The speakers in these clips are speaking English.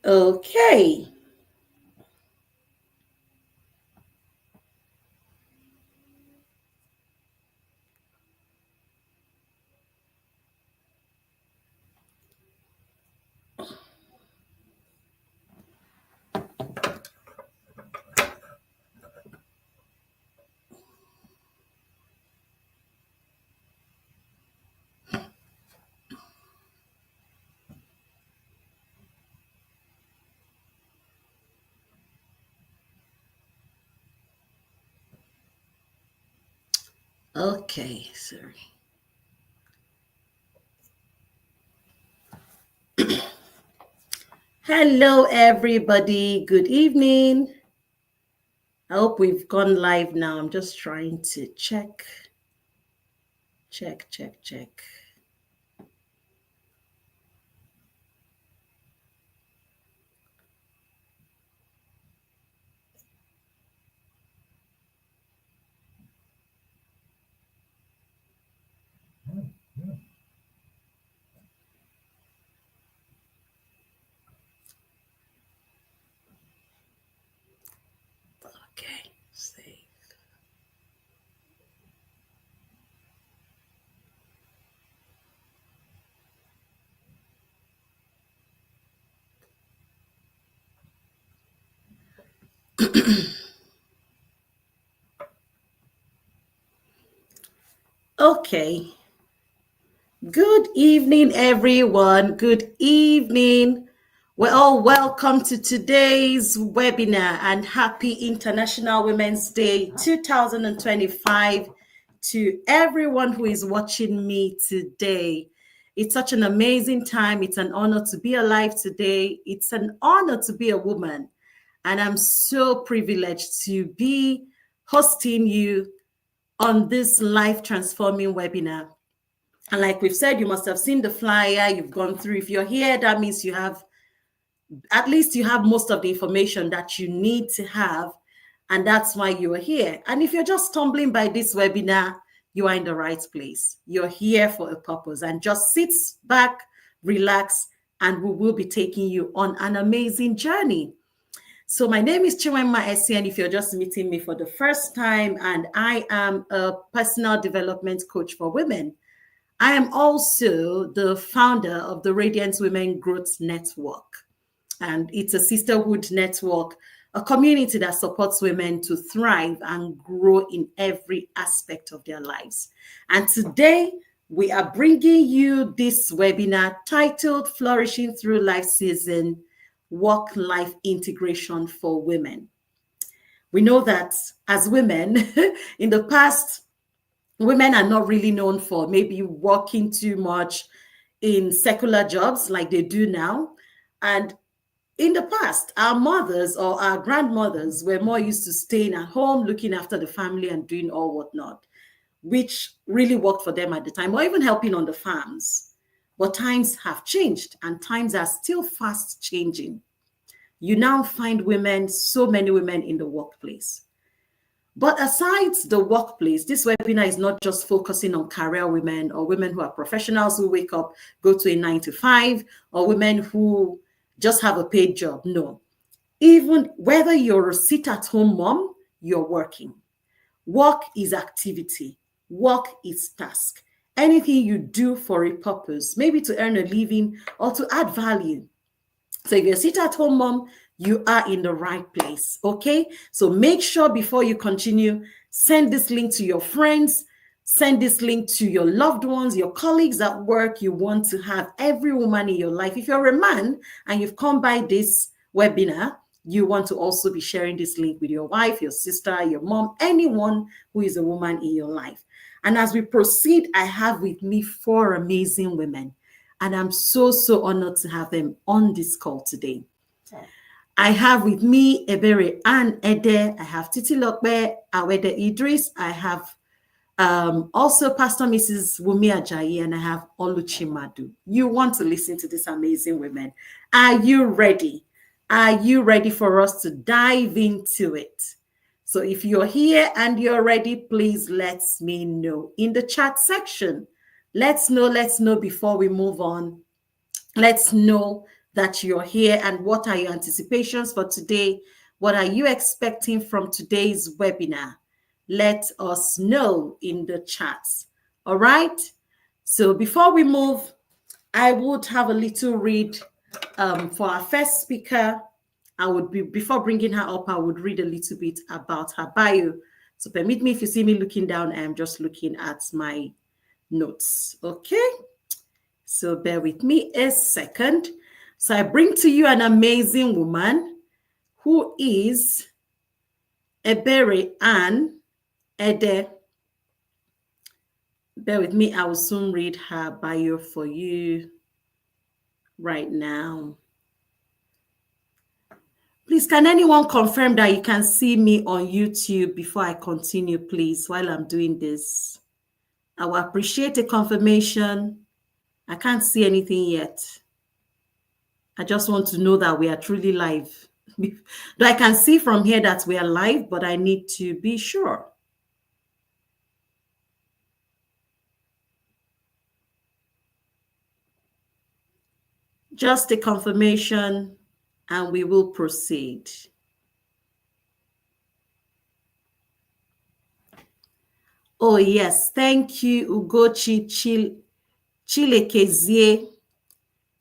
Okay. Okay, sorry. Hello, everybody. Good evening. I hope we've gone live now. I'm just trying to check. Check. Okay, save. Okay. Good evening, everyone. Good evening. We're all welcome to today's webinar and happy International Women's Day 2025 to everyone who is watching me today. It's such an amazing time. It's an honor to be alive today. It's an honor to be a woman. And I'm so privileged to be hosting you on this life transforming webinar. And like we've said, you must have seen the flyer, you've gone through. If you're here, that means you have, at least you have most of the information that you need to have. And that's why you are here. And if you're just stumbling by this webinar, you are in the right place. You're here for a purpose. And just sit back, relax, and we will be taking you on an amazing journey. So my name is Chinwenma Esi, and if you're just meeting me for the first time, and I am a personal development coach for women. I am also the founder of the Radiant Women Growth Network. And it's a sisterhood network, a community that supports women to thrive and grow in every aspect of their lives. And today, we are bringing you this webinar titled Flourishing Through Life Season, Work-Life Integration for Women. We know that as women, in the past, women are not really known for maybe working too much in secular jobs like they do now. And in the past, our mothers or our grandmothers were more used to staying at home, looking after the family and doing all whatnot, which really worked for them at the time, or even helping on the farms. But times have changed and times are still fast changing. You now find women, so many women in the workplace. But aside the workplace, this webinar is not just focusing on career women or women who are professionals who wake up, go to a 9 to 5, or women who just have a paid job. No. Even whether you're a sit-at-home mom, you're working. Work is activity. Work is task. Anything you do for a purpose, maybe to earn a living or to add value. So if you're a sit-at-home mom, you are in the right place, okay? So make sure before you continue, send this link to your friends, send this link to your loved ones, your colleagues at work. You want to have every woman in your life. If you're a man and you've come by this webinar, you want to also be sharing this link with your wife, your sister, your mom, anyone who is a woman in your life. And as we proceed, I have with me 4 amazing women. And I'm so honored to have them on this call today. I have with me Ebere Ann Ede. I have Titi Lokbe Awede Idris. I have also Pastor Mrs. Wumi Ajayi, and I have Oluchi Madu. You want to listen to these amazing women. Are you ready? Are you ready for us to dive into it? So if you're here and you're ready, please let me know in the chat section. Let's know before we move on. Let's know that you're here, and what are your anticipations for today? What are you expecting from today's webinar? Let us know in the chats. All right. So before we move, I would have a little read for our first speaker. Before bringing her up, I would read a little bit about her bio. So permit me, if you see me looking down, I am just looking at my notes. Okay. So bear with me a second. So I bring to you an amazing woman who is Ebere Ann Ede. Bear with me, I will soon read her bio for you right now. Please, can anyone confirm that you can see me on YouTube before I continue, please, while I'm doing this? I will appreciate a confirmation. I can't see anything yet. I just want to know that we are truly live. I can see from here that we are live, but I need to be sure. Just a confirmation, and we will proceed. Oh, yes. Thank you, Ugochi Chilekezie.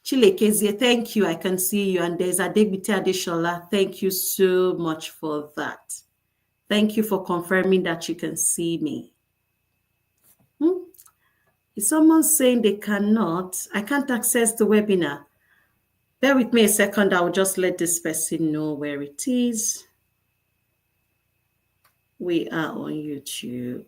Chilekezie, thank you. I can see you. And there's Adegbite Adeshola. Thank you so much for that. Thank you for confirming that you can see me. Is someone saying they cannot? I can't access the webinar. Bear with me a second. I will just let this person know where it is. We are on YouTube.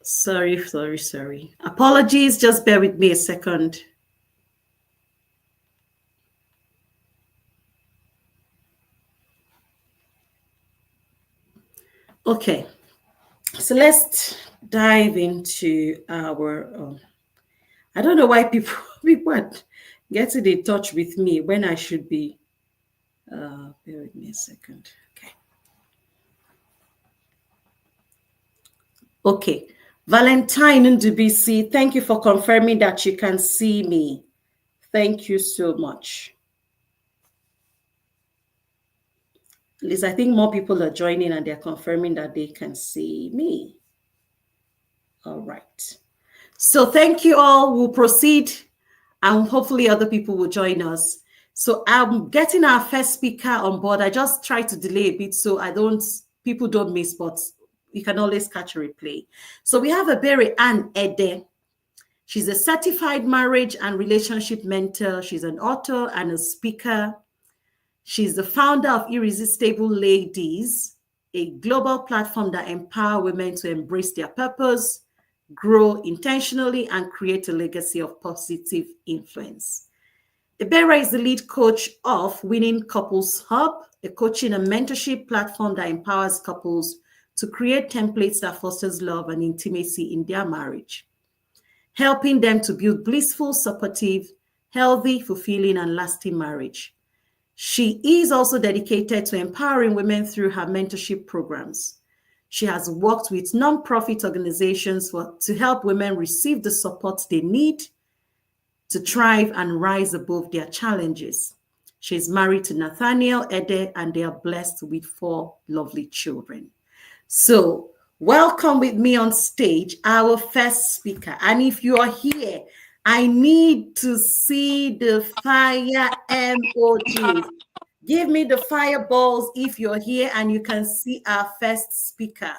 Sorry. Apologies. Just bear with me a second. Okay. So let's dive into our... I don't know why people are getting in touch with me when I should be... bear with me a second. Okay. Valentine Ndubisi, thank you for confirming that you can see me. Thank you so much. At least I think more people are joining and they're confirming that they can see me. All right. So thank you all. We'll proceed and hopefully other people will join us. So I'm getting our first speaker on board. I just try to delay a bit so people don't miss, but you can always catch a replay. So we have Ebere Ann Ede. She's a certified marriage and relationship mentor. She's an author and a speaker. She's the founder of Irresistible Ladies, a global platform that empowers women to embrace their purpose, grow intentionally, and create a legacy of positive influence. Ebere is the lead coach of Winning Couples Hub, a coaching and mentorship platform that empowers couples to create templates that fosters love and intimacy in their marriage, helping them to build blissful, supportive, healthy, fulfilling, and lasting marriage. She is also dedicated to empowering women through her mentorship programs. She has worked with nonprofit organizations to help women receive the support they need to thrive and rise above their challenges. She's married to Nathaniel Ede, and they are blessed with 4 lovely children. So welcome with me on stage, our first speaker. And if you are here, I need to see the fire emojis. Give me the fireballs if you're here and you can see our first speaker.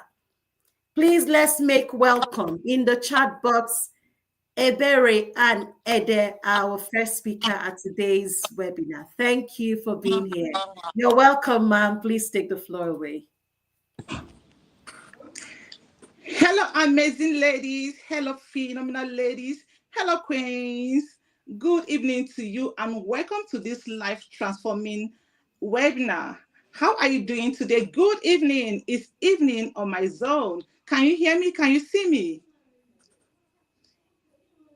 Please, let's make welcome in the chat box, Ebere Ann Ede, our first speaker at today's webinar. Thank you for being here. You're welcome, ma'am. Please take the floor away. Hello, amazing ladies. Hello, phenomenal ladies. Hello, queens. Good evening to you and welcome to this life transforming webinar. How are you doing today? Good evening. It's evening on my zone. Can you hear me? Can you see me?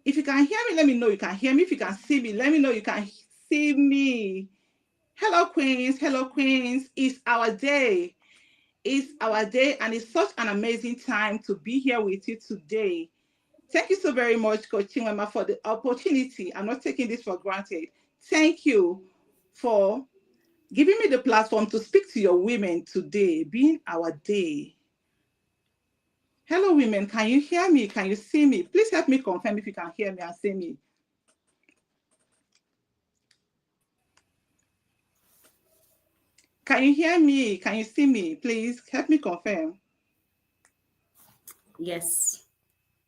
If you can hear me, let me know you can hear me. If you can see me, let me know you can see me. Hello, queens. Hello, queens. It's our day. It's our day, and it's such an amazing time to be here with you today. Thank you so very much, Coach Chinwema, for the opportunity. I'm not taking this for granted. Thank you for giving me the platform to speak to your women today, being our day. Hello, women. Can you hear me? Can you see me? Please help me confirm if you can hear me and see me. Can you hear me? Can you see me? Please help me confirm. Yes.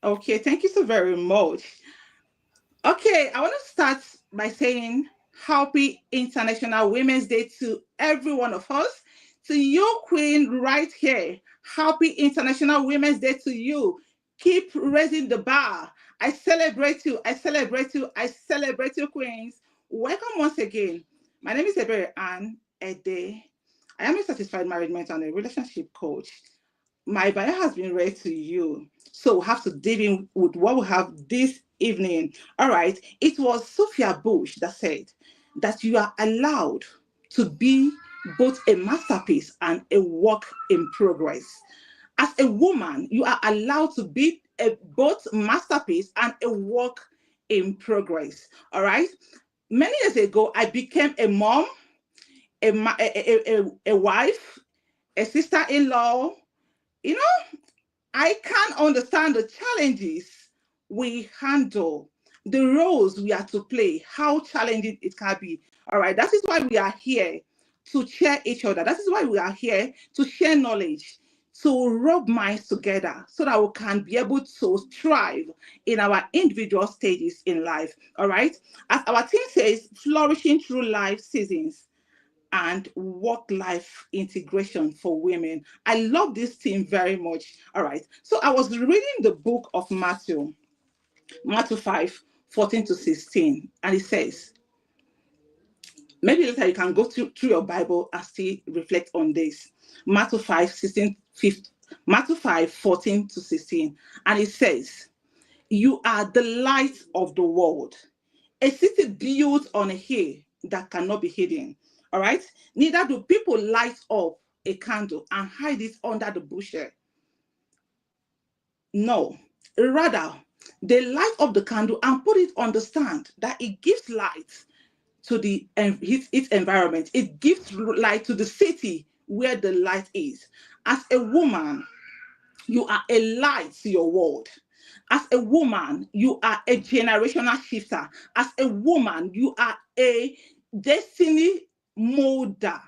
Okay, thank you so very much. Okay, I want to start by saying happy International Women's Day to every one of us. To you, Queen, right here. Happy International Women's Day to you. Keep raising the bar. I celebrate you. I celebrate you. I celebrate you, Queens. Welcome once again. My name is Ebere Ann Ede. I am a certified marriage mentor and a relationship coach. My bio has been read to you. So we have to dive in with what we have this evening. All right. It was Sophia Bush that said that you are allowed to be both a masterpiece and a work in progress. As a woman, you are allowed to be both masterpiece and a work in progress. All right. Many years ago, I became a mom, a wife, a sister-in-law. You know, I can understand the challenges we handle, the roles we are to play, how challenging it can be. All right, that is why we are here to share each other. That is why we are here to share knowledge, to rub minds together so that we can be able to thrive in our individual stages in life. All right, as our team says, flourishing through life seasons and work-life integration for women. I love this theme very much. All right. So I was reading the book of Matthew 5, 14 to 16, and it says, maybe later you can go through your Bible and still reflect on this. Matthew 5, 16, 15, Matthew 5, 14 to 16, and it says, you are the light of the world. A city built on a hill that cannot be hidden. All right. Neither do people light up a candle and hide it under the bushel. No. Rather, they light up the candle and put it on the stand that it gives light to its environment. It gives light to the city where the light is. As a woman, you are a light to your world. As a woman, you are a generational shifter. As a woman, you are a destiny molder.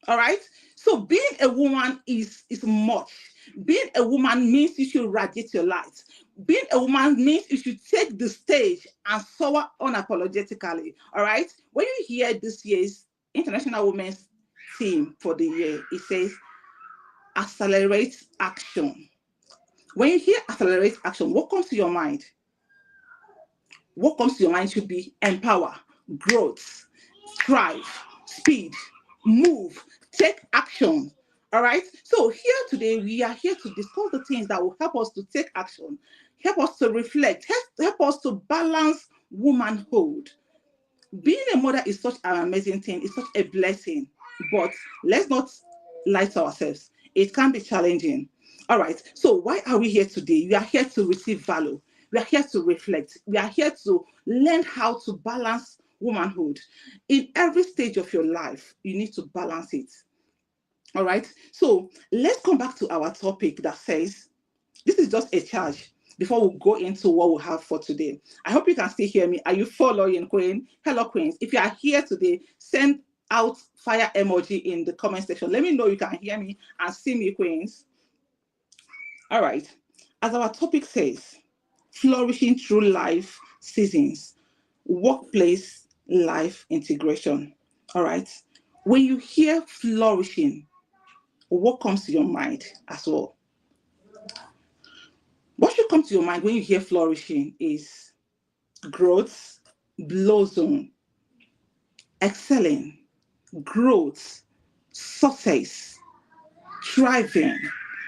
All right. So being a woman is much. Being a woman means you should radiate your light. Being a woman means you should take the stage and soar unapologetically. All right. When you hear this year's International Women's theme for the year, it says accelerate action. When you hear accelerate action, what comes to your mind? What comes to your mind should be empower, growth, strive, speed, move, take action. All right. So here today, we are here to discuss the things that will help us to take action, help us to reflect, help us to balance womanhood. Being a mother is such an amazing thing. It's such a blessing. But let's not lie to ourselves. It can be challenging. All right. So why are we here today? We are here to receive value. We are here to reflect. We are here to learn how to balance womanhood. In every stage of your life, you need to balance it. All right. So let's come back to our topic that says, this is just a charge before we go into what we have for today. I hope you can still hear me. Are you following, Queen? Hello, Queens. If you are here today, send out fire emoji in the comment section. Let me know you can hear me and see me, Queens. All right. As our topic says, flourishing through life seasons, workplace life integration. All right. When you hear flourishing, what comes to your mind as well? What should come to your mind when you hear flourishing is growth, blossom, excelling, growth, success, thriving.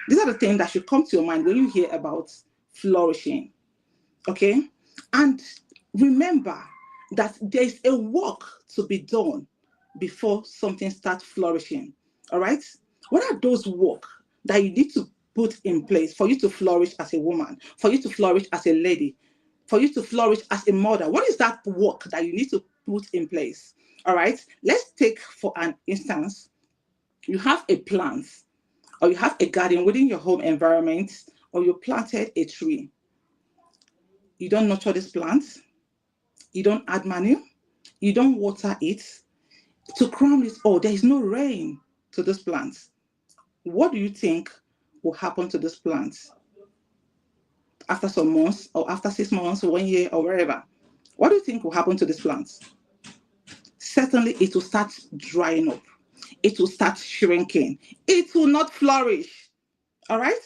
These are the things that should come to your mind when you hear about flourishing. Okay? And remember that there's a work to be done before something starts flourishing. All right? What are those work that you need to put in place for you to flourish as a woman, for you to flourish as a lady, for you to flourish as a mother? What is that work that you need to put in place? All right. Let's take for an instance, you have a plant or you have a garden within your home environment, or you planted a tree. You don't nurture this plant, you don't add manure, you don't water it. To crown it all, there is no rain to this plant. What do you think will happen to this plant after some months, or after 6 months, 1 year, or wherever? What do you think will happen to this plant? Certainly, it will start drying up. It will start shrinking. It will not flourish. All right?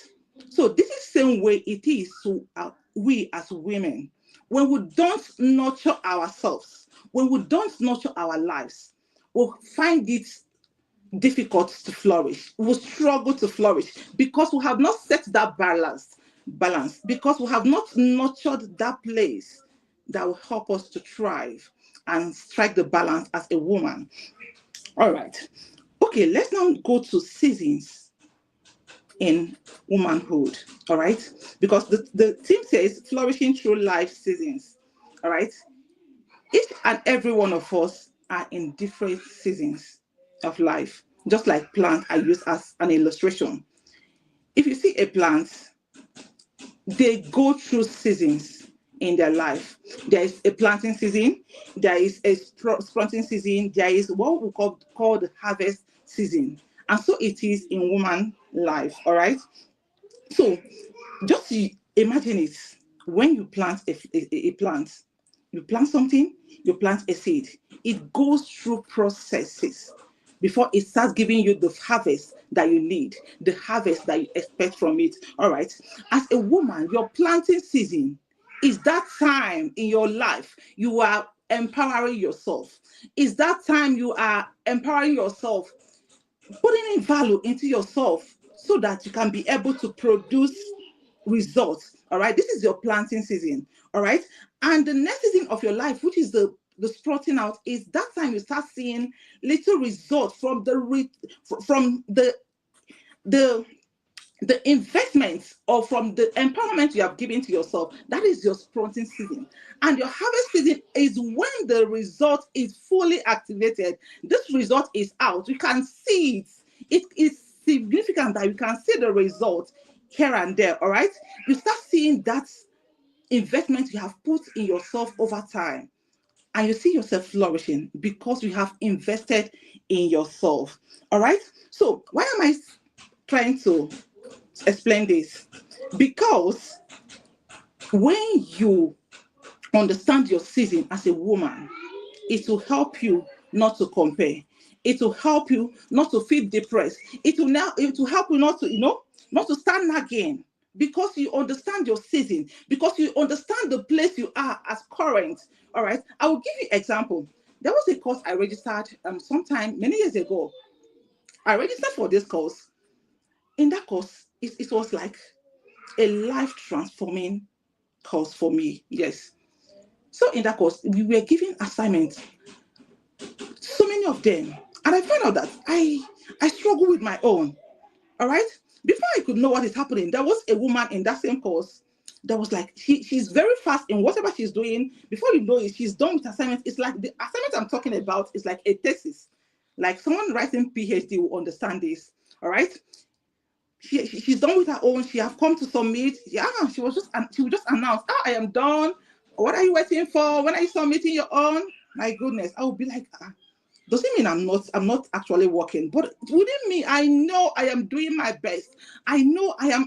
So this is the same way it is to we as women. When we don't nurture ourselves, when we don't nurture our lives, we'll find it difficult to flourish. We'll struggle to flourish because we have not set that balance, because we have not nurtured that place that will help us to thrive and strike the balance as a woman. All right. Okay, let's now go to seasons in womanhood. All right. Because the theme says flourishing through life seasons. All right. Each and every one of us are in different seasons of life, just like plants I use as an illustration. If you see a plant, they go through seasons in their life. There is a planting season, there is a sprouting season, there is what we call the harvest season. And so it is in woman life, all right? So just imagine it. When you plant a plant, you plant something, you plant a seed. It goes through processes before it starts giving you the harvest that you need, the harvest that you expect from it. All right. As a woman, your planting season is that time in your life you are empowering yourself. Is that time you are empowering yourself, putting in value into yourself so that you can be able to produce results. All right, this is your planting season. All right, and the next season of your life, which is the sprouting out, is that time you start seeing little results from the the investments or from the empowerment you have given to yourself. That is your sprouting season. And your harvest season is when the result is fully activated. This result is out. You can see it. It is significant that you can see the result here and there. All right. You start seeing that investment you have put in yourself over time. And you see yourself flourishing because you have invested in yourself. All right. So why am I trying to explain this? Because when you understand your season as a woman, it will help you not to compare. It will help you not to feel depressed. It will help you not to, not to stand again, because you understand your season, because you understand the place you are as current. All right. I will give you an example. There was a course I registered sometime many years ago. I registered for this course. In that course, it was like a life transforming course for me. Yes. So in that course, we were given assignments, so many of them, and I found out that I struggle with my own. All right. Before I could know what is happening, there was a woman in that same course that was like, she's very fast in whatever she's doing. Before you know it, she's done with assignments. It's like the assignment I'm talking about is like a thesis. Like someone writing PhD will understand this. All right. She's done with her own. She have come to submit. Yeah, she would just announce, I am done. What are you waiting for? When are you submitting your own? My goodness, I would be like, doesn't mean I'm not actually working, but within me, I know I am doing my best. I know I have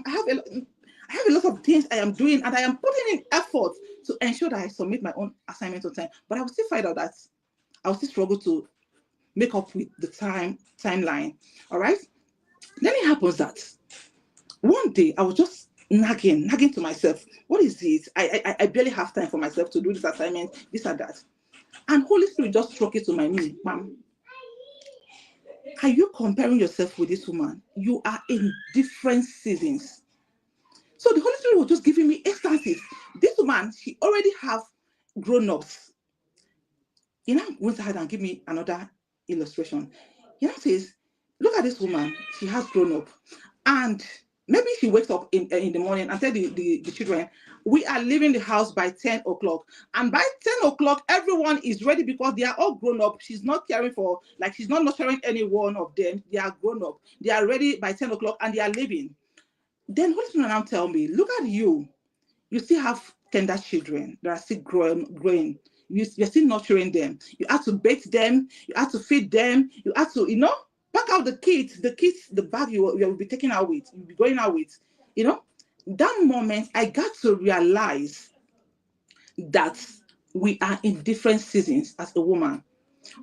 a lot of things I am doing, and I am putting in effort to ensure that I submit my own assignment on time. But I will still find out that I will still struggle to make up with the timeline. All right. Then it happens that one day I was just nagging to myself. What is this? I barely have time for myself to do this assignment, this and that. And Holy Spirit just struck it to my knee. Ma'am, are you comparing yourself with this woman? You are in different seasons. So the Holy Spirit was just giving me instances. This woman, she already have grown-ups. He now went ahead and give me another illustration. He now says, Look at this woman. She has grown up. And maybe she wakes up in the morning and tell the children, we are leaving the house by 10 o'clock. And by 10 o'clock, everyone is ready because they are all grown up. She's not caring for, like, she's not nurturing any one of them. They are grown up. They are ready by 10 o'clock and they are leaving. Then Holy Spirit now tell me, look at you. You still have tender children that are still growing. You're still nurturing them. You have to bathe them. You have to feed them. You have to, pack out the bag you will be taking out with, you'll be going out with. That moment, I got to realize that we are in different seasons as a woman.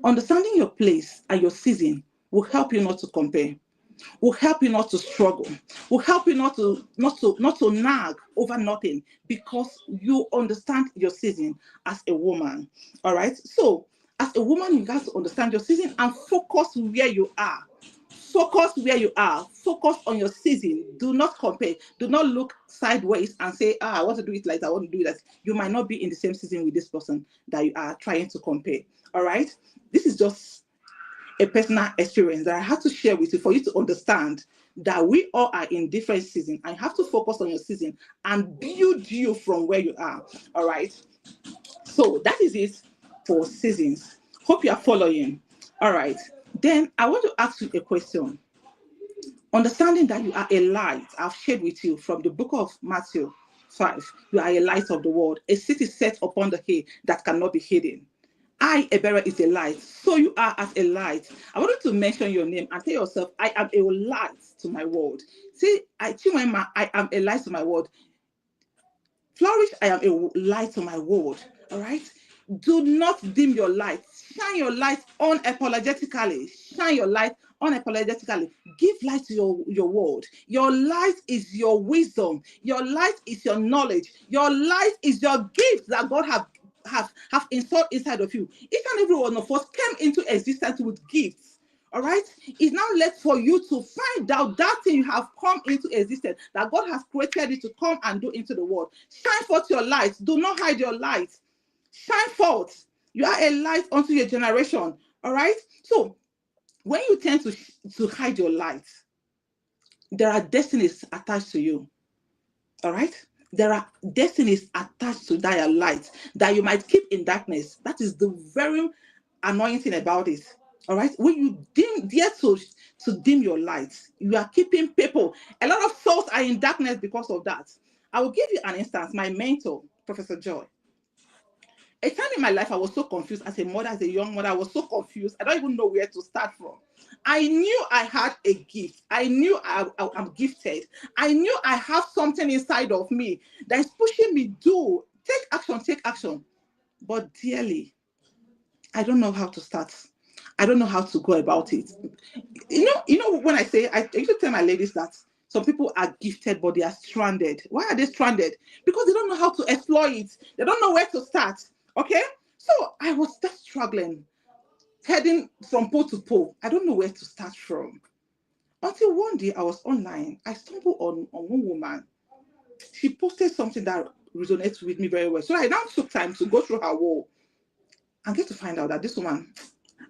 Understanding your place and your season will help you not to compare, will help you not to struggle, will help you not to nag over nothing, because you understand your season as a woman. All right. So as a woman, you have to understand your season and focus where you are. Focus where you are. Focus on your season. Do not compare. Do not look sideways and say, I want to do it like that. I want to do that. You might not be in the same season with this person that you are trying to compare. All right. This is just a personal experience that I have to share with you for you to understand that we all are in different seasons. I have to focus on your season and build you from where you are. All right. So that is it for seasons. Hope you are following. All right. Then I want to ask you a question. Understanding that you are a light, I've shared with you from the book of Matthew 5. You are a light of the world, a city set upon the hill that cannot be hidden. I, a bearer, is a light. So you are as a light. I want you to mention your name and tell yourself, I am a light to my world. See, Chinwema, I am a light to my world. Flourish, I am a light to my world. All right? Do not dim your light. Shine your light unapologetically. Shine your light unapologetically. Give light to your world. Your light is your wisdom. Your light is your knowledge. Your light is your gift that God have installed inside of you. Each and every one of us came into existence with gifts. All right. It's now left for you to find out that thing you have come into existence, that God has created you to come and do into the world. Shine forth your light. Do not hide your light. Shine forth. You are a light unto your generation. All right. So when you tend to hide your light, there are destinies attached to you. All right. There are destinies attached to that light that you might keep in darkness. That is the very annoying thing about it. All right. When you dare to dim your light, you are keeping people. A lot of souls are in darkness because of that. I will give you an instance. My mentor, Professor Joy. A time in my life, I was so confused as a mother, as a young mother. I was so confused. I don't even know where to start from. I knew I had a gift. I knew I'm gifted. I knew I have something inside of me that is pushing me to take action, take action. But dearly, I don't know how to start. I don't know how to go about it. You know when I used to tell my ladies that some people are gifted, but they are stranded. Why are they stranded? Because they don't know how to explore it. They don't know where to start. Okay? So I was just struggling, heading from pole to pole. I don't know where to start from. Until one day I was online. I stumbled on one woman. She posted something that resonates with me very well. So I now took time to go through her wall and get to find out that this woman,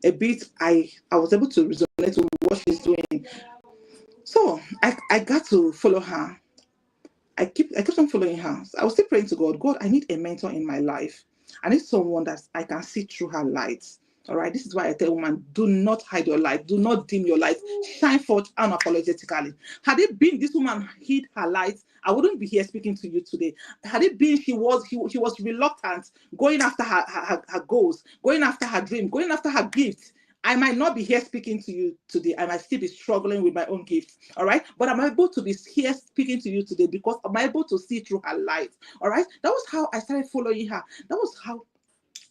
a bit, I was able to resonate with what she's doing. So I got to follow her. I kept on following her. So I was still praying to God. God, I need a mentor in my life. I need someone that I can see through her lights. All right. This is why I tell women, do not hide your light. Do not dim your light. Shine forth unapologetically. Had it been this woman hid her light, I wouldn't be here speaking to you today. Had it been she was reluctant, going after her goals, going after her dream, going after her gifts, I might not be here speaking to you today. I might still be struggling with my own gifts. All right. But I'm able to be here speaking to you today because I'm able to see through her light. All right. That was how I started following her. That was how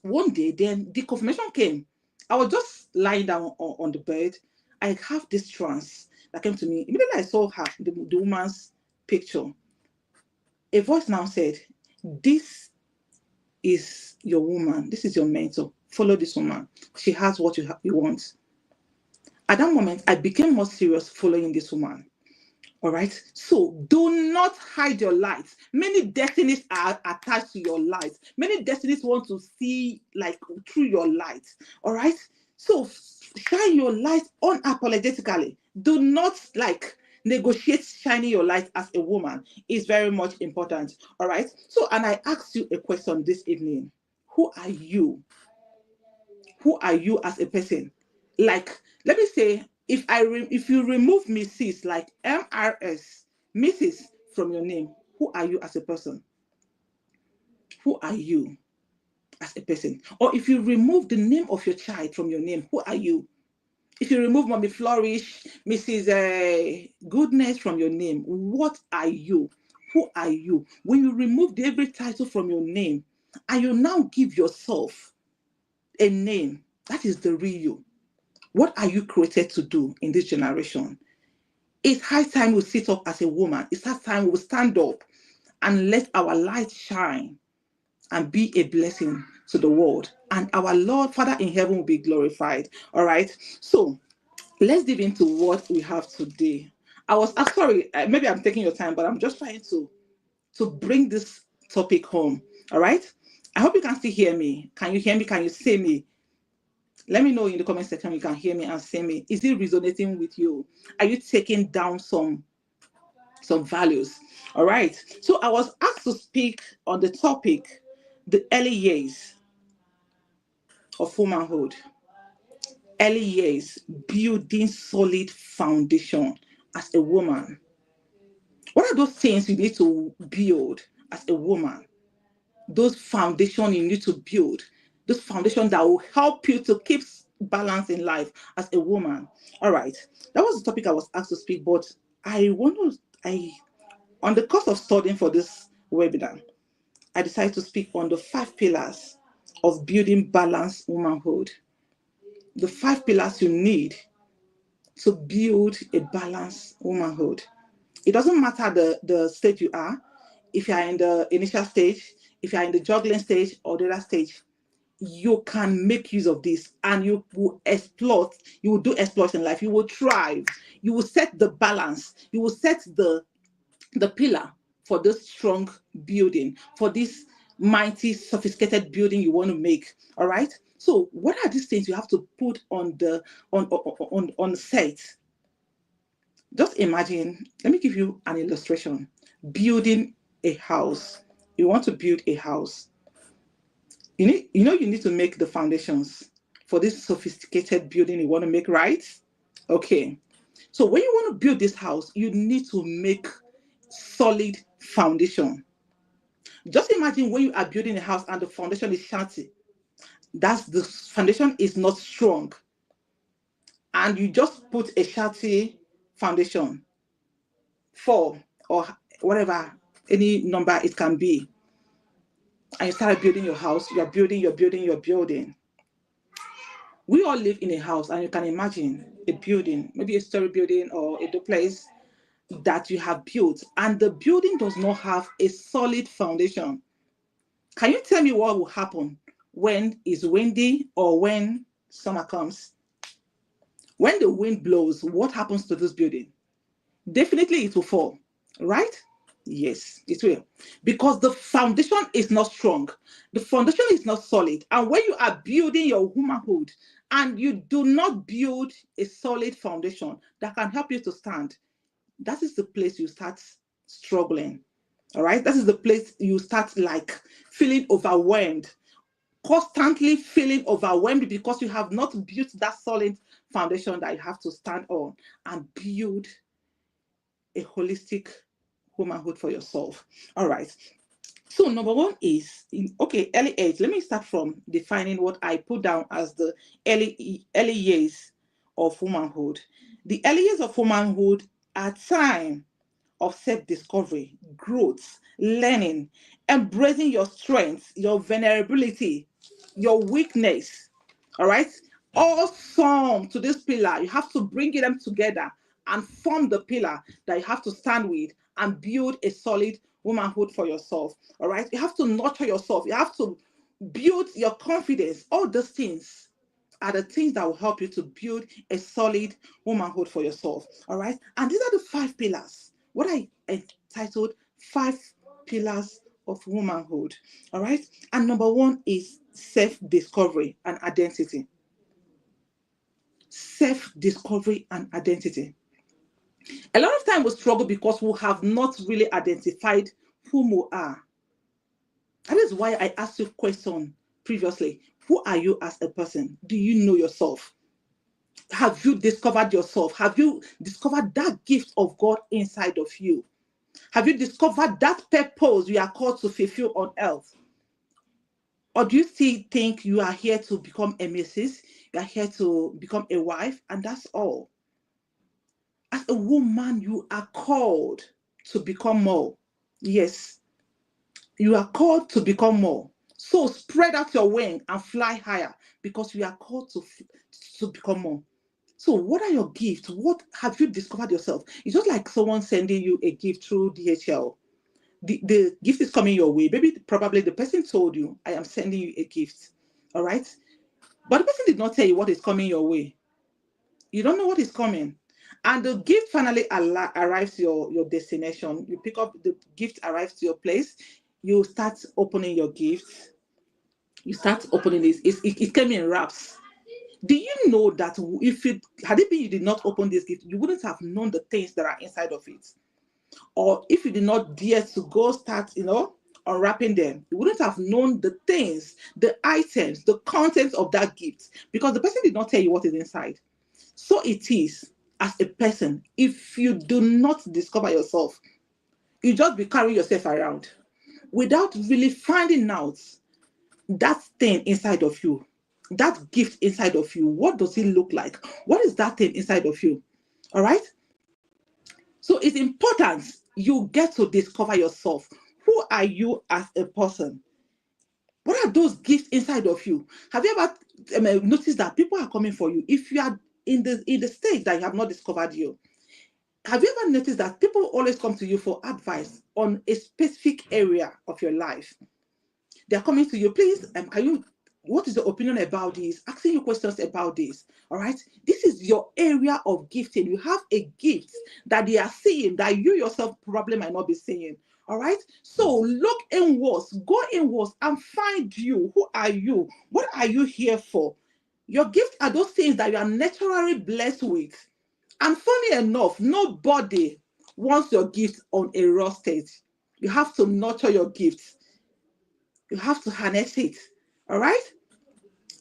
one day then the confirmation came. I was just lying down on the bed. I have this trance that came to me. Immediately I saw her, the woman's picture. A voice now said, this is your woman. This is your mentor. Follow this woman. She has what you want. At that moment, I became more serious following this woman. All right. So do not hide your light. Many destinies are attached to your light. Many destinies want to see like through your light. All right. So shine your light unapologetically. Do not like negotiate shining your light as a woman. Is very much important. All right. So, and I asked you a question this evening. Who are you? Who are you as a person? Like, let me say, if you remove Mrs. like MRS, Mrs. from your name, who are you as a person? Who are you as a person? Or if you remove the name of your child from your name, who are you? If you remove Mommy Flourish, Mrs. Goodness from your name, what are you? Who are you? When you remove the every title from your name and you now give yourself a name, that is the real you. What are you created to do in this generation? It's high time we sit up as a woman. It's high time we stand up and let our light shine and be a blessing to the world. And our Lord, Father in heaven will be glorified. All right. So let's dive into what we have today. I'm sorry, maybe I'm taking your time, but I'm just trying to bring this topic home. All right. I hope you can still hear me. Can you hear me? Can you see me? Let me know in the comment section you can hear me and see me. Is it resonating with you? Are you taking down some values? All right. So I was asked to speak on the topic, the early years of womanhood. Early years, building solid foundation as a woman. What are those things you need to build as a woman? Those foundation you need to build, those foundation that will help you to keep balance in life as a woman. All right, that was the topic I was asked to speak, but I on the course of studying for this webinar, I decided to speak on the 5 pillars of building balanced womanhood. The 5 pillars you need to build a balanced womanhood. It doesn't matter the stage you are, if you are in the initial stage, if you are in the juggling stage or the other stage, you can make use of this and you will do exploits in life, you will thrive, you will set the balance, you will set the pillar for this strong building, for this mighty, sophisticated building you want to make. All right. So, what are these things you have to put on set? Just imagine. Let me give you an illustration. Building a house. You want to build a house. You need to make the foundations for this sophisticated building you want to make, right? Okay. So when you want to build this house, you need to make solid foundation. Just imagine when you are building a house and the foundation is shanty. That's the foundation is not strong. And you just put a shanty foundation, 4 or whatever, any number it can be. And you start building your house, you're building. We all live in a house, and you can imagine a building, maybe a story building or a duplex that you have built, and the building does not have a solid foundation. Can you tell me what will happen when it's windy or when summer comes? When the wind blows, what happens to this building? Definitely it will fall, right? Yes, it will. Because the foundation is not strong. The foundation is not solid. And when you are building your womanhood and you do not build a solid foundation that can help you to stand, that is the place you start struggling. All right. That is the place you start like feeling overwhelmed, constantly feeling overwhelmed because you have not built that solid foundation that you have to stand on and build a holistic womanhood for yourself. All right. So number one is early age. Let me start from defining what I put down as the early years of womanhood. The early years of womanhood are time of self-discovery, growth, learning, embracing your strengths, your vulnerability, your weakness. All right. All sum to this pillar. You have to bring them together and form the pillar that you have to stand with and build a solid womanhood for yourself. All right. You have to nurture yourself. You have to build your confidence. All those things are the things that will help you to build a solid womanhood for yourself. All right. And these are the 5 pillars. What I entitled 5 pillars of womanhood. All right. And number one is self-discovery and identity. Self-discovery and identity. A lot of time we struggle because we have not really identified whom we are. That is why I asked you a question previously. Who are you as a person? Do you know yourself? Have you discovered yourself? Have you discovered that gift of God inside of you? Have you discovered that purpose you are called to fulfill on earth? Or do you still think you are here to become a missus? You are here to become a wife, and that's all? As a woman, you are called to become more. Yes, you are called to become more. So spread out your wing and fly higher because you are called to become more. So what are your gifts? What have you discovered yourself? It's just like someone sending you a gift through DHL. The gift is coming your way. Maybe probably the person told you, I am sending you a gift. All right. But the person did not tell you what is coming your way. You don't know what is coming. And the gift finally arrives your destination. You pick up the gift, arrives to your place. You start opening your gifts. You start opening this. It came in wraps. Do you know that if it had it been you did not open this gift, you wouldn't have known the things that are inside of it? Or if you did not dare to go start, unwrapping them, you wouldn't have known the things, the items, the contents of that gift because the person did not tell you what is inside. So it is as a person, if you do not discover yourself, you just be carrying yourself around without really finding out that thing inside of you, that gift inside of you. What does it look like? What is that thing inside of you? All right. So it's important you get to discover yourself. Who are you as a person? What are those gifts inside of you? Have you ever noticed that people are coming for you if you are in the stage that you have not discovered you? Have you ever noticed that people always come to you for advice on a specific area of your life? They're coming to you, please, what is your opinion about this? Asking you questions about this. All right. This is your area of gifting. You have a gift that they are seeing that you yourself probably might not be seeing. All right. So look inwards, go inwards and find you. Who are you? What are you here for? Your gift are those things that you are naturally blessed with. And funny enough, nobody wants your gift on a raw state. You have to nurture your gifts. You have to harness it. All right.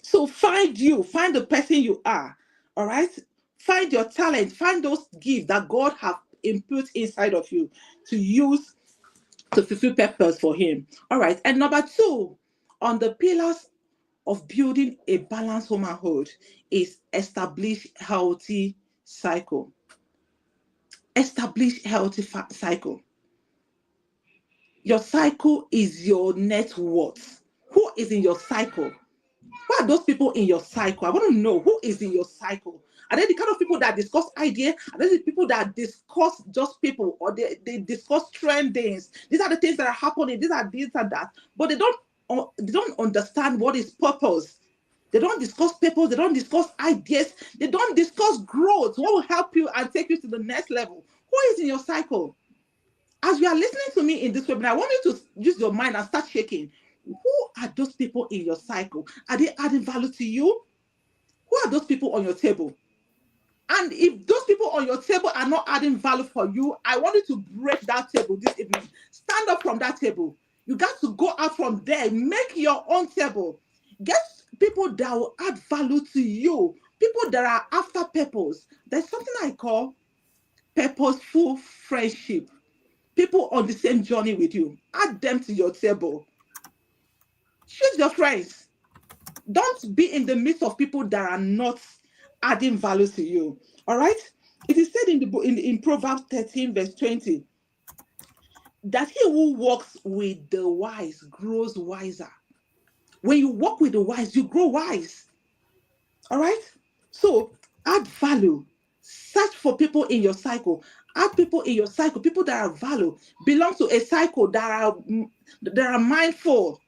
So find the person you are. All right. Find your talent, find those gifts that God have input inside of you to use to fulfill purpose for Him. All right. And number two, on the pillars of building a balanced womanhood is establish healthy cycle. Establish healthy cycle. Your cycle is your net worth. Who is in your cycle? Who are those people in your cycle? I want to know who is in your cycle. Are they the kind of people that discuss ideas? Are they the people that discuss just people, or they discuss trendings? These are the things that are happening. These are this and that, but they don't understand what is purpose. They don't discuss purpose. They don't discuss ideas. They don't discuss growth. What will help you and take you to the next level? Who is in your cycle? As you are listening to me in this webinar, I want you to use your mind and start shaking. Who are those people in your cycle? Are they adding value to you? Who are those people on your table? And if those people on your table are not adding value for you, I want you to break that table this evening. Stand up from that table. You got to go out from there. Make your own table. Get people that will add value to you. People that are after purpose. There's something I call purposeful friendship. People on the same journey with you. Add them to your table. Choose your friends. Don't be in the midst of people that are not adding value to you. All right. It is said in the book in Proverbs 13 verse 20 that he who walks with the wise grows wiser. When you walk with the wise, you grow wise. All right. So add value. Search for people in your cycle. Add people in your cycle. People that are value belong to a cycle that are mindful.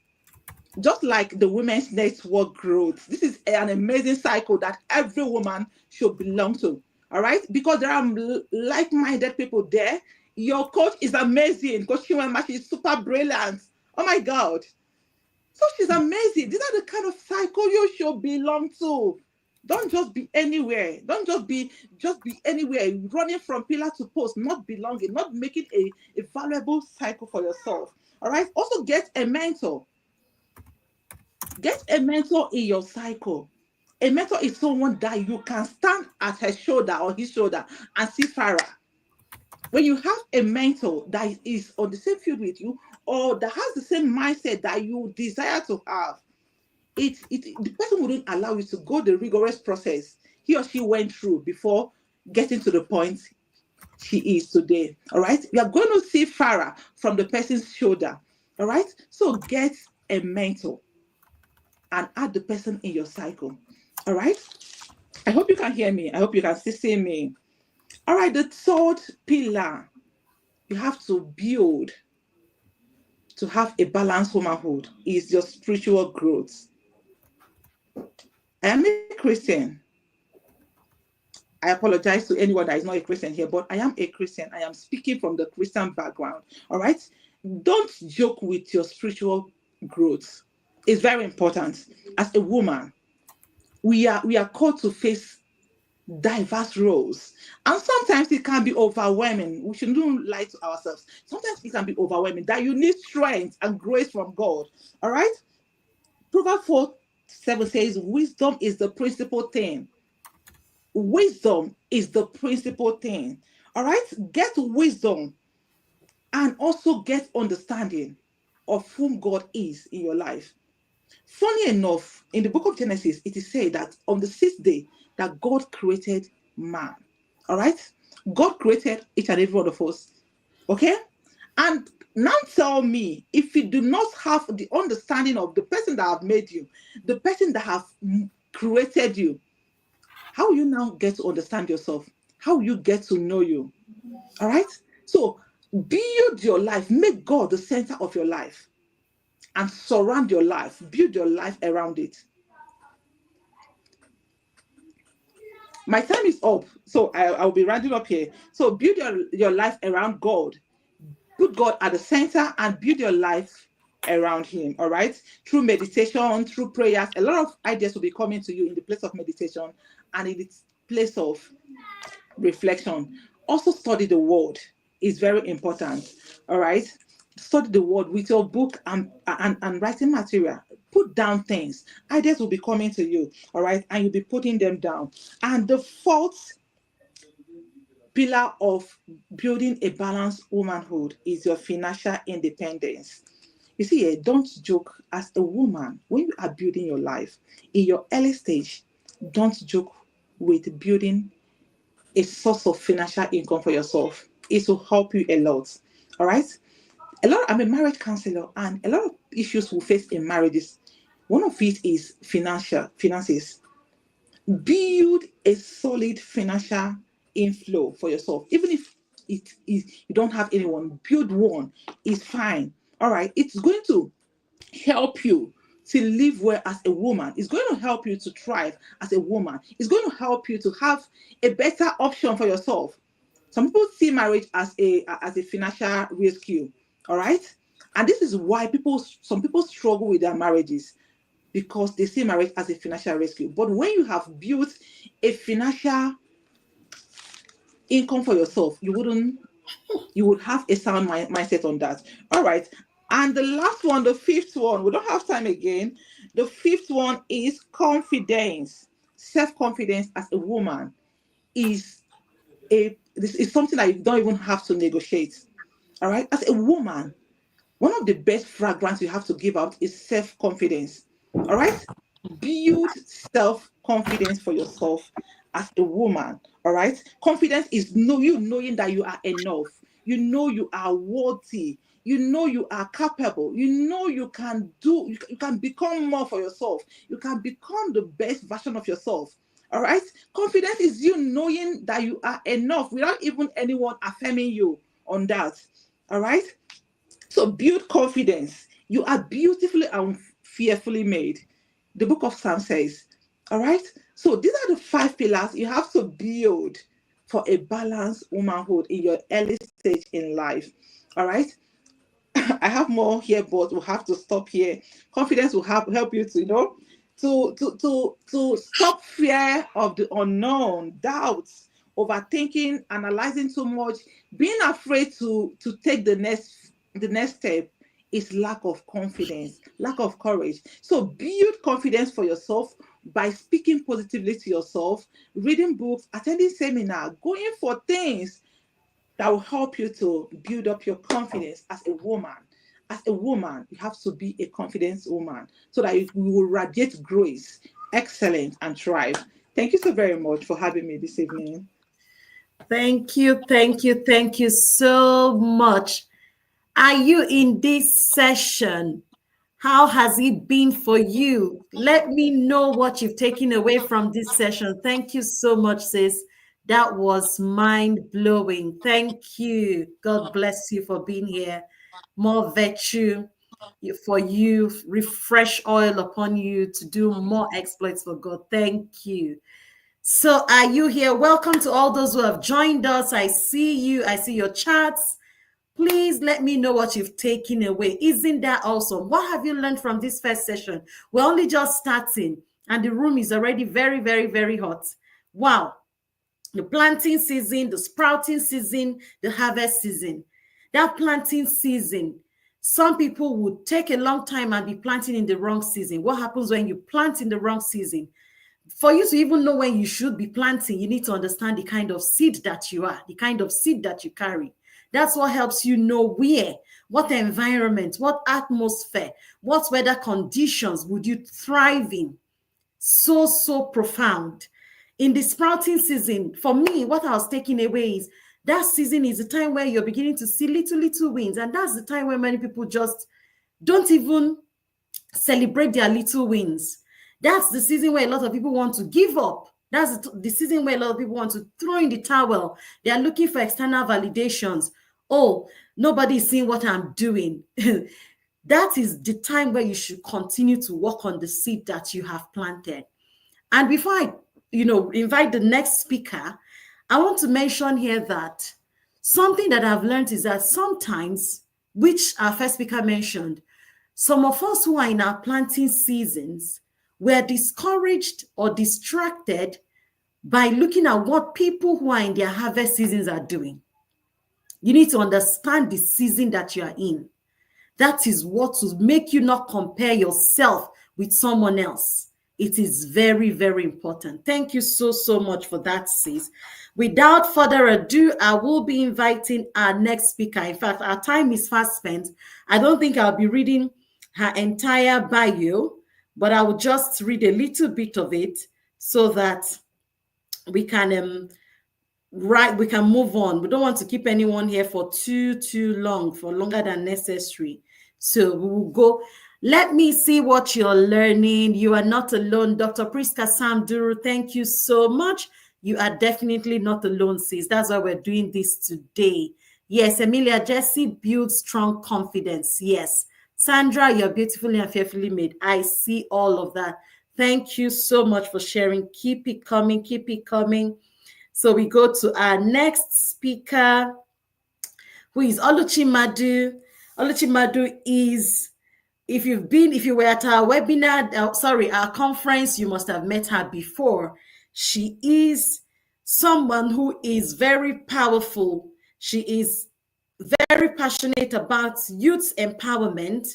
Just like the Women's Network growth, this is an amazing cycle that every woman should belong to. All right, because there are like-minded people there. Your coach is amazing. Coach Chiwema, she's super brilliant. Oh my God. So she's amazing. These are the kind of cycle you should belong to. Don't just be anywhere. Don't just be anywhere, running from pillar to post, not belonging, not making a valuable cycle for yourself. All right. Also, get a mentor. Get a mentor in your cycle. A mentor is someone that you can stand at her shoulder or his shoulder and see Farah. When you have a mentor that is on the same field with you, or that has the same mindset that you desire to have, the person wouldn't allow you to go the rigorous process he or she went through before getting to the point she is today. All right. You are going to see Farah from the person's shoulder. All right. So get a mentor and add the person in your cycle. All right. I hope you can hear me. I hope you can still see me. All right. The third pillar you have to build to have a balanced womanhood is your spiritual growth. I am a Christian. I apologize to anyone that is not a Christian here, but I am a Christian. I am speaking from the Christian background. All right. Don't joke with your spiritual growth. It's very important. As a woman, we are called to face diverse roles. And sometimes it can be overwhelming. We shouldn't lie to ourselves. Sometimes it can be overwhelming that you need strength and grace from God. All right. Proverbs 4:7 says, wisdom is the principal thing. Wisdom is the principal thing. All right. Get wisdom and also get understanding of whom God is in your life. Funny enough, in the book of Genesis, it is said that on the sixth day that God created man. All right? God created each and every one of us. Okay? And now tell me, if you do not have the understanding of the person that have made you, the person that have created you, how will you now get to understand yourself? How will you get to know you? All right? So build your life, make God the center of your life, and surround your life, build your life around it. My time is up, so I'll be rounding up here. So build your life around God. Put God at the center and build your life around Him. All right, through meditation, through prayers, a lot of ideas will be coming to you in the place of meditation and in the place of reflection. Also, study the Word is very important. All right, study the Word with your book and writing material. Put down things. Ideas will be coming to you. All right, and you'll be putting them down. And the fourth pillar of building a balanced womanhood is your financial independence. You see, don't joke as a woman when you are building your life in your early stage. Don't joke with building a source of financial income for yourself. It will help you a lot. All right. I'm a marriage counselor, and a lot of issues we face in marriages. One of it is finances. Build a solid financial inflow for yourself. Even if it is you don't have anyone, build one. It's fine. All right. It's going to help you to live well as a woman. It's going to help you to thrive as a woman. It's going to help you to have a better option for yourself. Some people see marriage as a financial rescue. All right. And this is why some people struggle with their marriages, because they see marriage as a financial rescue. But when you have built a financial income for yourself, you would have a sound mindset on that. All right. And the last one, the fifth one, we don't have time again. The fifth one is confidence. Self-confidence as a woman is this is something that you don't even have to negotiate. All right. As a woman, one of the best fragrance you have to give out is self-confidence. All right. Build self-confidence for yourself as a woman. All right. Confidence is knowing that you are enough. You know you are worthy. You know you are capable. You know you can do, you can become more for yourself. You can become the best version of yourself. All right. Confidence is you knowing that you are enough without even anyone affirming you on that. All right. So build confidence. You are beautifully and fearfully made. The book of Psalm says, all right? So these are the five pillars you have to build for a balanced womanhood in your early stage in life. All right? I have more here, but we'll have to stop here. Confidence will help you to, to stop fear of the unknown, doubts, overthinking, analyzing too much, being afraid to take the next step is lack of confidence, lack of courage. So build confidence for yourself by speaking positively to yourself, reading books, attending seminar, going for things that will help you to build up your confidence as a woman. As a woman, you have to be a confident woman so that you will radiate grace, excellence, and thrive. Thank you so very much for having me this evening. Thank you, thank you, thank you so much. Are you in this session? How has it been for you? Let me know what you've taken away from this session. Thank you so much, sis. That was mind blowing. Thank you. God bless you for being here. More virtue for you, refresh oil upon you to do more exploits for God. Thank you. So, are you here? Welcome to all those who have joined us. I see you, I see your chats. Please let me know what you've taken away. Isn't that awesome? What have you learned from this first session? We're only just starting, and the room is already very, very, very hot. Wow. The planting season, the sprouting season, the harvest season. That planting season, some people would take a long time and be planting in the wrong season. What happens when you plant in the wrong season? For you to even know when you should be planting, you need to understand the kind of seed that you are, the kind of seed that you carry. That's what helps you know where, what environment, what atmosphere, what weather conditions would you thrive in. So profound. In the sprouting season, for me, what I was taking away is that season is the time where you're beginning to see little wins. And that's the time where many people just don't even celebrate their little wins. That's the season where a lot of people want to give up. That's the season where a lot of people want to throw in the towel. They are looking for external validations. Oh, nobody is seeing what I'm doing. That is the time where you should continue to work on the seed that you have planted. And before I, invite the next speaker, I want to mention here that something that I've learned is that sometimes, which our first speaker mentioned, some of us who are in our planting seasons were discouraged or distracted by looking at what people who are in their harvest seasons are doing. You need to understand the season that you are in. That is what will make you not compare yourself with someone else. It is very, very important. Thank you so much for that, sis. Without further ado, I will be inviting our next speaker. In fact, our time is fast spent. I don't think I'll be reading her entire bio, but I will just read a little bit of it so that we can we can move on. We don't want to keep anyone here for too long, for longer than necessary. So we will go. Let me see what you're learning. You are not alone. Dr. Priska Samduru, thank you so much. You are definitely not alone, sis. That's why we're doing this today. Yes, Emilia Jesse builds strong confidence. Yes. Sandra, you're beautifully and fearfully made. I see all of that. Thank you so much for sharing. Keep it coming. Keep it coming. So we go to our next speaker, who is Oluchi Madu. Oluchi Madu is, if you were at our webinar, our conference, you must have met her before. She is someone who is very powerful. She is very passionate about youth empowerment.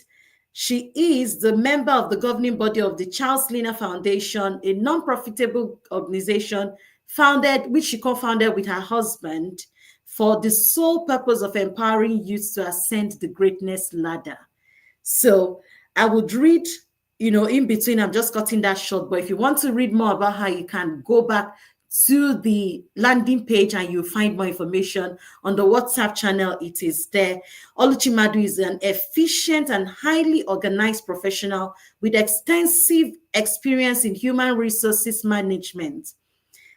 She is the member of the governing body of the Charles Lina Foundation, a non-profitable organization which she co-founded with her husband for the sole purpose of empowering youth to ascend the greatness ladder. So I would read, in between, I'm just cutting that short, but if you want to read more about how you can go back to the landing page and you'll find more information on the WhatsApp channel. It is there. Oluchi Madu is an efficient and highly organized professional with extensive experience in human resources management.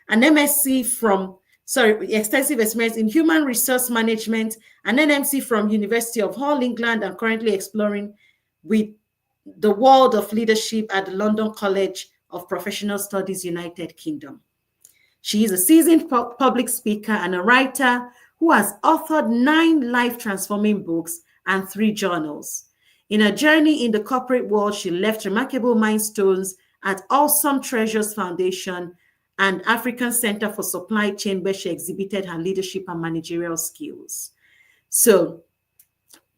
An extensive experience in human resource management, an NMC from University of Hull, England, and currently exploring with the world of leadership at the London College of Professional Studies, United Kingdom. She is a seasoned public speaker and a writer who has authored 9 life-transforming books and 3 journals. In her journey in the corporate world, she left remarkable milestones at Awesome Treasures Foundation and African Center for Supply Chain, where she exhibited her leadership and managerial skills. So,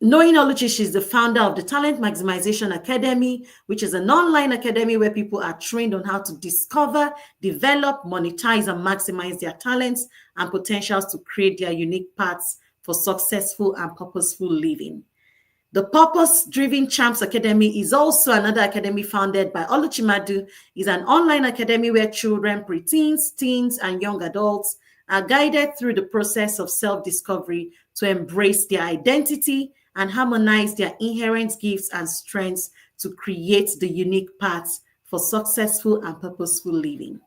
knowing Oluchi, she's the founder of the Talent Maximization Academy, which is an online academy where people are trained on how to discover, develop, monetize, and maximize their talents and potentials to create their unique paths for successful and purposeful living. The Purpose Driven Champs Academy is also another academy founded by Oluchi Madu. It's an online academy where children, preteens, teens, and young adults are guided through the process of self-discovery to embrace their identity and harmonize their inherent gifts and strengths to create the unique paths for successful and purposeful living.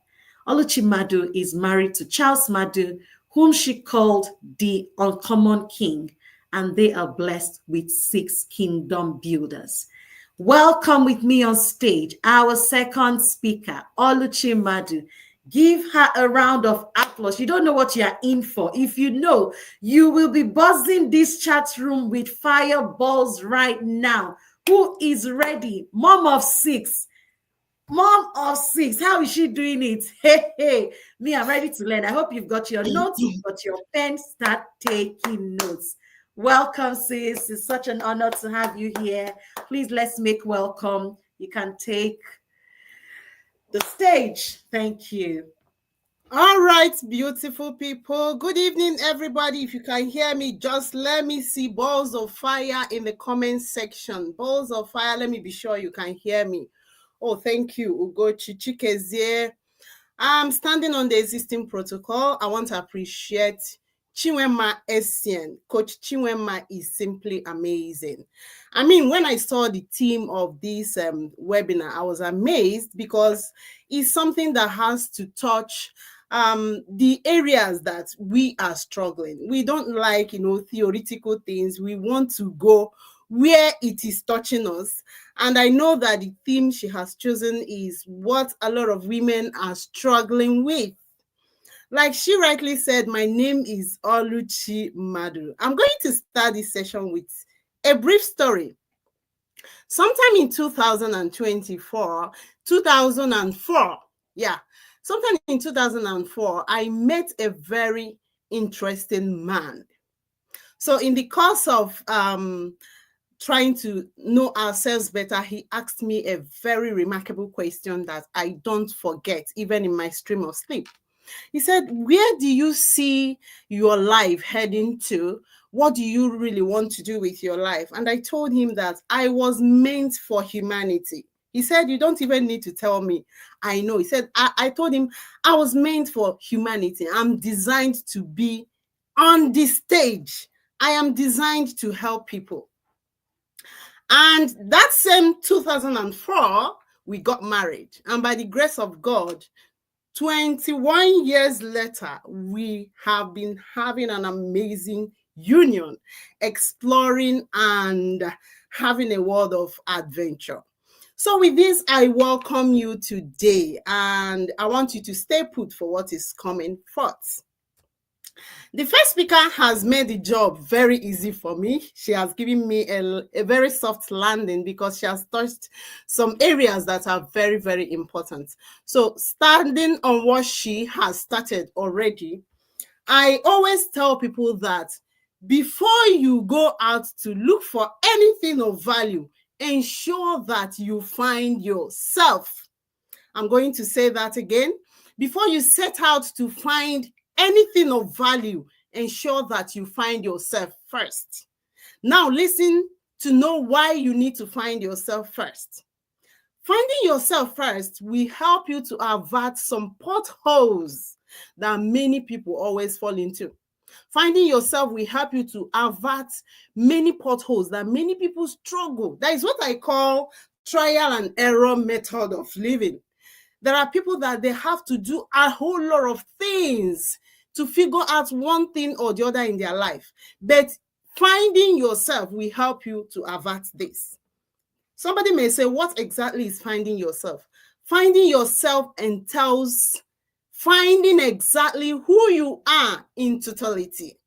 Oluchi Madu is married to Charles Madu, whom she called the Uncommon King, and they are blessed with 6 kingdom builders. Welcome with me on stage, our second speaker, Oluchi Madu. Give her a round of applause. You don't know what you're in for. If you know, you will be buzzing this chat room with fireballs right now. Who is ready? Mom of 6. Mom of 6, how is she doing it? Hey, hey, me, I'm ready to learn. I hope you've got your notes, you've got your pen, start taking notes. Welcome, sis. It's such an honor to have you here. Please, let's make welcome. You can take the stage. Thank you. All right, beautiful people. Good evening, everybody. If you can hear me, just let me see balls of fire in the comment section. Balls of fire. Let me be sure you can hear me. Oh, thank you, Ugochi Chikezie. I'm standing on the existing protocol. I want to appreciate Chinwema Essien. Coach Chinwema is simply amazing. I mean, when I saw the theme of this webinar, I was amazed because it's something that has to touch the areas that we are struggling. We don't like, theoretical things. We want to go where it is touching us. And I know that the theme she has chosen is what a lot of women are struggling with. Like she rightly said, my name is Oluchi Madu. I'm going to start this session with a brief story. Sometime in 2004, sometime in 2004, I met a very interesting man. So in the course of trying to know ourselves better, he asked me a very remarkable question that I don't forget, even in my stream of sleep. He said, where do you see your life heading to? What do you really want to do with your life? And I told him that I was meant for humanity. He said, you don't even need to tell me. I know. He said, I told him I was meant for humanity. I'm designed to be on the stage. I am designed to help people. And that same 2004, we got married. And by the grace of God, 21 years later, we have been having an amazing union, exploring and having a world of adventure. So with this, I welcome you today, and I want you to stay put for what is coming forth. The first speaker has made the job very easy for me. She has given me a very soft landing because she has touched some areas that are very, very important. So standing on what she has started already, I always tell people that before you go out to look for anything of value, ensure that you find yourself. I'm going to say that again. Before you set out to find anything of value, ensure that you find yourself first. Now listen to know why you need to find yourself first. Finding yourself first will help you to avert some potholes that many people always fall into. Finding yourself will help you to avert many potholes that many people struggle. That is what I call trial and error method of living. There are people that they have to do a whole lot of things to figure out one thing or the other in their life. But finding yourself will help you to avert this. Somebody may say, what exactly is finding yourself? Finding yourself entails finding exactly who you are in totality.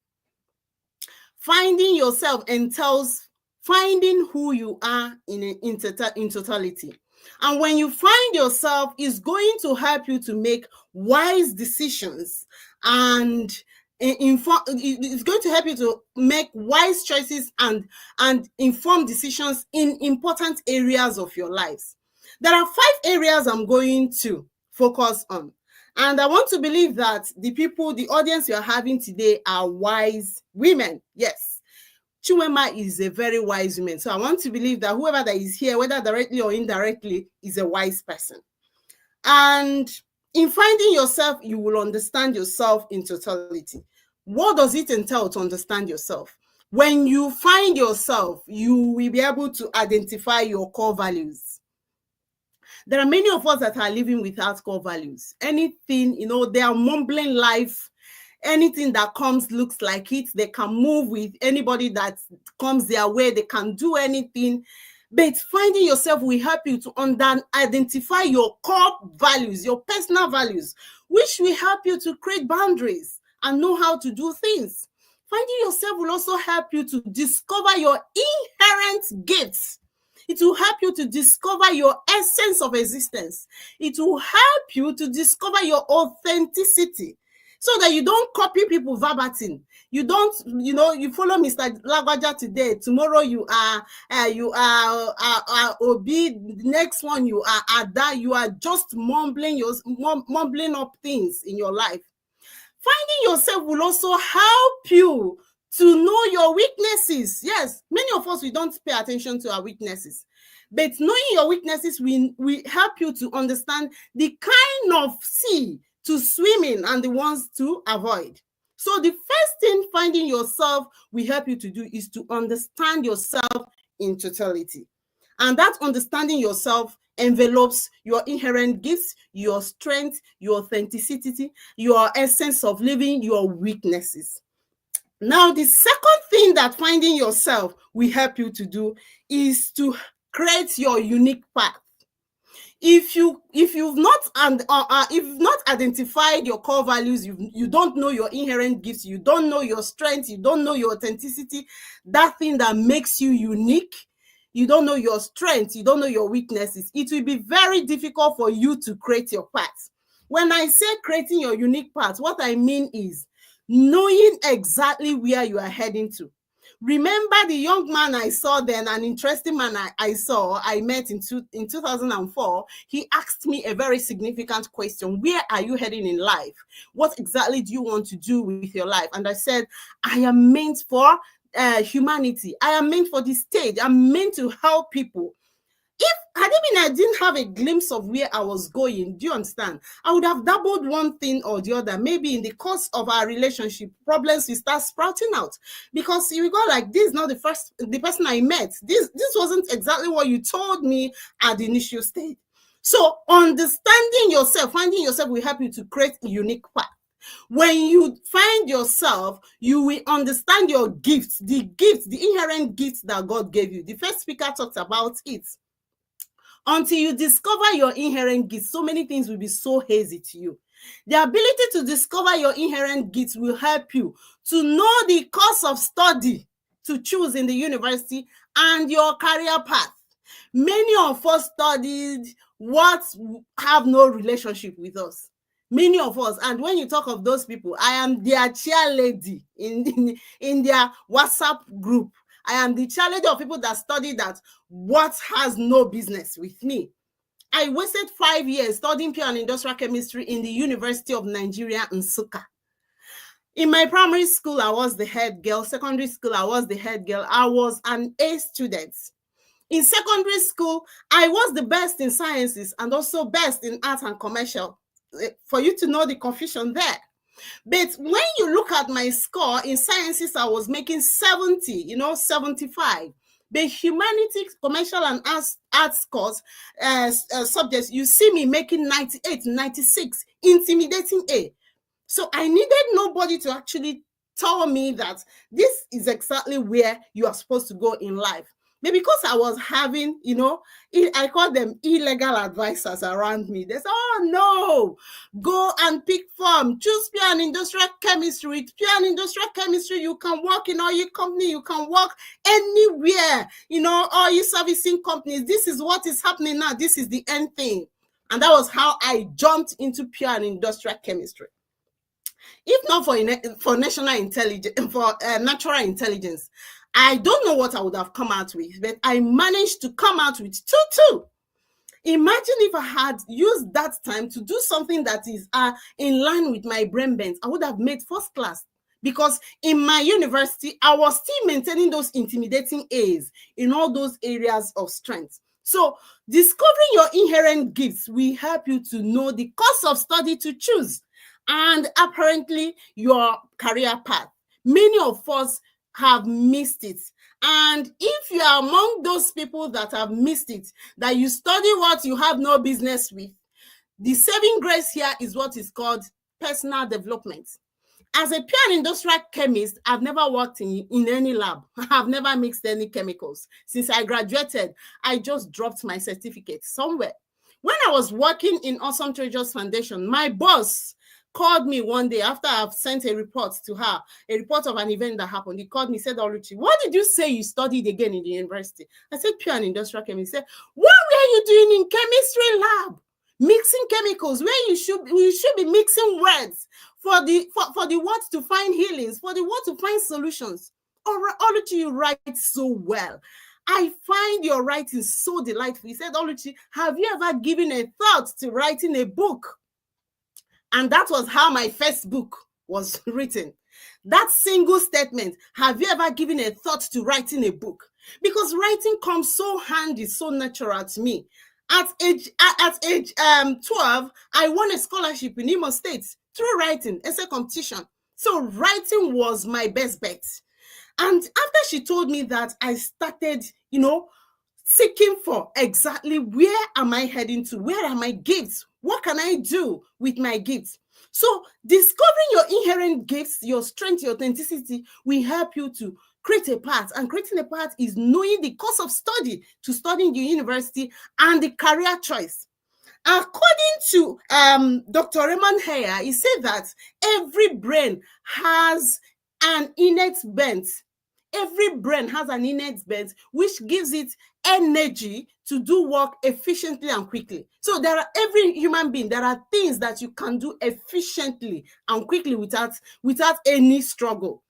Finding yourself entails finding who you are in totality. And when you find yourself, it's going to help you to make wise decisions, and it's going to help you to make wise choices and informed decisions in important areas of your lives. There are 5 areas I'm going to focus on. And I want to believe that the audience you're having today are wise women. Yes. Chumema is a very wise woman. So I want to believe that whoever that is here, whether directly or indirectly, is a wise person. And in finding yourself, you will understand yourself in totality. What does it entail to understand yourself? When you find yourself, you will be able to identify your core values. There are many of us that are living without core values. Anything, they are mumbling life. Anything that comes looks like it. They can move with anybody that comes their way. They can do anything. But finding yourself will help you to identify your core values, your personal values, which will help you to create boundaries and know how to do things. Finding yourself will also help you to discover your inherent gifts. It will help you to discover your essence of existence. It will help you to discover your authenticity, so that you don't copy people verbatim. You don't, you follow Mr. Lagwaja today. Tomorrow you are Obi. Next one you are Ada. You are just mumbling up things in your life. Finding yourself will also help you to know your weaknesses. Yes, many of us, we don't pay attention to our weaknesses. But knowing your weaknesses will help you to understand the kind of sea to swim in and the ones to avoid. So the first thing finding yourself will help you to do is to understand yourself in totality. And that understanding yourself envelopes your inherent gifts, your strength, your authenticity, your essence of living, your weaknesses. Now, the second thing that finding yourself will help you to do is to create your unique path. If you've not identified your core values, you don't know your inherent gifts, you don't know your strength, you don't know your authenticity, that thing that makes you unique, you don't know your strengths, you don't know your weaknesses, it will be very difficult for you to create your path. When I say creating your unique path, what I mean is knowing exactly where you are heading to. Remember the young man I saw then, an interesting man I met in 2004. He asked me a very significant question. Where are you heading in life? What exactly do you want to do with your life? And I said, I am meant for humanity. I am meant for the stage. I'm meant to help people. Had it been I didn't have a glimpse of where I was going, do you understand? I would have doubled one thing or the other. Maybe in the course of our relationship, problems will start sprouting out. Because you go like, this is not the person I met. This wasn't exactly what you told me at the initial stage. So understanding yourself, finding yourself will help you to create a unique path. When you find yourself, you will understand your gifts, the inherent gifts that God gave you. The first speaker talked about it. Until you discover your inherent gifts, so many things will be so hazy to you. The ability to discover your inherent gifts will help you to know the course of study to choose in the university and your career path. Many of us studied what have no relationship with us. Many of us, and when you talk of those people, I am their cheerleader in their WhatsApp group. I am the cheerleader of people that study that what has no business with me. I wasted 5 years studying pure and industrial chemistry in the University of Nigeria in Nsukka. In my primary school, I was the head girl. Secondary school, I was the head girl. I was an A student. In secondary school, I was the best in sciences and also best in art and commercial. For you to know the confusion there. But when you look at my score in sciences, I was making 70, 75. The humanities, commercial and arts scores subjects, you see me making 98, 96, intimidating A. So I needed nobody to actually tell me that this is exactly where you are supposed to go in life. But because I was having, I call them illegal advisors around me. They say, oh no, go and pick farm, choose pure and industrial chemistry. With pure and industrial chemistry, you can work in oil company, you can work anywhere, oil servicing companies. This is what is happening now. This is the end thing. And that was how I jumped into pure and industrial chemistry. If not for national intelligence, for natural intelligence, I don't know what I would have come out with, but I managed to come out with 2-2. Imagine if I had used that time to do something that is in line with my brain bent, I would have made first class. Because in my university, I was still maintaining those intimidating A's in all those areas of strength. So discovering your inherent gifts will help you to know the course of study to choose and apparently your career path. Many of us have missed it. And if you are among those people that have missed it, that you study what you have no business with, the saving grace here is what is called personal development. As a pure and industrial chemist, I've never worked in any lab. I've never mixed any chemicals. Since I graduated, I just dropped my certificate somewhere. When I was working in Awesome Treasures Foundation, my boss called me one day after I've sent a report to her, a report of an event that happened. He called me, said, Oluchi, what did you say you studied again in the university? I said, pure and industrial chemistry. He said, what were you doing in chemistry lab? Mixing chemicals, where you should be mixing words for the words to find healings, for the words to find solutions. Oluchi, you write so well. I find your writing so delightful. He said, Oluchi, have you ever given a thought to writing a book? And that was how my first book was written. That single statement, have you ever given a thought to writing a book? Because writing comes so handy, so natural to me. At age 12, I won a scholarship in Imo State through writing, essay competition. So writing was my best bet. And after she told me that, I started, seeking for exactly where am I heading to? Where are my gifts? What can I do with my gifts? So discovering your inherent gifts, your strength, your authenticity will help you to create a path. And creating a path is knowing the course of study to study in the university and the career choice. According to Dr. Raymond Heyer, he said that every brain has an innate bent. Every brain has an innate bent, which gives it energy to do work efficiently and quickly. So every human being, there are things that you can do efficiently and quickly without any struggle.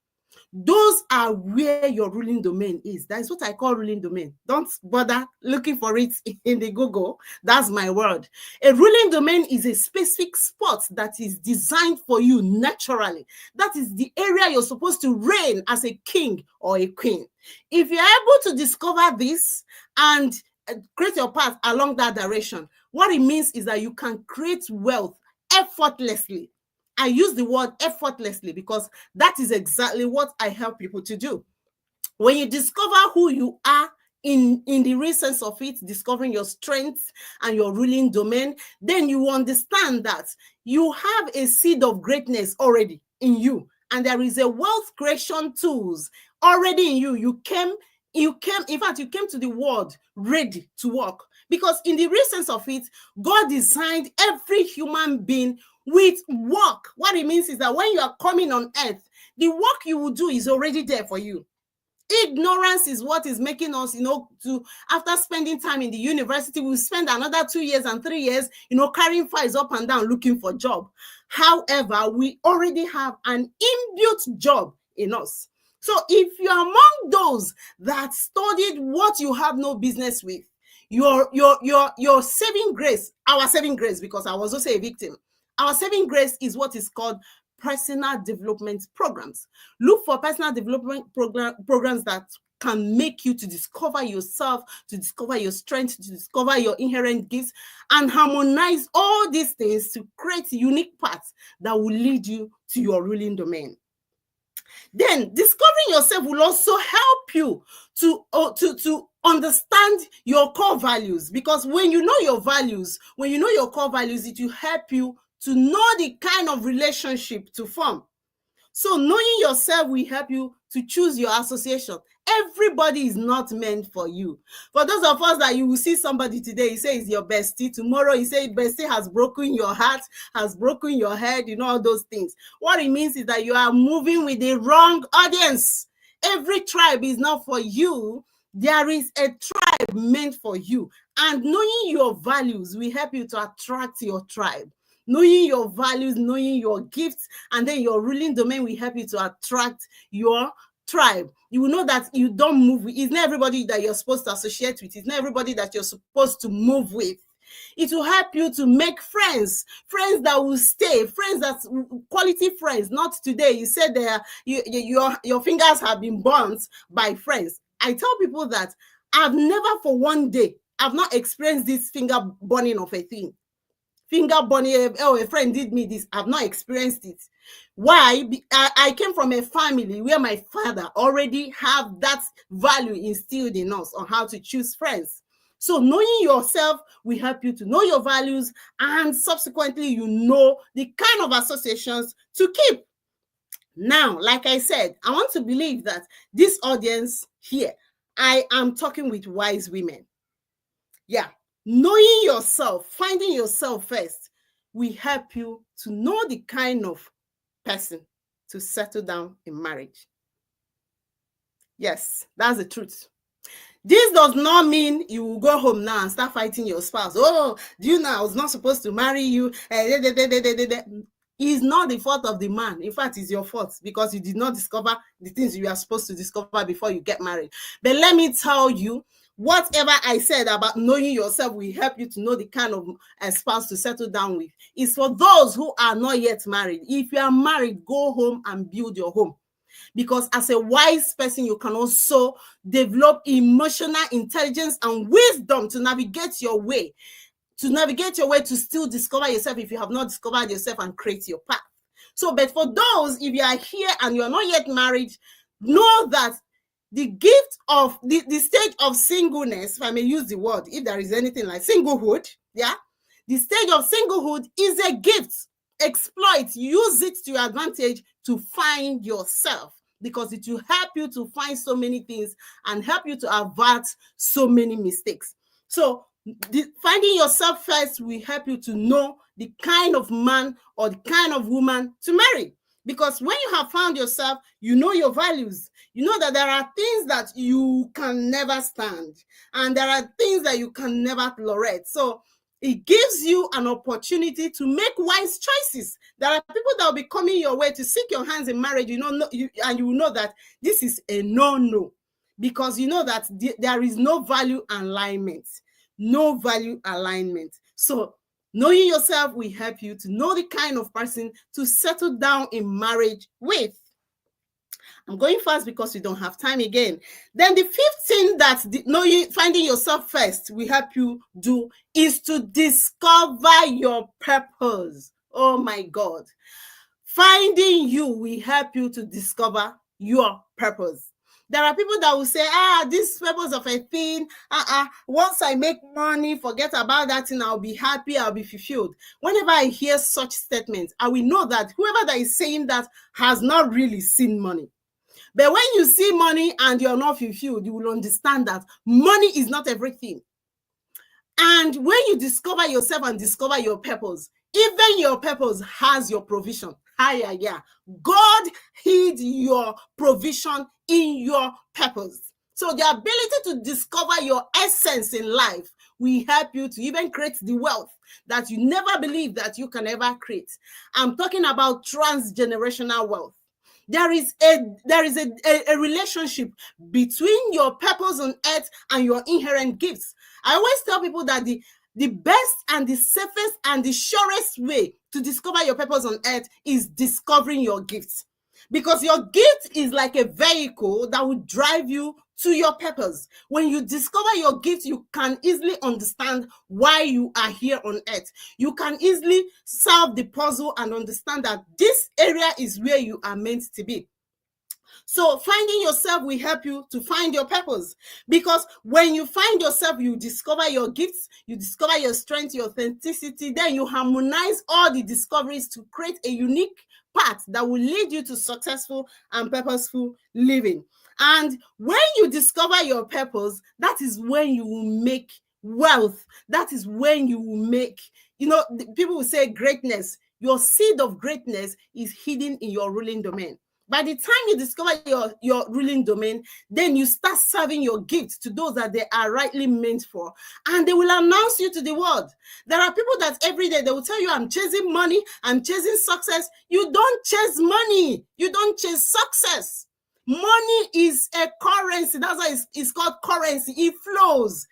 Those are where your ruling domain is. That is what I call ruling domain. Don't bother looking for it in the Google. That's my word. A ruling domain is a specific spot that is designed for you naturally. That is the area you're supposed to reign as a king or a queen. If you're able to discover this and create your path along that direction, what it means is that you can create wealth effortlessly. I use the word effortlessly because that is exactly what I help people to do. When you discover who you are in the real sense of it, discovering your strengths and your ruling domain, then you understand that you have a seed of greatness already in you. And there is a wealth creation tools already in you. You came to the world ready to work. Because in the real sense of it, God designed every human being with work. What it means is that when you are coming on earth, the work you will do is already there for you. Ignorance is what is making us, after spending time in the university, we'll spend another 2 years and 3 years, carrying files up and down looking for a job. However, we already have an inbuilt job in us. So if you're among those that studied what you have no business with, your saving grace, our saving grace, because I was also a victim, our saving grace is what is called personal development programs. Look for personal development programs that can make you to discover yourself, to discover your strength, to discover your inherent gifts, and harmonize all these things to create unique paths that will lead you to your ruling domain. Then discovering yourself will also help you to understand your core values, because when you know your values, when you know your core values, it will help you to know the kind of relationship to form. So knowing yourself will help you to choose your association. Everybody is not meant for you. For those of us that you will see somebody today, you say it's your bestie. Tomorrow you say bestie has broken your heart, has broken your head, all those things. What it means is that you are moving with the wrong audience. Every tribe is not for you. There is a tribe meant for you. And knowing your values will help you to attract your tribe. Knowing your values, knowing your gifts, and then your ruling domain will help you to attract your tribe. You will know that you don't move with, it's not everybody that you're supposed to associate with, it's not everybody that you're supposed to move with. It will help you to make friends that will stay, friends that's quality friends, not today. You said your fingers have been burnt by friends. I tell people that I've never for one day, I've not experienced this finger burning of a thing. Finger burning, oh, a friend did me this. I've not experienced it. Why? I came from a family where my father already have that value instilled in us on how to choose friends. So knowing yourself will help you to know your values, and subsequently you know the kind of associations to keep. Now, like I said, I want to believe that this audience here, I am talking with wise women. Yeah. Knowing yourself, finding yourself first, will help you to know the kind of person to settle down in marriage. Yes, that's the truth. This does not mean you will go home now and start fighting your spouse. Oh, do you know I was not supposed to marry you? It's not the fault of the man. In fact, it's your fault because you did not discover the things you are supposed to discover before you get married. But let me tell you, whatever I said about knowing yourself will help you to know the kind of spouse to settle down with. It's for those who are not yet married. If you are married, go home and build your home. Because as a wise person, you can also develop emotional intelligence and wisdom to navigate your way to still discover yourself if you have not discovered yourself and create your path. So, but for those, if you are here and you are not yet married, know that the gift of the stage of singleness, if I may use the word, if there is anything like singlehood, yeah, the stage of singlehood is a gift. Exploit, use it to your advantage to find yourself, because it will help you to find so many things and help you to avert so many mistakes. So finding yourself first will help you to know the kind of man or the kind of woman to marry. Because when you have found yourself, you know your values. You know that there are things that you can never stand, and there are things that you can never tolerate. So it gives you an opportunity to make wise choices. There are people that will be coming your way to seek your hands in marriage, and you will know that this is a no-no, because you know that there is no value alignment. No value alignment. So knowing yourself will help you to know the kind of person to settle down in marriage with. I'm going fast because we don't have time again. Then the fifth thing that finding yourself first will help you do is to discover your purpose. Oh my God. Finding you will help you to discover your purpose. There are people that will say, this purpose of a thing, once I make money, forget about that thing, I'll be happy, I'll be fulfilled. Whenever I hear such statements, I will know that whoever that is saying that has not really seen money. But when you see money and you're not fulfilled, you will understand that money is not everything. And when you discover yourself and discover your purpose, even your purpose has your provision. God hid your provision in your purpose. So the ability to discover your essence in life will help you to even create the wealth that you never believed that you can ever create. I'm talking about transgenerational wealth. There is a relationship between your purpose on earth and your inherent gifts. I always tell people that the best and the safest and the surest way to discover your purpose on earth is discovering your gifts. Because your gift is like a vehicle that will drive you to your purpose. When you discover your gift, you can easily understand why you are here on earth. You can easily solve the puzzle and understand that this area is where you are meant to be. So finding yourself will help you to find your purpose, because when you find yourself, you discover your gifts, you discover your strength, your authenticity, then you harmonize all the discoveries to create a unique path that will lead you to successful and purposeful living. And when you discover your purpose, that is when you will make wealth. That is when you will make, people will say greatness. Your seed of greatness is hidden in your ruling domain. By the time you discover your ruling domain, then you start serving your gifts to those that they are rightly meant for. And they will announce you to the world. There are people that every day they will tell you, I'm chasing money, I'm chasing success. You don't chase money. You don't chase success. Money is a currency. That's why it's called currency. It flows.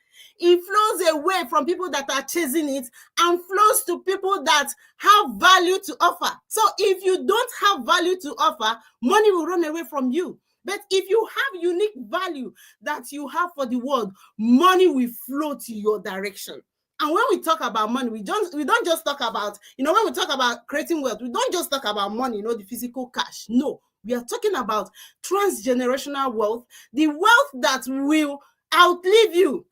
It flows away from people that are chasing it and flows to people that have value to offer. So if you don't have value to offer, money will run away from you. But if you have unique value that you have for the world, money will flow to your direction. And when we talk about money, we don't just talk about, when we talk about creating wealth, we don't just talk about money, the physical cash. No, we are talking about transgenerational wealth, the wealth that will outlive you.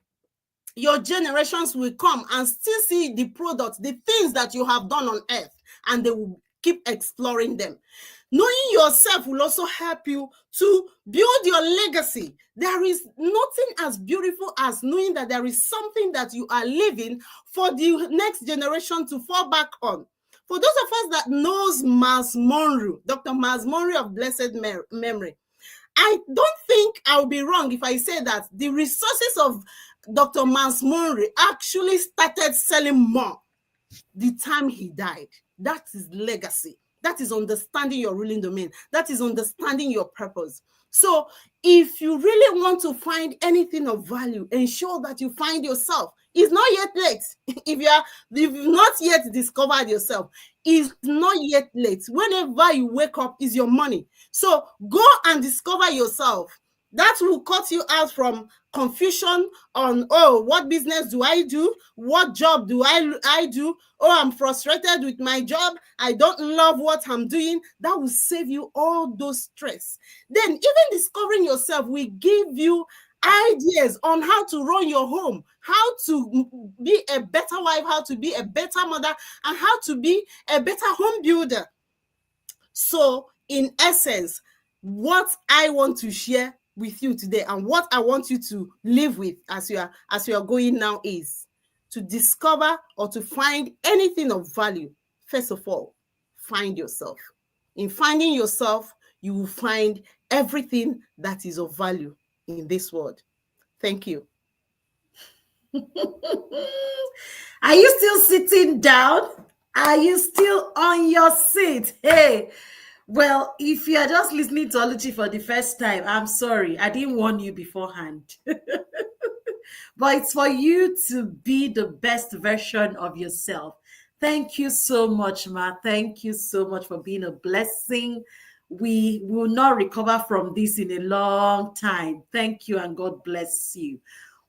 Your generations will come and still see the products, the things that you have done on earth, and they will keep exploring them. Knowing yourself will also help you to build your legacy. There is nothing as beautiful as knowing that there is something that you are leaving for the next generation to fall back on. For those of us that knows Miles Monroe, Dr. Miles Monroe of blessed memory, I don't think I'll be wrong if I say that the resources of Dr. Miles Monroe actually started selling more the time he died. That is legacy. That is understanding your ruling domain. That is understanding your purpose. So if you really want to find anything of value, ensure that you find yourself. It's not yet late. If you've not yet discovered yourself, it's not yet late. Whenever you wake up is your money. So go and discover yourself. That will cut you out from confusion on, what business do I do? What job do I do? I'm frustrated with my job. I don't love what I'm doing. That will save you all those stress. Then even discovering yourself will give you ideas on how to run your home, how to be a better wife, how to be a better mother, and how to be a better home builder. So in essence, what I want to share with you today and what I want you to live with as you are going now is to discover or to find anything of value. First of all, find yourself. In finding yourself, you will find everything that is of value in this world. Thank you. Are you still sitting down? Are you still on your seat? Hey, well, if you are just listening to Oluchi for the first time, I'm sorry. I didn't warn you beforehand. But it's for you to be the best version of yourself. Thank you so much, Ma. Thank you so much for being a blessing. We will not recover from this in a long time. Thank you and God bless you.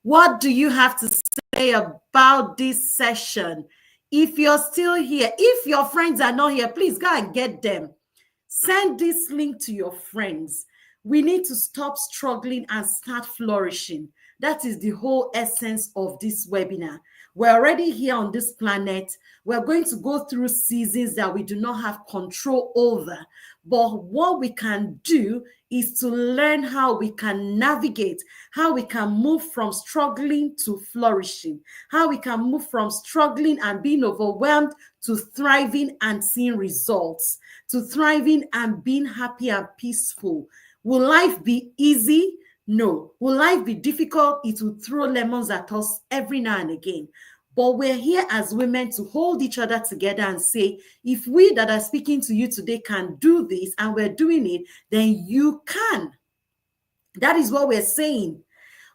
What do you have to say about this session? If you're still here, if your friends are not here, please go and get them. Send this link to your friends. We need to stop struggling and start flourishing. That is the whole essence of this webinar. We're already here on this planet. We're going to go through seasons that we do not have control over. But what we can do is to learn how we can navigate, how we can move from struggling to flourishing, how we can move from struggling and being overwhelmed to thriving and seeing results, to thriving and being happy and peaceful. Will life be easy? No. Will life be difficult? It will throw lemons at us every now and again. But we're here as women to hold each other together and say, if we that are speaking to you today can do this and we're doing it, then you can. That is what we're saying.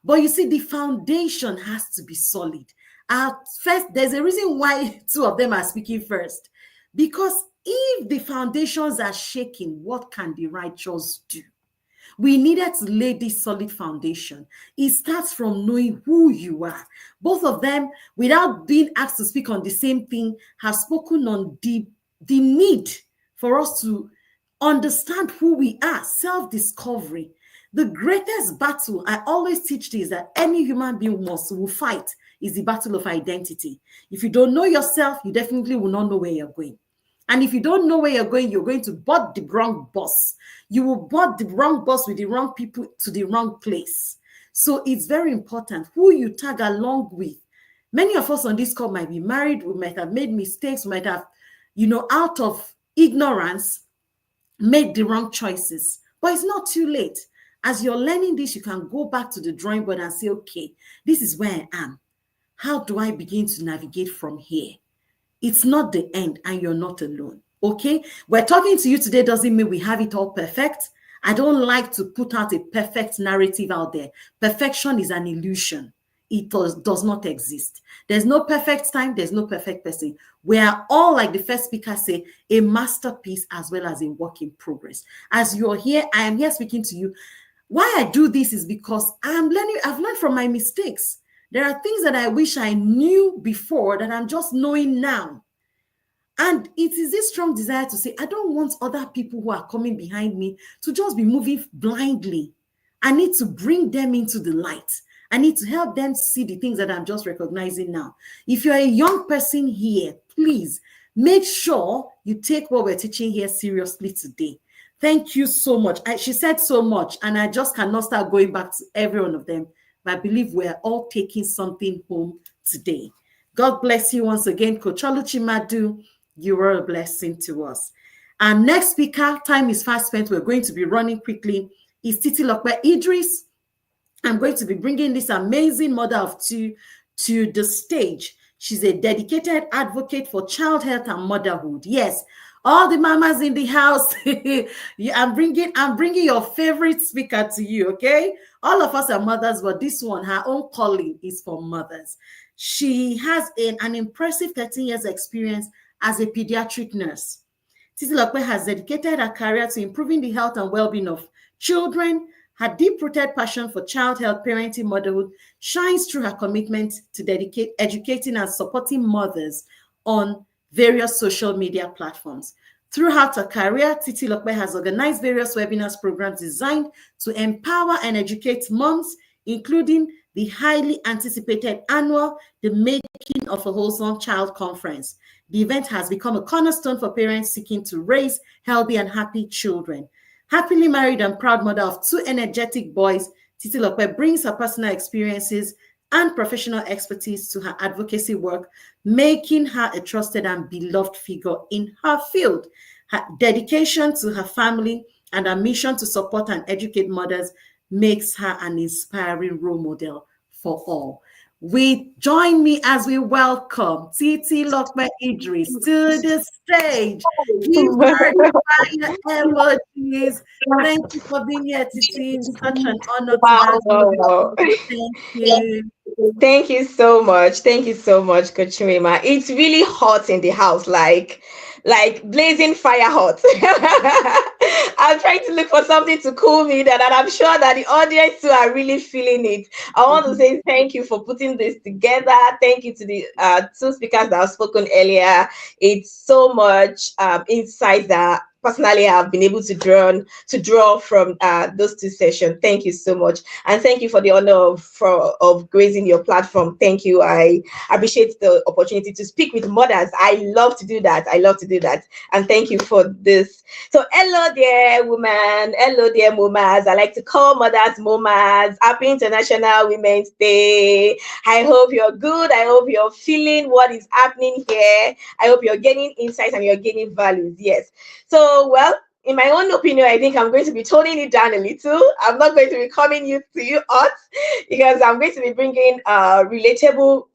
But you see, the foundation has to be solid. First, there's a reason why two of them are speaking first. Because if the foundations are shaking, what can the righteous do? We needed to lay this solid foundation. It starts from knowing who you are. Both of them, without being asked to speak on the same thing, have spoken on the need for us to understand who we are, self-discovery. The greatest battle, I always teach this, that any human being will fight is the battle of identity. If you don't know yourself, you definitely will not know where you're going. And if you don't know where you're going to board the wrong bus. You will board the wrong bus with the wrong people to the wrong place. So it's very important who you tag along with. Many of us on this call might be married, we might have made mistakes, we might have, out of ignorance, made the wrong choices. But it's not too late. As you're learning this, you can go back to the drawing board and say, okay, this is where I am. How do I begin to navigate from here? It's not the end, and you're not alone. Okay? We're talking to you today doesn't mean we have it all perfect. I don't like to put out a perfect narrative out there. Perfection is an illusion. It does not exist. There's no perfect time. There's no perfect person. We are all, like the first speaker say, a masterpiece as well as a work in progress. As you're here, I am here speaking to you. Why I do this is because I've learned from my mistakes. There are things that I wish I knew before that I'm just knowing now. And it is this strong desire to say, I don't want other people who are coming behind me to just be moving blindly. I need to bring them into the light. I need to help them see the things that I'm just recognizing now. If you're a young person here, please make sure you take what we're teaching here seriously today. Thank you so much. She said so much, and I just cannot start going back to every one of them. But I believe we're all taking something home today. God bless you once again, Coach Oluchi Madu. You were a blessing to us. Our next speaker, time is fast spent. We're going to be running quickly. Is Titilope Idris. I'm going to be bringing this amazing mother of two to the stage. She's a dedicated advocate for child health and motherhood. Yes, all the mamas in the house, I'm bringing your favorite speaker to you, okay? All of us are mothers, but this one, her own calling is for mothers. She has an impressive 13 years experience as a pediatric nurse. Titilope has dedicated her career to improving the health and well-being of children. Her deep-rooted passion for child health, parenting, motherhood shines through her commitment to educating and supporting mothers on various social media platforms. Throughout her career, Titilope has organized various webinars programs designed to empower and educate moms, including the highly anticipated annual The Making of a Wholesome Child Conference. The event has become a cornerstone for parents seeking to raise healthy and happy children. Happily married and proud mother of two energetic boys, Titilope brings her personal experiences and professional expertise to her advocacy work, making her a trusted and beloved figure in her field. Her dedication to her family and her mission to support and educate mothers makes her an inspiring role model for all. Join me as we welcome Titilope Idris to the stage. Give her the fire emojis. Thank you for being here, Titi. It's such an honor to have Wow. you. Thank you. Thank you so much. Thank you so much, Coach Rima. It's really hot in the house, like blazing fire hot. I'm trying to look for something to cool me down, and I'm sure that the audience too are really feeling it. I want to say thank you for putting this together. Thank you to the two speakers that have spoken earlier. It's so much insight that personally I've been able to draw from those two sessions. Thank you so much, and thank you for the honor of gracing your platform. Thank you. I appreciate the opportunity to speak with mothers. I love to do that. And thank you for this. So hello there, woman. Hello there, momas. I like to call mothers momas. Happy International Women's Day. I hope you're good. I hope you're feeling what is happening here. I hope you're getting insights and you're getting values. Yes. So, well, in my own opinion, I think I'm going to be toning it down a little. I'm not going to be coming to you hot because I'm going to be bringing relatable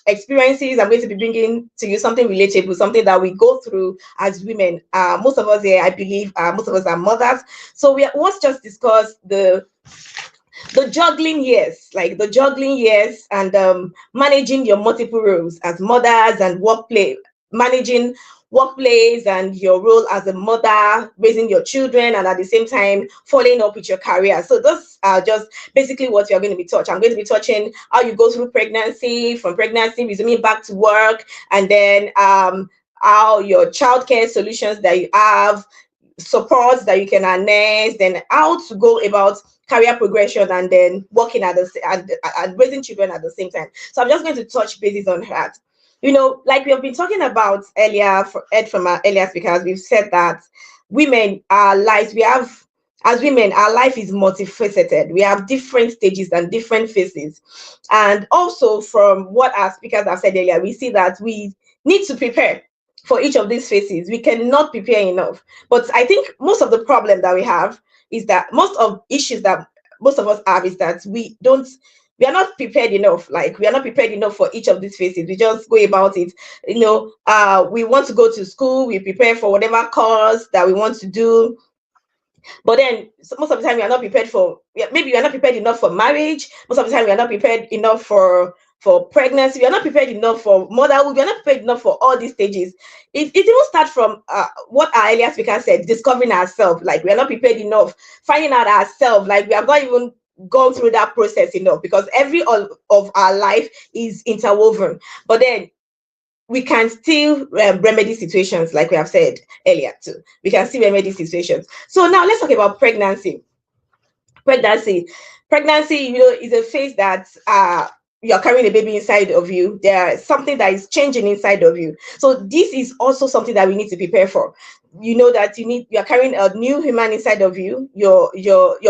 experiences. I'm going to be bringing to you something relatable, something that we go through as women. Most of us here, I believe, most of us are mothers. So we want to just discuss the juggling years, and managing your multiple roles as mothers and managing workplace and your role as a mother, raising your children, and at the same time following up with your career. So those are just basically what you're going to be touching. I'm going to be touching how you go through pregnancy, from pregnancy resuming back to work, and then how your childcare solutions that you have, supports that you can harness, then how to go about career progression, and then working and raising children at the same time. So I'm just going to touch bases on that. Like we have been talking about earlier, from our earlier speakers, we've said that women, our lives, we have, as women, our life is multifaceted. We have different stages and different phases. And also, from what our speakers have said earlier, we see that we need to prepare for each of these phases. We cannot prepare enough. But I think most of the problem that we have is that most of issues that most of us have is that we are not prepared enough. Like, we are not prepared enough for each of these phases. We just go about it. We want to go to school, we prepare for whatever course that we want to do, but then most of the time we are not prepared for, maybe we are not prepared enough for marriage. Most of the time we are not prepared enough for pregnancy. We are not prepared enough for motherhood. We are not prepared enough for all these stages. It even start from what our earlier speaker said, discovering ourselves. Like, we are not prepared enough, finding out ourselves. Like, we have not even gone through that process enough, because every all of our life is interwoven. But then we can still remedy situations, like we have said earlier too. We can still remedy situations. So now let's talk about pregnancy. Pregnancy, pregnancy, is a phase that you're carrying a baby inside of you. There's something that is changing inside of you. So this is also something that we need to prepare for. You know that you are carrying a new human inside of you. Your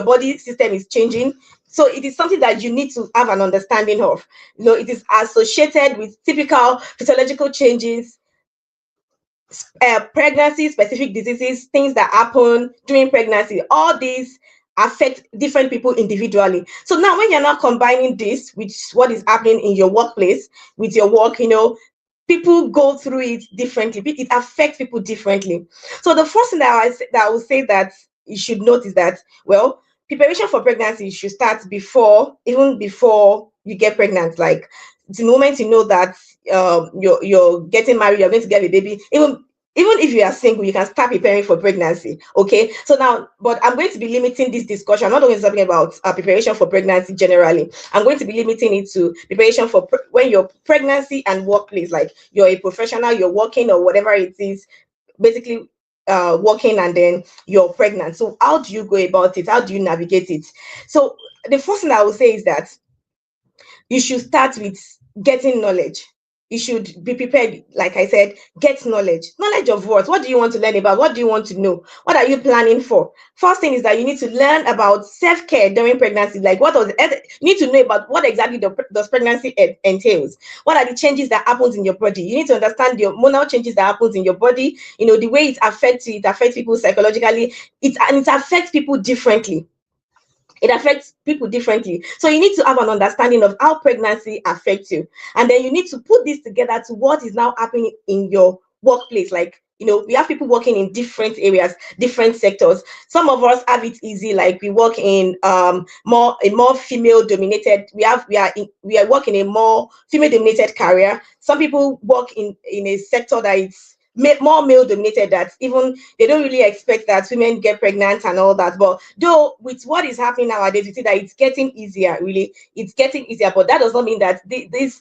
body system is changing. So it is something that you need to have an understanding of. It is associated with typical physiological changes, pregnancy specific diseases, things that happen during pregnancy. All these affect different people individually. So now, when you're not combining this with what is happening in your workplace, with your work, people go through it differently. It affects people differently. So the first thing that I would say that you should note is that, well, preparation for pregnancy should start even before you get pregnant. Like, the moment you know that you're getting married, you're going to get a baby, even if you are single, you can start preparing for pregnancy. Okay. So now, but I'm going to be limiting this discussion. I'm not going to be talking about preparation for pregnancy generally. I'm going to be limiting it to preparation for when you're pregnancy and workplace, like you're a professional, you're working or whatever it is, basically working, and then you're pregnant. So how do you go about it? How do you navigate it? So the first thing I will say is that you should start with getting knowledge. You should be prepared. Like I said, get knowledge. Knowledge of what? What do you want to learn about? What do you want to know? What are you planning for? First thing is that you need to learn about self-care during pregnancy. Like, you need to know about what exactly does pregnancy entails. What are the changes that happens in your body? You need to understand the hormonal changes that happens in your body. The way it affects you. It affects people psychologically. It affects people differently. It affects people differently. So you need to have an understanding of how pregnancy affects you. And then you need to put this together to what is now happening in your workplace. Like, we have people working in different areas, different sectors. Some of us have it easy, like we work in more female dominated. We are working in a more female dominated career. Some people work in a sector that is more male dominated, that even they don't really expect that women get pregnant and all that. But though, with what is happening nowadays, you see that it's getting easier. Really, it's getting easier. But that does not mean that this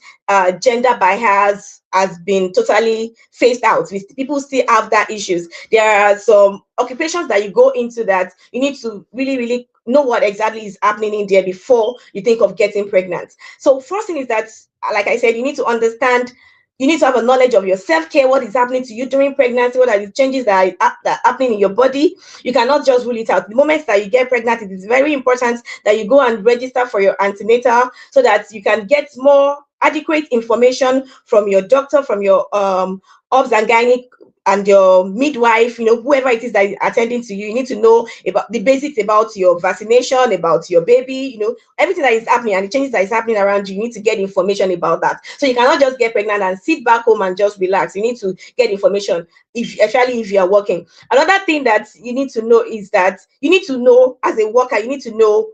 gender bias has been totally phased out. People still have that issues. There are some occupations that you go into that you need to really, really know what exactly is happening in there before you think of getting pregnant. So first thing is that, like I said, you need to understand. You need to have a knowledge of your self-care, what is happening to you during pregnancy, what are the changes that are happening in your body. You cannot just rule it out. The moment that you get pregnant, it is very important that you go and register for your antenatal, so that you can get more adequate information from your doctor, from your obs and gynae, and your midwife, whoever it is that is attending to you. You need to know about the basics about your vaccination, about your baby, everything that is happening and the changes that is happening around you. You need to get information about that. So you cannot just get pregnant and sit back home and just relax. You need to get information, especially if you are working. Another thing that you need to know is that you need to know, as a worker, you need to know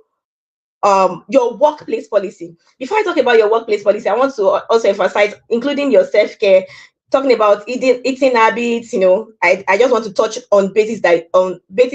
your workplace policy. Before I talk about your workplace policy, I want to also emphasize, including your self-care, talking about eating habits. I just want to touch on basis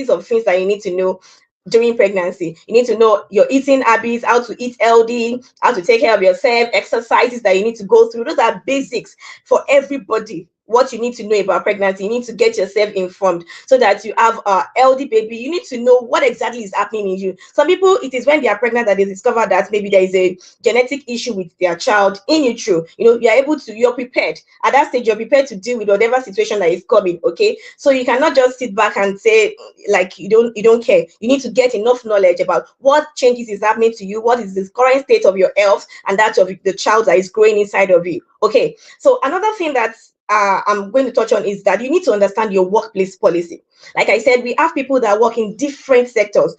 of things that you need to know during pregnancy. You need to know your eating habits, how to eat healthy, how to take care of yourself, exercises that you need to go through. Those are basics for everybody. what you need to know about pregnancy. You need to get yourself informed so that you have a healthy baby. You need to know what exactly is happening in you. Some people, it is when they are pregnant that they discover that maybe there is a genetic issue with their child in utero. You're prepared. At that stage, you're prepared to deal with whatever situation that is coming. Okay. So you cannot just sit back and say, like, you don't care. You need to get enough knowledge about what changes is happening to you, what is the current state of your health and that of the child that is growing inside of you. Okay. So another thing that I'm going to touch on is that you need to understand your workplace policy. Like I said, we have people that work in different sectors.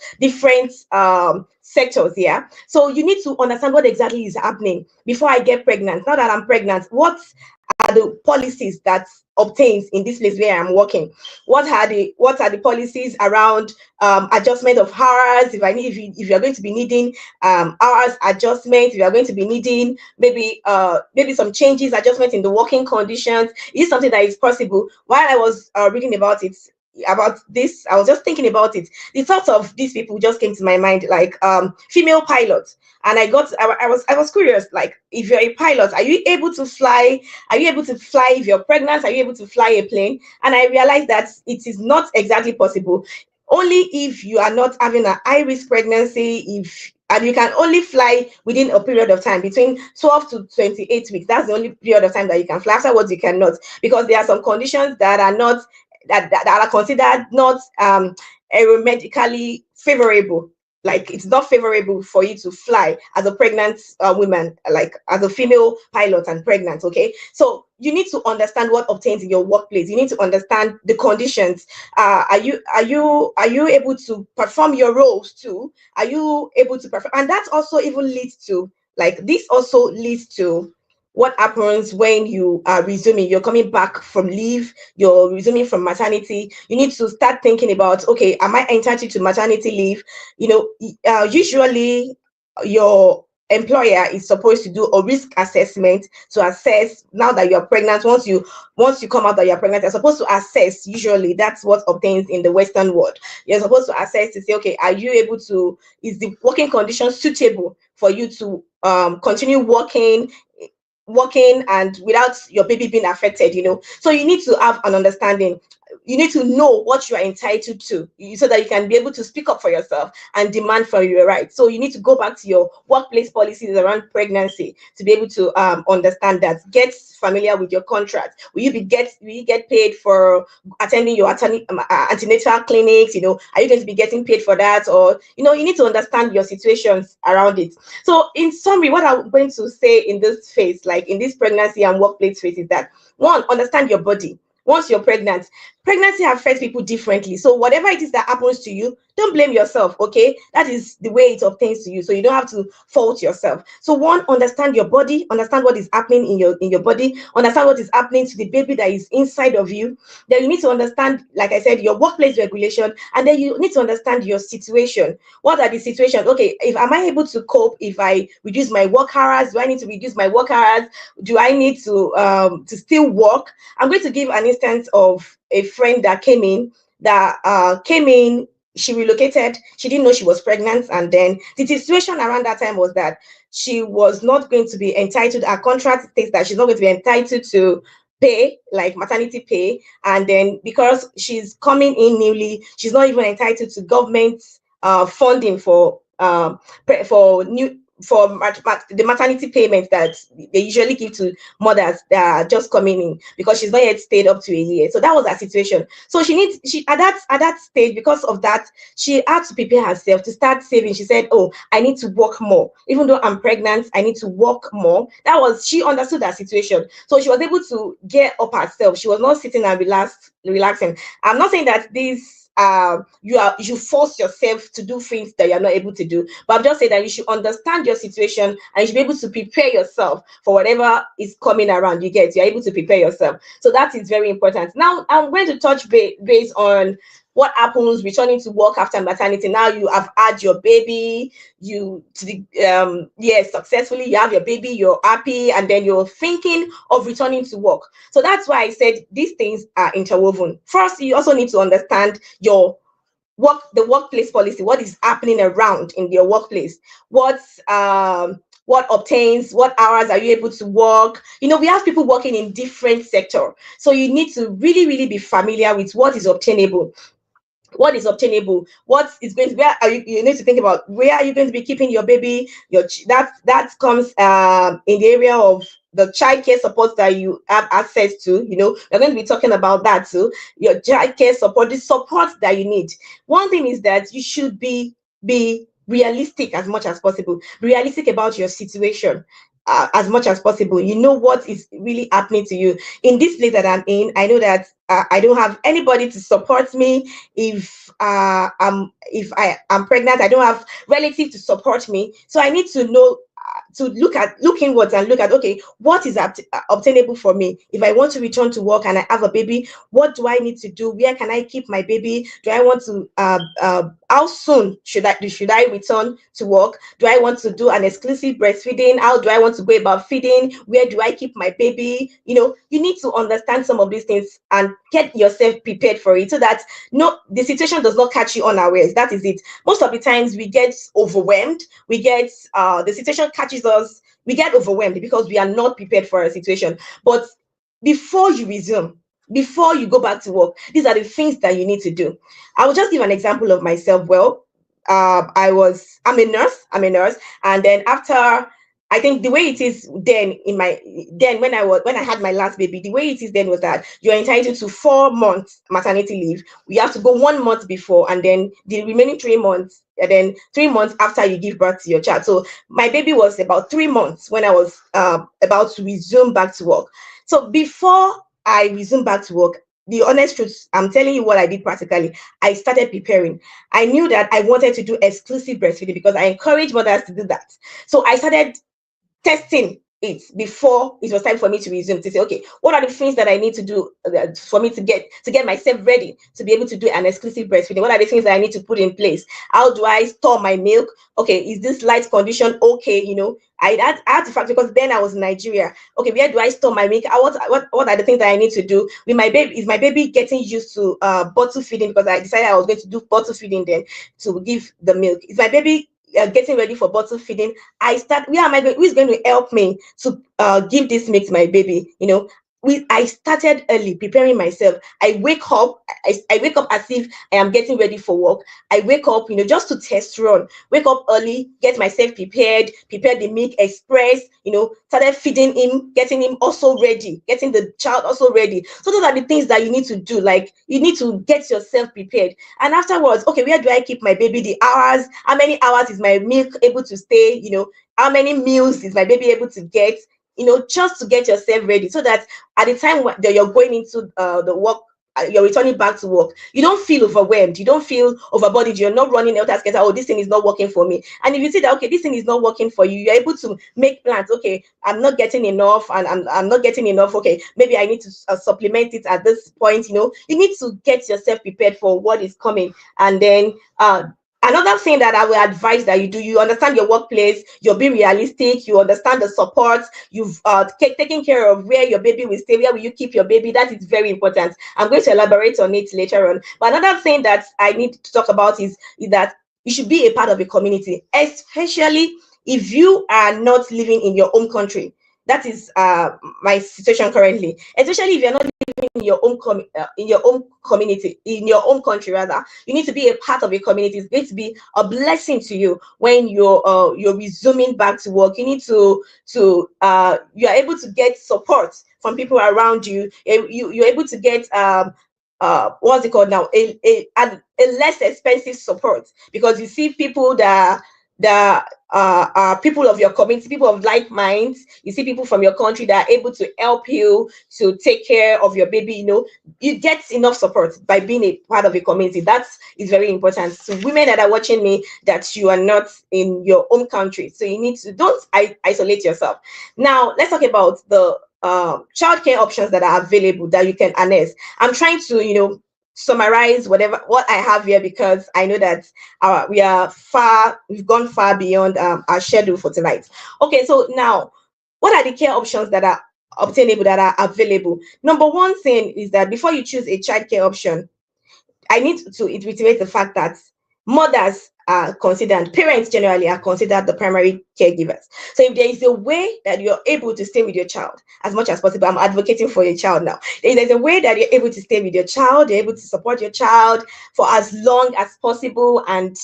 Yeah. So you need to understand what exactly is happening before I get pregnant. Now that I'm pregnant, what are the policies that obtains in this place where I'm working? What are the policies around adjustment of hours? If you're going to be needing hours adjustment, if you're going to be needing maybe some changes, adjustment in the working conditions, is something that is possible. While I was reading about this, I was just thinking about it. The thoughts of these people just came to my mind, like female pilots. And I was curious, like, if you're a pilot, are you able to fly? Are you able to fly if you're pregnant? Are you able to fly a plane? And I realized that it is not exactly possible. Only if you are not having a high risk pregnancy, and you can only fly within a period of time between 12 to 28 weeks. That's the only period of time that you can fly. Afterwards, you cannot, because there are some conditions that are not that are considered not aeromedically favorable. Like, it's not favorable for you to fly as a pregnant woman, like as a female pilot and pregnant. Okay, so you need to understand what obtains in your workplace. You need to understand the conditions. Are you able to perform your roles too? Are you able to perform? And that also even leads to, like, this also leads to what happens when you are resuming. You're coming back from leave, you're resuming from maternity. You need to start thinking about, okay, am I entitled to maternity leave? Usually your employer is supposed to do a risk assessment to assess, now that you're pregnant. Once you come out that you're pregnant, you're supposed to assess. Usually that's what obtains in the Western world. You're supposed to assess to say, okay, are you able to, is the working condition suitable for you to continue working and without your baby being affected. So you need to have an understanding. You need to know what you are entitled to, so that you can be able to speak up for yourself and demand for your rights. So you need to go back to your workplace policies around pregnancy to be able to understand that. Get familiar with your contract. Will you get paid for attending your antenatal clinics? Are you going to be getting paid for that? Or you need to understand your situations around it. So in summary, what I'm going to say in this phase, like in this pregnancy and workplace phase, is that, one, understand your body. Once you're pregnant, pregnancy affects people differently. So whatever it is that happens to you, don't blame yourself. Okay, that is the way it obtains to you. So you don't have to fault yourself. So, one, understand your body, understand what is happening in your body, understand what is happening to the baby that is inside of you. Then you need to understand, like I said, your workplace regulation, and then you need to understand your situation. What are the situations? Okay, if am I able to cope if I reduce my work hours? Do I need to reduce my work hours? Do I need to still work? I'm going to give an instance of a friend that came in. She relocated. She didn't know she was pregnant, and then the situation around that time was that she was not going to be entitled. Her contract states that she's not going to be entitled to pay, like maternity pay, and then because she's coming in newly, she's not even entitled to government funding for the maternity payment that they usually give to mothers that are just coming in, because she's not yet stayed up to a year. So that was her situation. So she at that stage, because of that, she had to prepare herself to start saving. She said, oh, I need to work more. Even though I'm pregnant, I need to work more. She understood that situation. So she was able to get up herself. She was not sitting and relaxing. I'm not saying that you should force yourself to do things that you're not able to do, but I'm just saying that you should understand your situation, and you should be able to prepare yourself for whatever is coming around. You're able to prepare yourself. So that is very important. Now I'm going to touch base on what happens returning to work after maternity. Now you have had your baby, successfully, you have your baby, you're happy, and then you're thinking of returning to work. So that's why I said these things are interwoven. First, you also need to understand the workplace policy, what is happening around in your workplace, what obtains, what hours are you able to work. We have people working in different sector, so you need to really, really be familiar with what is obtainable, what is going to, where are you need to think about where are you going to be keeping your baby, that comes in the area of the child care support that you have access to. We're going to be talking about that too. Your child care support, the support that you need. One thing is that you should be realistic as much as possible, realistic about your situation. As much as possible, what is really happening to you in this place that I'm in. I know that I don't have anybody to support me. If I am pregnant, I don't have relative to support me, so I need to know, to look inwards and look at, okay, what is obtainable for me. If I want to return to work and I have a baby, what do I need to do? Where can I keep my baby? Do I want to how soon should I return to work? Do I want to do an exclusive breastfeeding? How do I want to go about feeding? Where do I keep my baby? You need to understand some of these things and get yourself prepared for it, so that no, the situation does not catch you unawares. That is it. Most of the times we get overwhelmed. We get the situation catches us. We get overwhelmed because we are not prepared for a situation. But before you resume, before you go back to work, these are the things that you need to do. I will just give an example of myself. Well, I'm a nurse, and then after, I think the way it is then when I had my last baby, the way it is then was that you're entitled to 4 months maternity leave. You have to go 1 month before, and then the remaining 3 months, and then 3 months after you give birth to your child. So my baby was about 3 months when I was about to resume back to work. So before I resumed back to work, the honest truth, I'm telling you what I did practically. I started preparing. I knew that I wanted to do exclusive breastfeeding because I encourage mothers to do that. So I started testing it before it was time for me to resume, to say, okay, what are the things that I need to do for me to get myself ready to be able to do an exclusive breastfeeding? What are the things that I need to put in place? How do I store my milk? Okay, is this light condition okay? I had to factor, because then I was in Nigeria. Okay, where do I store my milk? What are the things that I need to do with my baby? Is my baby getting used to bottle feeding? Because I decided I was going to do bottle feeding then to give the milk. Is my baby getting ready for bottle feeding? Where am I going? Who is going to help me to give this milk to my baby? I started early preparing myself. I wake up, I wake up as if I am getting ready for work. I wake up, just to test run. Wake up early, get myself prepared, prepare the milk express, started feeding him, getting him also ready, getting the child also ready. So those are the things that you need to do. Like, you need to get yourself prepared. And afterwards, okay, where do I keep my baby? The hours, how many hours is my milk able to stay? How many meals is my baby able to get? Just to get yourself ready, so that at the time that you're going into the work, you're returning back to work, you don't feel overwhelmed, you don't feel overburdened, you're not running out as, oh, this thing is not working for me. And if you see that, okay, this thing is not working for you, you're able to make plans. Okay, I'm not getting enough, and I'm not getting enough. Okay, maybe I need to supplement it at this point. You need to get yourself prepared for what is coming. And then another thing that I will advise that you do, you understand your workplace, you're being realistic, you understand the support, you've taken care of where your baby will stay, where will you keep your baby. That is very important. I'm going to elaborate on it later on. But another thing that I need to talk about is that you should be a part of a community, especially if you are not living in your own country. That is my situation currently. Especially if you're not in your own community, in your own country rather, you need to be a part of a community. It's going to be a blessing to you when you're resuming back to work. You need to you are able to get support from people around you. You're able to get what's it called now, a less expensive support, because you see people that are people of your community, people of like minds. You see people from your country that are able to help you to take care of your baby. You get enough support by being a part of a community. That is very important. So women that are watching me, that you are not in your own country, so you need to don't isolate yourself. Now let's talk about the childcare options that are available that you can harness. I'm trying to summarize what I have here, because I know that we've gone far beyond our schedule for tonight. Okay, so now, what are the care options that are obtainable, that are available? Number one thing is that before you choose a child care option, I need to reiterate the fact that mothers are considered, parents generally are considered the primary caregivers. So if there is a way that you're able to stay with your child as much as possible, I'm advocating for your child now. If there's a way that you're able to stay with your child, you're able to support your child for as long as possible and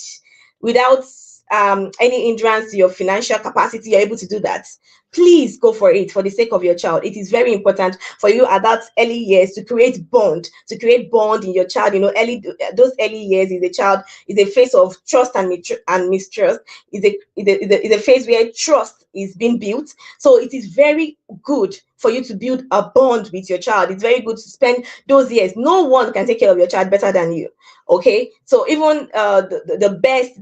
without any hindrance to your financial capacity, you're able to do that. Please go for it for the sake of your child. It is very important for you at that early years to create bond in your child. Those early years is a child is a phase of trust and mistrust. Is a phase where trust is being built. So it is very good for you to build a bond with your child. It's very good to spend those years. No one can take care of your child better than you. Okay, so even the best,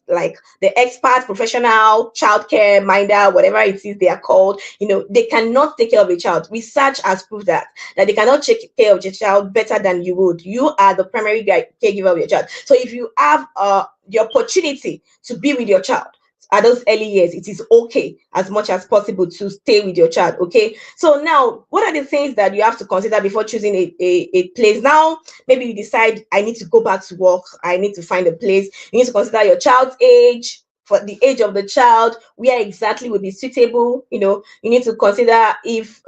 like the expert, professional, childcare minder, whatever it is they are called, they cannot take care of a child. Research has proved that they cannot take care of your child better than you would. You are the primary caregiver of your child. So if you have the opportunity to be with your child at those early years, it is okay as much as possible to stay with your child. Okay, so now what are the things that you have to consider before choosing a place? Now maybe you decide, I need to go back to work, I need to find a place. You need to consider your child's age, for the age of the child, where exactly would be suitable. You need to consider if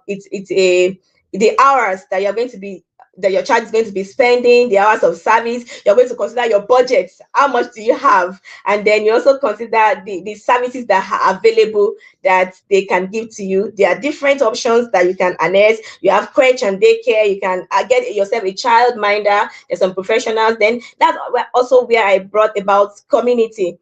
it's the hours that you're going to be that your child is going to be spending, the hours of service. You're going to consider your budget. How much do you have? And then you also consider the services that are available that they can give to you. There are different options that you can harness. You have crèche and daycare. You can get yourself a child minder. There's some professionals. Then that's also where I brought about community.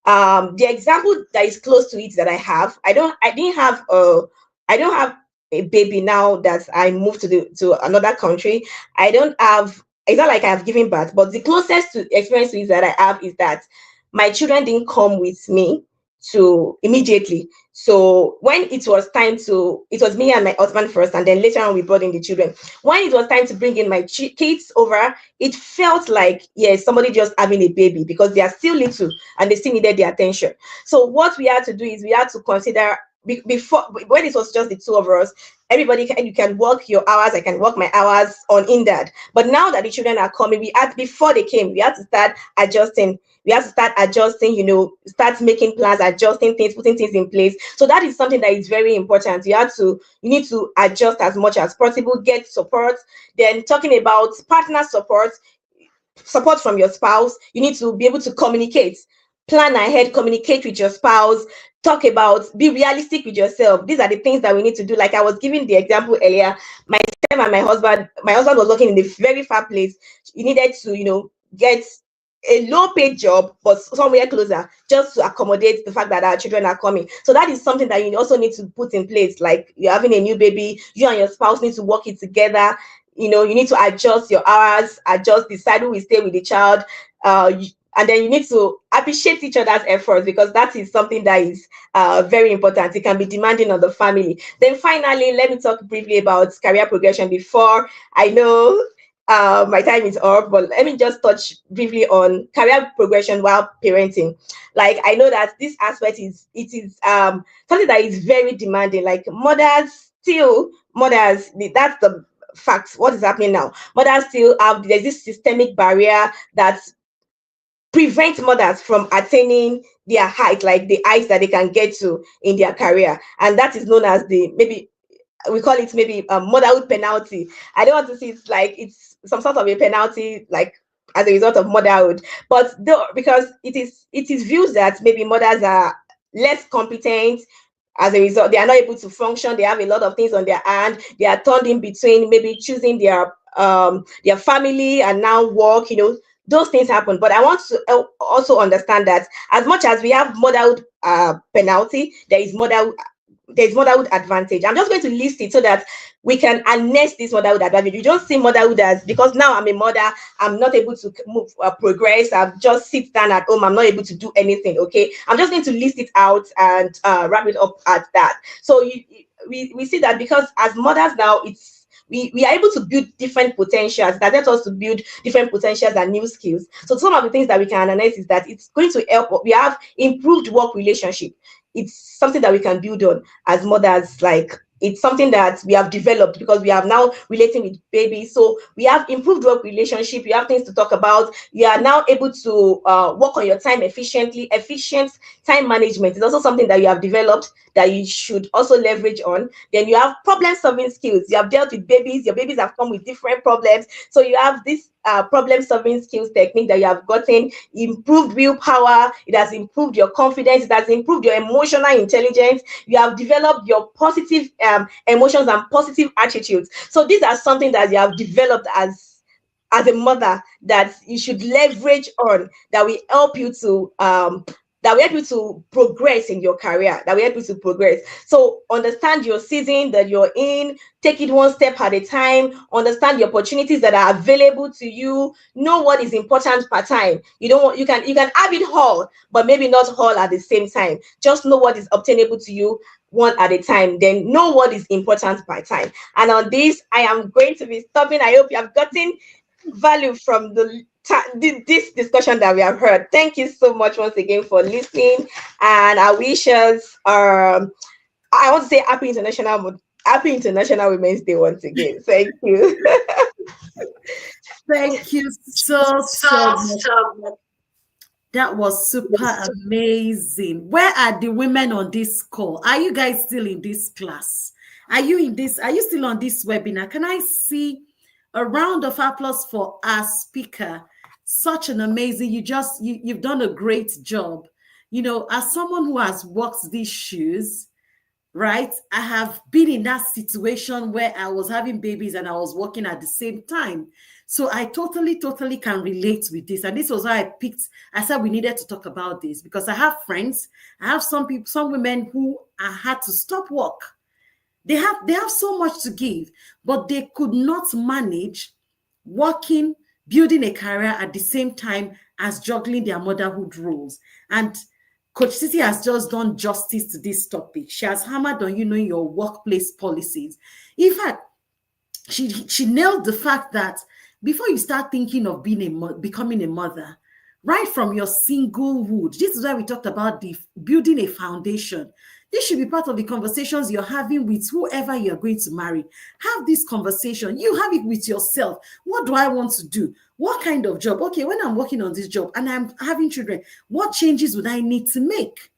The example that is close to it that I don't have a baby now that I moved to another country. I don't have, it's not like I have given birth, but the closest to experience to it that I have is that my children didn't come with me to immediately. So when it was me and my husband first, and then later on we brought in the children. When it was time to bring in my kids over, it felt like, yes, somebody just having a baby, because they are still little and they still needed the attention. So what we had to do is we had to consider, before, when it was just the two of us, you can work your hours, I can work my hours on Indad. But now that the children are coming, before they came, we had to start adjusting. Start making plans, adjusting things, putting things in place. So that is something that is very important. You need to adjust as much as possible, get support. Then talking about partner support from your spouse, you need to be able to communicate. Plan ahead, communicate with your spouse, be realistic with yourself. These are the things that we need to do. Like I was giving the example earlier, myself and my husband was working in a very far place. He needed to, get a low paid job, but somewhere closer, just to accommodate the fact that our children are coming. So that is something that you also need to put in place. Like you're having a new baby, you and your spouse need to work it together. You need to adjust your hours, decide who will stay with the child. And then you need to appreciate each other's efforts, because that is something that is very important. It can be demanding on the family. Then finally, let me talk briefly about career progression before I know my time is up, but let me just touch briefly on career progression while parenting. Like I know that this aspect is something that is very demanding. Like mothers, that's the fact. What is happening now? Mothers still there's this systemic barrier that prevents mothers from attaining their height, like the heights that they can get to in their career, and that is known as we call it maybe a motherhood penalty. I don't want to see it's like it's some sort of a penalty, like as a result of motherhood, but because it is views that maybe mothers are less competent. As a result, they are not able to function. They have a lot of things on their hand. They are torn in between, maybe choosing their family and now work. Those things happen. But I want to also understand that as much as we have motherhood penalty, there's motherhood advantage. I'm just going to list it so that we can harness this motherhood advantage. You don't see motherhood as, because now I'm a mother, I'm not able to move, progress. I've just sit down at home. I'm not able to do anything. Okay, I'm just going to list it out and wrap it up at that. So we see that because as mothers now, we are able to build different potentials that let us to build different potentials and new skills. So some of the things that we can analyze is that it's going to help. We have improved work relationship. It's something that we can build on as mothers. Like it's something that we have developed because we have now relating with babies. So we have improved work relationship. You have things to talk about. You are now able to work on your time efficiently. Efficient time management is also something that you have developed that you should also leverage on. Then you have problem solving skills. You have dealt with babies. Your babies have come with different problems. So you have this problem solving skills technique that you have gotten, improved willpower. It has improved your confidence. It has improved your emotional intelligence. You have developed your positive emotions and positive attitudes. So these are something that you have developed as a mother that you should leverage on, that will help you to that will help you to progress in your career, that will help you to progress. So understand your season that you're in, take it one step at a time, understand the opportunities that are available to you, know what is important per time. You don't want, you can have it all, but maybe not all at the same time. Just know what is obtainable to you one at a time, then know what is important by time. And on this, I am going to be stopping. I hope you have gotten value from this discussion that we have heard. Thank you so much once again for listening, and I wish us I want to say happy International Women's Day once again. Thank you. Thank you so much. That was super amazing. Where are the women on this call? Are you guys still in this class? Are you still on this webinar? Can I see a round of applause for our speaker? Such an amazing, you've done a great job. As someone who has walked these shoes, right? I have been in that situation where I was having babies and I was working at the same time. So I totally can relate with this. And this was why I said we needed to talk about this, because I have friends, I have some people, some women who I had to stop work. They have so much to give, but they could not manage working, building a career at the same time as juggling their motherhood roles. And Coach Titi has just done justice to this topic. She has hammered on, your workplace policies. In fact, she nailed the fact that before you start thinking of becoming a mother, right from your singlehood, this is why we talked about the building a foundation. This should be part of the conversations you're having with whoever you're going to marry. Have this conversation. You have it with yourself. What do I want to do? What kind of job? Okay, when I'm working on this job and I'm having children, what changes would I need to make?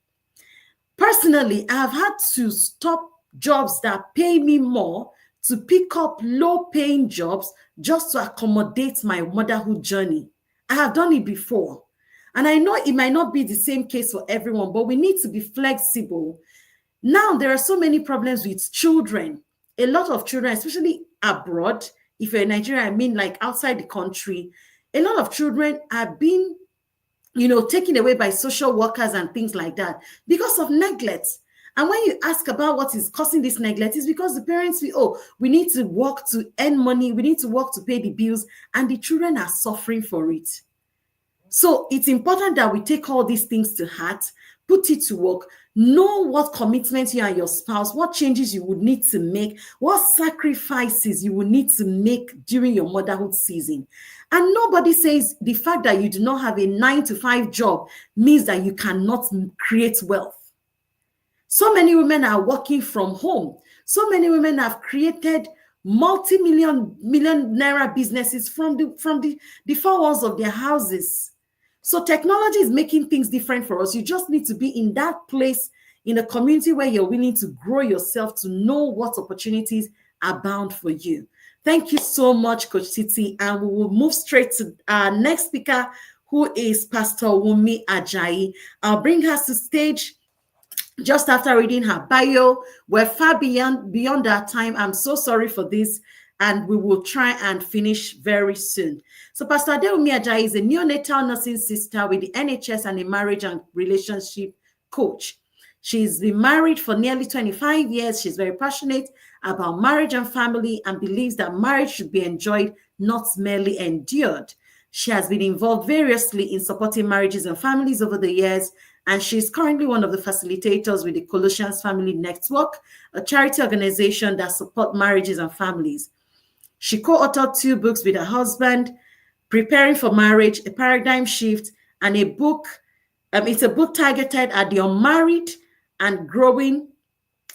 Personally, I've had to stop jobs that pay me more to pick up low-paying jobs just to accommodate my motherhood journey. I have done it before. And I know it might not be the same case for everyone, but we need to be flexible. Now, there are so many problems with children. A lot of children, especially abroad, if you're in Nigeria, I mean like outside the country, a lot of children are being, taken away by social workers and things like that because of neglect. And when you ask about what is causing this neglect, it's because the parents feel, we need to work to earn money, we need to work to pay the bills, and the children are suffering for it. So it's important that we take all these things to heart, put it to work, know what commitments you and your spouse, what changes you would need to make, what sacrifices you will need to make during your motherhood season. And nobody says the fact that you do not have a 9-to-5 job means that you cannot create wealth. So many women are working from home. So many women have created multi-million naira businesses from the four walls of their houses. So technology is making things different for us. You just need to be in that place in a community where you're willing to grow yourself, to know what opportunities are bound for you. Thank you so much, Coach Titi. And we will move straight to our next speaker, who is Pastor Wunmi Ajayi. I'll bring her to stage just after reading her bio. We're far beyond our time. I'm so sorry for this, and we will try and finish very soon. So Pastor Wunmi Ajayi is a neonatal nursing sister with the NHS and a marriage and relationship coach. She's been married for nearly 25 years. She's very passionate about marriage and family and believes that marriage should be enjoyed, not merely endured. She has been involved variously in supporting marriages and families over the years, and she's currently one of the facilitators with the Colossians Family Network, a charity organization that supports marriages and families. She co-authored 2 books with her husband, Preparing for Marriage, A Paradigm Shift, and a book. It's a book targeted at the unmarried and growing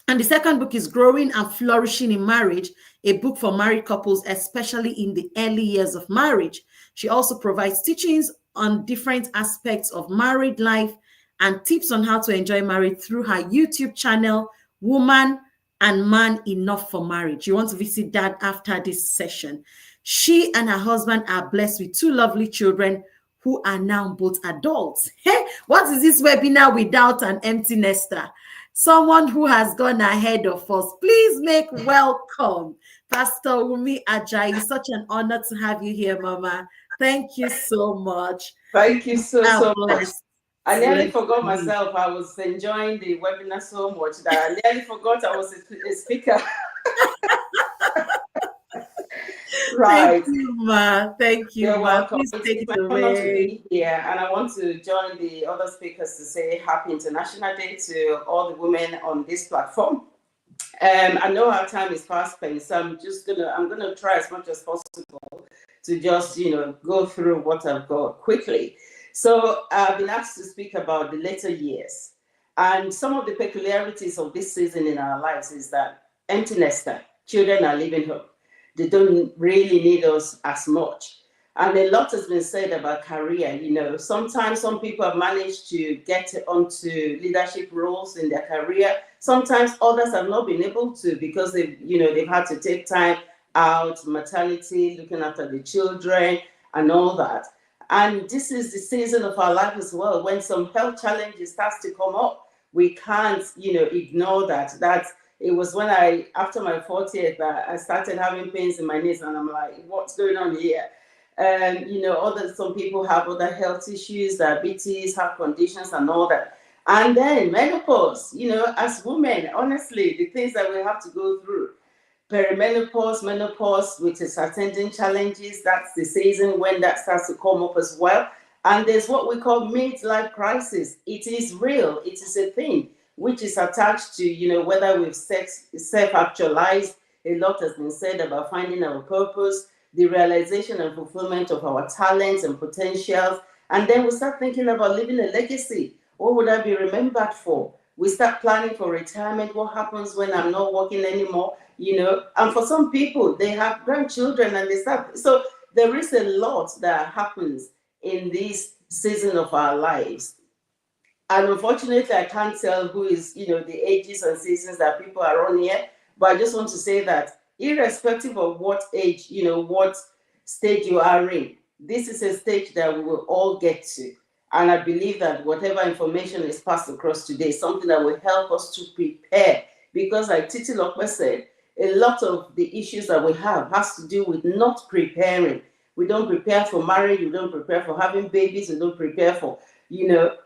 And the second book is Growing and Flourishing in Marriage, a book for married couples, especially in the early years of marriage. She also provides teachings on different aspects of married life and tips on how to enjoy marriage through her YouTube channel, Woman and Man Enough for Marriage. You want to visit that after this session. She and her husband are blessed with two lovely children who are now both adults. Hey, what is this webinar without an empty nester? Someone who has gone ahead of us. Please make welcome Pastor Wumi Ajayi. Such an honor to have you here, Mama. Thank you so much. Thank you so much. I nearly forgot you. myself. I was enjoying the webinar so much that I nearly forgot I was a speaker. Right. Thank you, Ma. Thank you, You're Ma. welcome. Please take It's it my honor to away. be here, and I want to join the other speakers to say Happy International Day to all the women on this platform. I know our time is fast spent, so I'm gonna try as much as possible to just go through what I've got quickly. So I've been asked to speak about the later years, and some of the peculiarities of this season in our lives is that empty nester children are leaving home. They don't really need us as much. And a lot has been said about career. Sometimes some people have managed to get onto leadership roles in their career. Sometimes others have not been able to because they've had to take time out, maternity, looking after the children and all that. And this is the season of our life as well. When some health challenges starts to come up, we can't, ignore that. It was when after my 40th, that I started having pains in my knees, and I'm like, what's going on here? And some people have other health issues, diabetes, heart conditions, and all that. And then menopause, as women, honestly, the things that we have to go through. Perimenopause, menopause, with its attending challenges, that's the season when that starts to come up as well. And there's what we call midlife crisis. It is real, it is a thing, which is attached to, whether we've self-actualized. A lot has been said about finding our purpose, the realization and fulfillment of our talents and potentials. And then we start thinking about leaving a legacy. What would I be remembered for? We start planning for retirement. What happens when I'm not working anymore? And for some people, they have grandchildren and they start. So there is a lot that happens in this season of our lives. And unfortunately, I can't tell who is, the ages and seasons that people are on here. But I just want to say that irrespective of what age, what stage you are in, this is a stage that we will all get to. And I believe that whatever information is passed across today is something that will help us to prepare. Because like Titi Lokwe said, a lot of the issues that we have has to do with not preparing. We don't prepare for marriage, we don't prepare for having babies, we don't prepare for,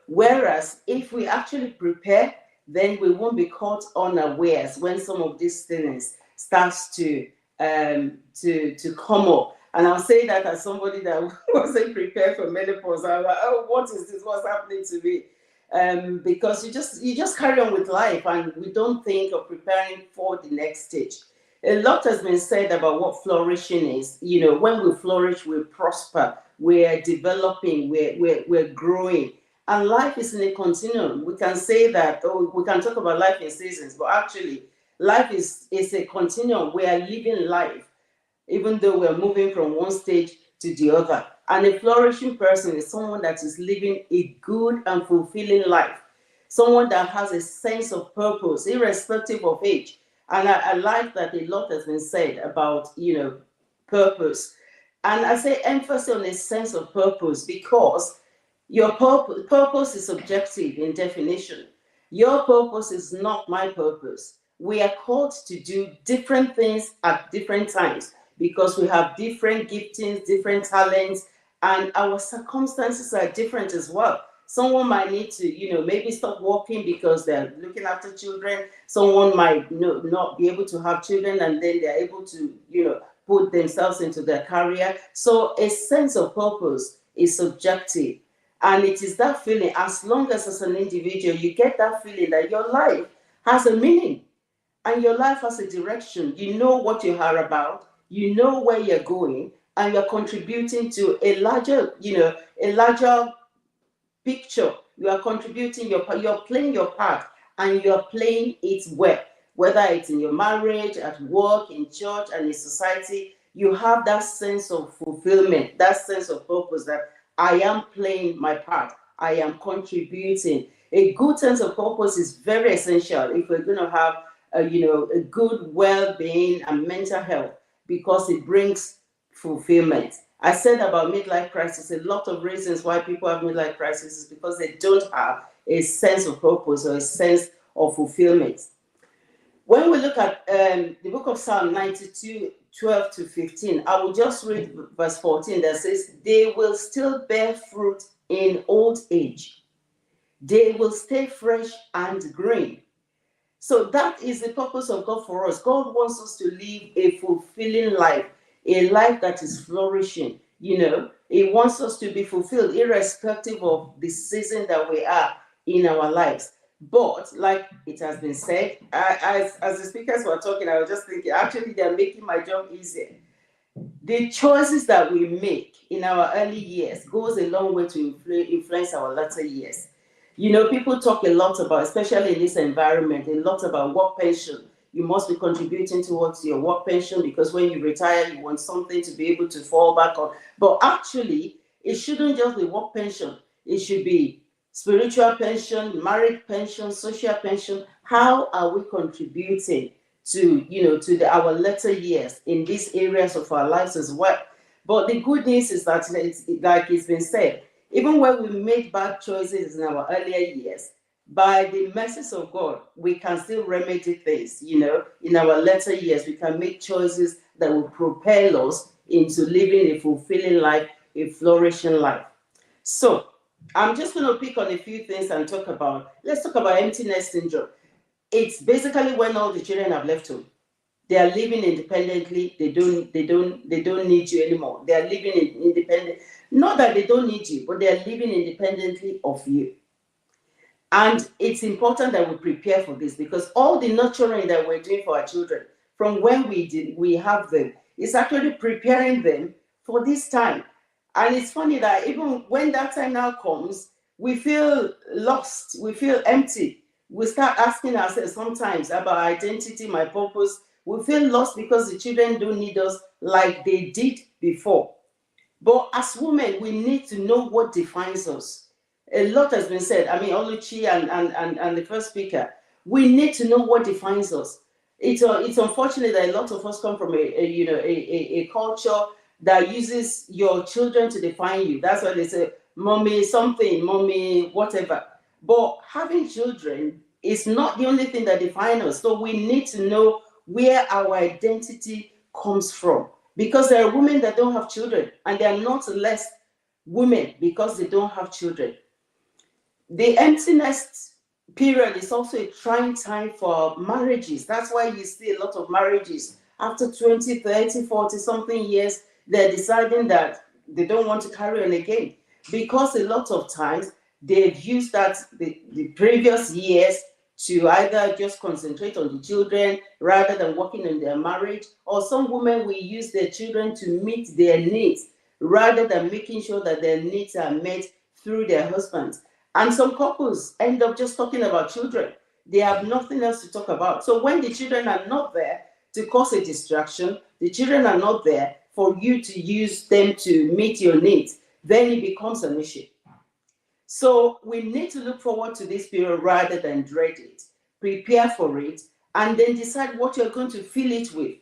whereas if we actually prepare, then we won't be caught unawares when some of these things starts to come up. And I'll say that as somebody that wasn't prepared for menopause. I'm like, oh, what is this? What's happening to me? Because you just carry on with life, and we don't think of preparing for the next stage. A lot has been said about what flourishing is. When we flourish, we prosper, we're developing, we're growing. And life is in a continuum. We can say that, we can talk about life in seasons, but actually, life is a continuum. We are living life, even though we're moving from one stage to the other. And a flourishing person is someone that is living a good and fulfilling life, someone that has a sense of purpose, irrespective of age. And I like that a lot has been said about, purpose. And I say emphasis on a sense of purpose because your purpose is subjective in definition. Your purpose is not my purpose. We are called to do different things at different times because we have different giftings, different talents, and our circumstances are different as well. Someone might need to, maybe stop working because they're looking after children. Someone might not be able to have children and then they're able to, put themselves into their career. So a sense of purpose is subjective. And it is that feeling, as long as an individual, you get that feeling that your life has a meaning and your life has a direction. You know what you are about, you know where you're going, and you're contributing to a larger picture. You are contributing, you're playing your part, and you're playing it well. whether it's in your marriage, at work, in church, and in society, you have that sense of fulfillment, that sense of purpose that I am playing my part, I am contributing. A good sense of purpose is very essential if we're going to have a good well-being and mental health, because it brings fulfillment. I said about midlife crisis, a lot of reasons why people have midlife crisis is because they don't have a sense of purpose or a sense of fulfillment. When we look at the book of Psalm 92, 12 to 15, I will just read verse 14 that says, they will still bear fruit in old age. They will stay fresh and green. So that is the purpose of God for us. God wants us to live a fulfilling life, a life that is flourishing. He wants us to be fulfilled irrespective of the season that we are in our lives. But like it has been said, as the speakers were talking, I was just thinking, actually, they're making my job easier. The choices that we make in our early years goes a long way to influence our later years. People talk a lot about, especially in this environment, a lot about work pension. You must be contributing towards your work pension because when you retire, you want something to be able to fall back on. But actually, it shouldn't just be work pension. It should be spiritual pension, marriage pension, social pension. How are we contributing to our later years in these areas of our lives as well? But the good news is that, like it's been said, even when we made bad choices in our earlier years, by the mercies of God, we can still remedy things. In our later years, we can make choices that will propel us into living a fulfilling life, a flourishing life. So I'm just going to pick on a few things and let's talk about emptiness syndrome. It's basically when all the children have left home. They are living independently. They don't need you anymore. They are living independent. Not that they don't need you, but they are living independently of you. And it's important that we prepare for this, because all the nurturing that we're doing for our children from when we have them is actually preparing them for this time. And it's funny that even when that time now comes, we feel lost, we feel empty. We start asking ourselves sometimes about identity, my purpose. We feel lost because the children don't need us like they did before. But as women, we need to know what defines us. A lot has been said. I mean, Oluchi and the first speaker, we need to know what defines us. It's unfortunate that a lot of us come from a culture that uses your children to define you. That's why they say, mommy something, mommy whatever. But having children is not the only thing that defines us. So we need to know where our identity comes from. Because there are women that don't have children, and they are not less women because they don't have children. The emptiness period is also a trying time for marriages. That's why you see a lot of marriages after 20, 30, 40 something years, they're deciding that they don't want to carry on again, because a lot of times they've used the previous years to either just concentrate on the children rather than working on their marriage, or some women will use their children to meet their needs rather than making sure that their needs are met through their husbands. And some couples end up just talking about children. They have nothing else to talk about. So when the children are not there to cause a distraction, the children are not there for you to use them to meet your needs, then it becomes an issue. So we need to look forward to this period rather than dread it. Prepare for it, and then decide what you're going to fill it with.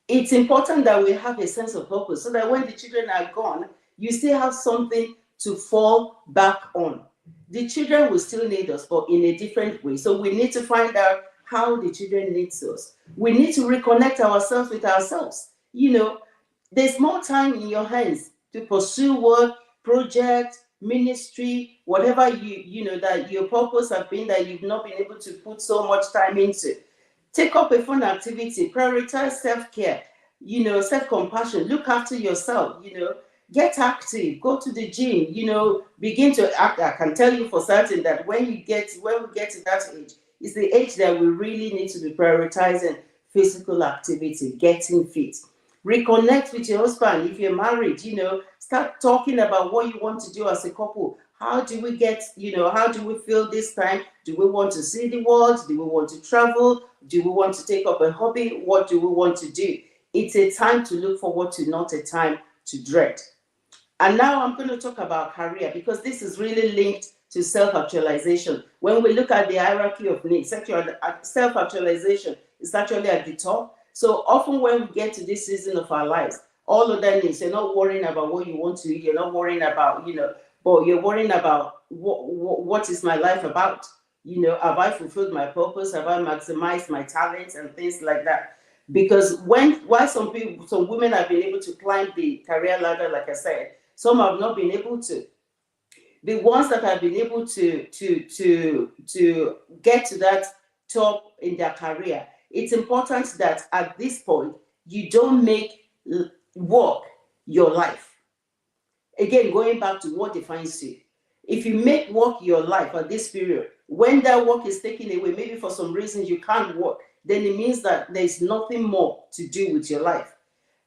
It's important that we have a sense of purpose so that when the children are gone, you still have something to fall back on. The children will still need us, but in a different way. So we need to find out how the children need us. We need to reconnect ourselves with ourselves. There's more time in your hands to pursue work, project, ministry, whatever that your purpose have been that you've not been able to put so much time into. Take up a fun activity, prioritize self-care, self-compassion, look after yourself, get active, go to the gym, begin to act. I can tell you for certain that when we get to that age, it's the age that we really need to be prioritizing physical activity, getting fit. Reconnect with your husband. If you're married, start talking about what you want to do as a couple. How do we get, how do we feel this time? Do we want to see the world? Do we want to travel? Do we want to take up a hobby? What do we want to do? It's a time to look forward to, not a time to dread. And now I'm going to talk about career, because this is really linked to self-actualization. When we look at the hierarchy of needs, self-actualization is actually at the top. So often when we get to this season of our lives, all of that needs, you're not worrying about what you want to eat, you're not worrying about, but you're worrying about what is my life about? Have I fulfilled my purpose? Have I maximized my talents and things like that? Because why some women have been able to climb the career ladder, like I said, some have not been able to. The ones that have been able to get to that top in their career, it's important that at this point you don't make work your life. Again, going back to what defines you. If you make work your life at this period, when that work is taken away, maybe for some reasons you can't work, then it means that there's nothing more to do with your life.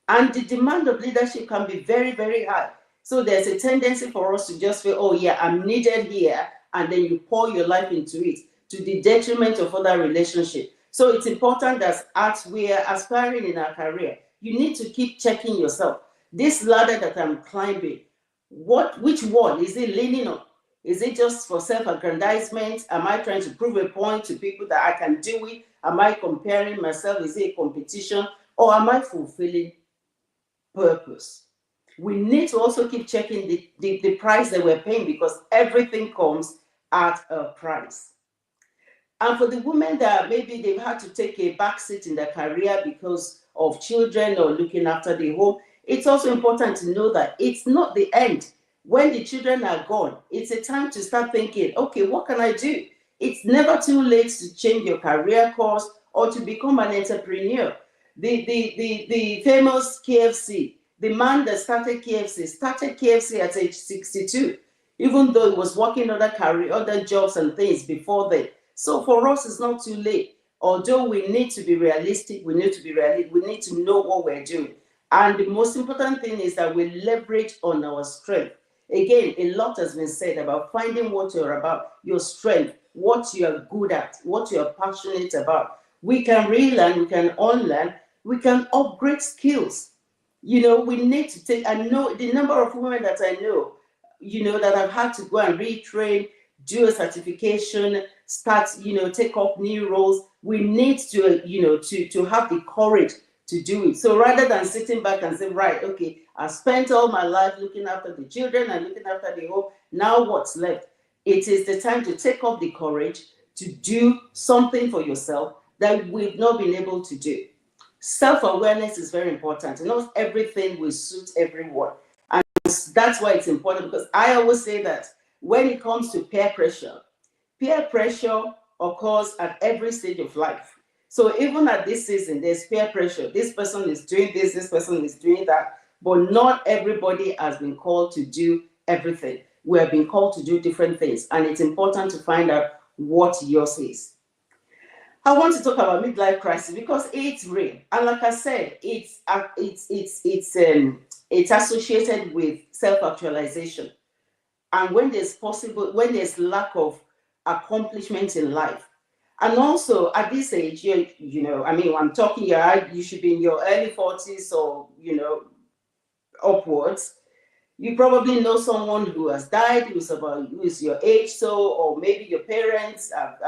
And the demand of leadership can be very, very high. So there's a tendency for us to just feel, oh yeah, I'm needed here, and then you pour your life into it to the detriment of other relationships. So it's important that as we are aspiring in our career, you need to keep checking yourself. This ladder that I'm climbing, which one is it leaning on? Is it just for self-aggrandizement? Am I trying to prove a point to people that I can do it? Am I comparing myself? Is it a competition? Or am I fulfilling purpose? We need to also keep checking the price that we're paying, because everything comes at a price. And for the women that maybe they've had to take a back seat in their career because of children or looking after the home, it's also important to know that it's not the end. When the children are gone, it's a time to start thinking, okay, what can I do? It's never too late to change your career course or to become an entrepreneur. The famous KFC, the man that started KFC at age 62, even though he was working other jobs and things before that. So for us, it's not too late. Although we need to be realistic, we need to know what we're doing. And the most important thing is that we leverage on our strength. Again, a lot has been said about finding what you're about, your strength, what you're good at, what you're passionate about. We can relearn, we can unlearn, we can upgrade skills. We need to take, I know the number of women that I know, that have had to go and retrain, do a certification, start, take up new roles. We need to, to have the courage to do it. So rather than sitting back and say, right, okay, I spent all my life looking after the children and looking after the home, now what's left? It is the time to take up the courage to do something for yourself that we've not been able to do. Self-awareness is very important. Not everything will suit everyone. And that's why it's important, because I always say that when it comes to peer pressure occurs at every stage of life. So even at this season, there's peer pressure. This person is doing this person is doing that. But not everybody has been called to do everything. We have been called to do different things. And it's important to find out what yours is. I want to talk about midlife crisis because it's real. And like I said, it's associated with self-actualization. And when there's lack of accomplishment in life. And also at this age, I'm talking you should be in your early 40s or, upwards. You probably know someone who has died, who is your age, or maybe your parents have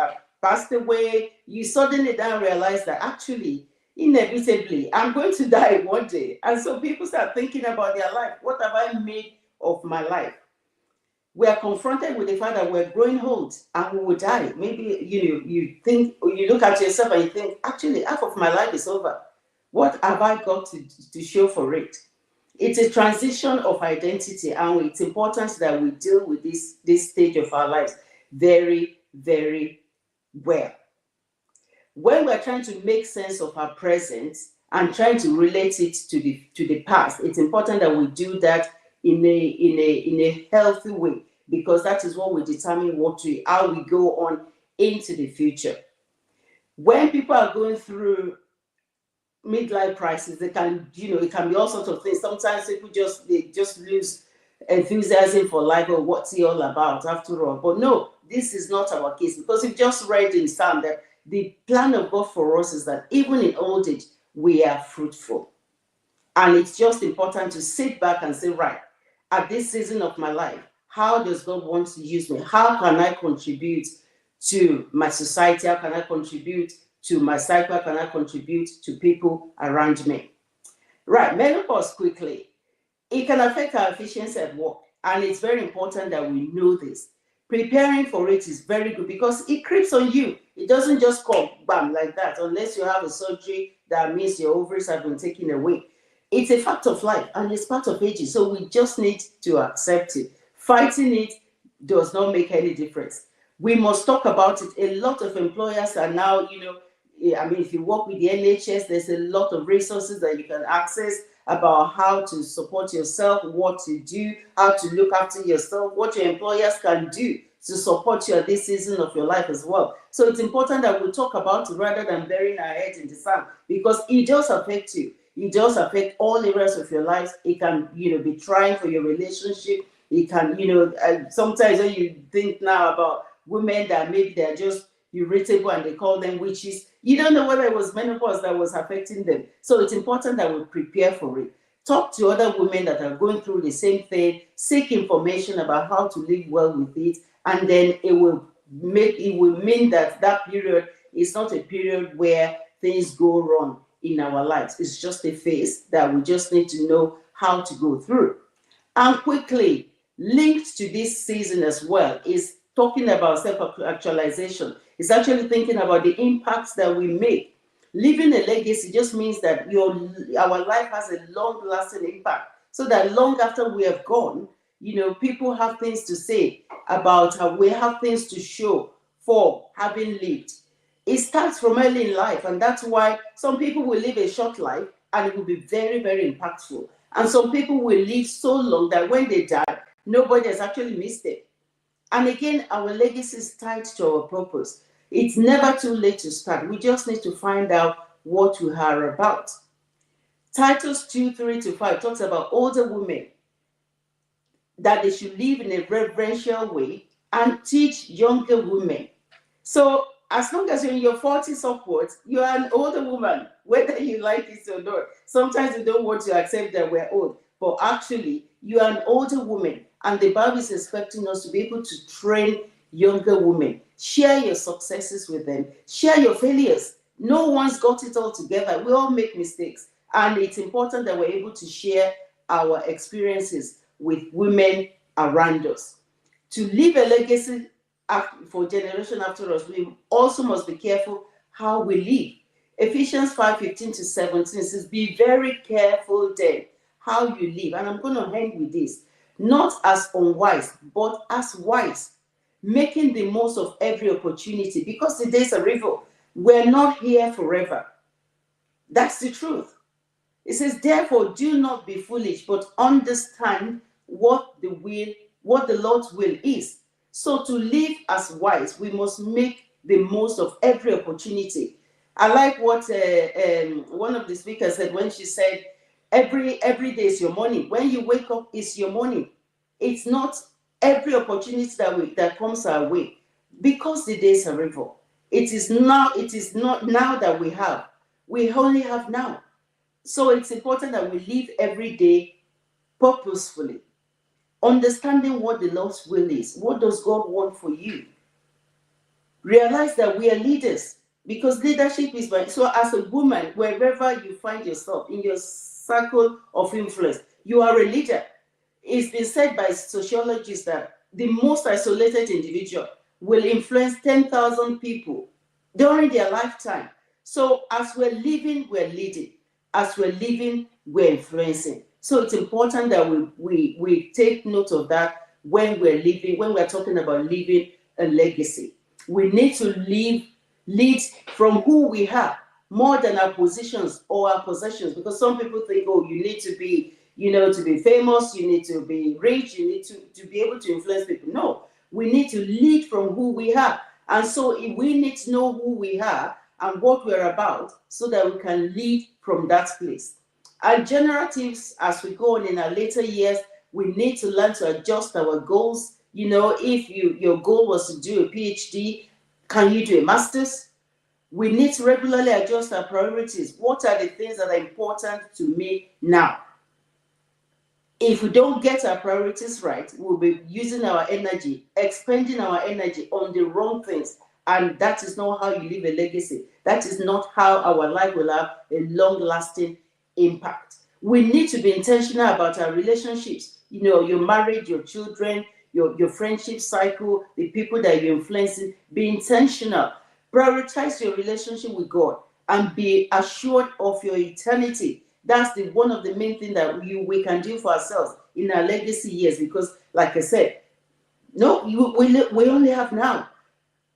passed away. You suddenly then realize that actually, inevitably, I'm going to die one day. And so people start thinking about their life. What have I made of my life? We are confronted with the fact that we're growing old and we will die. Maybe you think, or you look at yourself and you think, actually, half of my life is over. What have I got to show for it? It's a transition of identity, and it's important that we deal with this stage of our lives very, very well. When we're trying to make sense of our present and trying to relate it to the past, it's important that we do that in a healthy way, because that is what will determine how we go on into the future. When people are going through midlife crisis, it can be all sorts of things. Sometimes people just lose enthusiasm for life, or what's he all about after all. But no, this is not our case, because we've just read in Psalm that the plan of God for us is that even in old age, we are fruitful. And it's just important to sit back and say, right, at this season of my life, how does God want to use me? How can I contribute to my society? How can I contribute to my cycle? How can I contribute to people around me? Right, menopause quickly. It can affect our efficiency at work, and it's very important that we know this. Preparing for it is very good because it creeps on you. It doesn't just come bam like that, unless you have a surgery that means your ovaries have been taken away. It's a fact of life and it's part of aging, so we just need to accept it. Fighting it does not make any difference. We must talk about it. A lot of employers are now, I mean, if you work with the NHS, there's a lot of resources that you can access about how to support yourself, what to do, how to look after yourself, what your employers can do to support you at this season of your life as well. So it's important that we talk about it rather than burying our heads in the sand, because it does affect you. It does affect all areas of your life. It can, be trying for your relationship. It can, sometimes when you think now about women that maybe they're just irritable and they call them witches, you don't know whether it was menopause that was affecting them. So it's important that we prepare for it. Talk to other women that are going through the same thing, seek information about how to live well with it, and then it will mean that period is not a period where things go wrong in our lives. It's just a phase that we just need to know how to go through. And quickly, linked to this season as well is talking about self-actualization. It's actually thinking about the impacts that we make. Leaving a legacy just means that our life has a long-lasting impact, so that long after we have gone, people have things to say about how we have things to show for having lived. It starts from early in life, and that's why some people will live a short life and it will be very, very impactful. And some people will live so long that when they die, nobody has actually missed it. And again, our legacy is tied to our purpose. It's never too late to start. We just need to find out what we are about. Titus 2:3-5 talks about older women, that they should live in a reverential way and teach younger women. So as long as you're in your 40s upwards, you are an older woman, whether you like it or not. Sometimes we don't want to accept that we're old, but actually you are an older woman, and the Bible is expecting us to be able to train younger women. Share your successes with them. Share your failures. No one's got it all together. We all make mistakes, and it's important that we're able to share our experiences with women around us. To leave a legacy for generation after us, we also must be careful how we live. Ephesians 5:15-17 says, be very careful then how you live. And I'm going to end with this. Not as unwise, but as wise, making the most of every opportunity, because the days are evil. We're not here forever. That's the truth. It says, therefore, do not be foolish, but understand what the Lord's will is. So to live as wise, we must make the most of every opportunity. I like what one of the speakers said when she said, every day is your morning. When you wake up, it's your morning. It's not every opportunity that comes our way, because the days are evil. It is not now that we have. We only have now. So it's important that we live every day purposefully, understanding what the Lord's will is. What does God want for you? Realize that we are leaders, because leadership is by. So as a woman, wherever you find yourself in your circle of influence, you are a leader. It's been said by sociologists that the most isolated individual will influence 10,000 people during their lifetime. So as we're living, we're leading. As we're living, we're influencing. So it's important that we take note of that when we're talking about leaving a legacy. We need to lead from who we are more than our positions or our possessions, because some people think, oh, you need to be, to be famous, you need to be rich, you need to be able to influence people. No, we need to lead from who we are. And so we need to know who we are and what we're about, so that we can lead from that place. Our general tips as we go on in our later years, We need to learn to adjust our goals. You know, if your goal was to do a PhD, can you do a master's? We need to regularly adjust our priorities. What are the things that are important to me now? If we don't get our priorities right, we'll be using our energy, expending our energy on the wrong things. And that is not how you leave a legacy. That is not how our life will have a long lasting impact. We need to be intentional about our relationships. You know, your marriage, your children, your friendship cycle, the people that you're influencing. Be intentional. Prioritize your relationship with God and be assured of your eternity. That's the one of the main things that we can do for ourselves in our legacy years, because like I said, no, we only have now.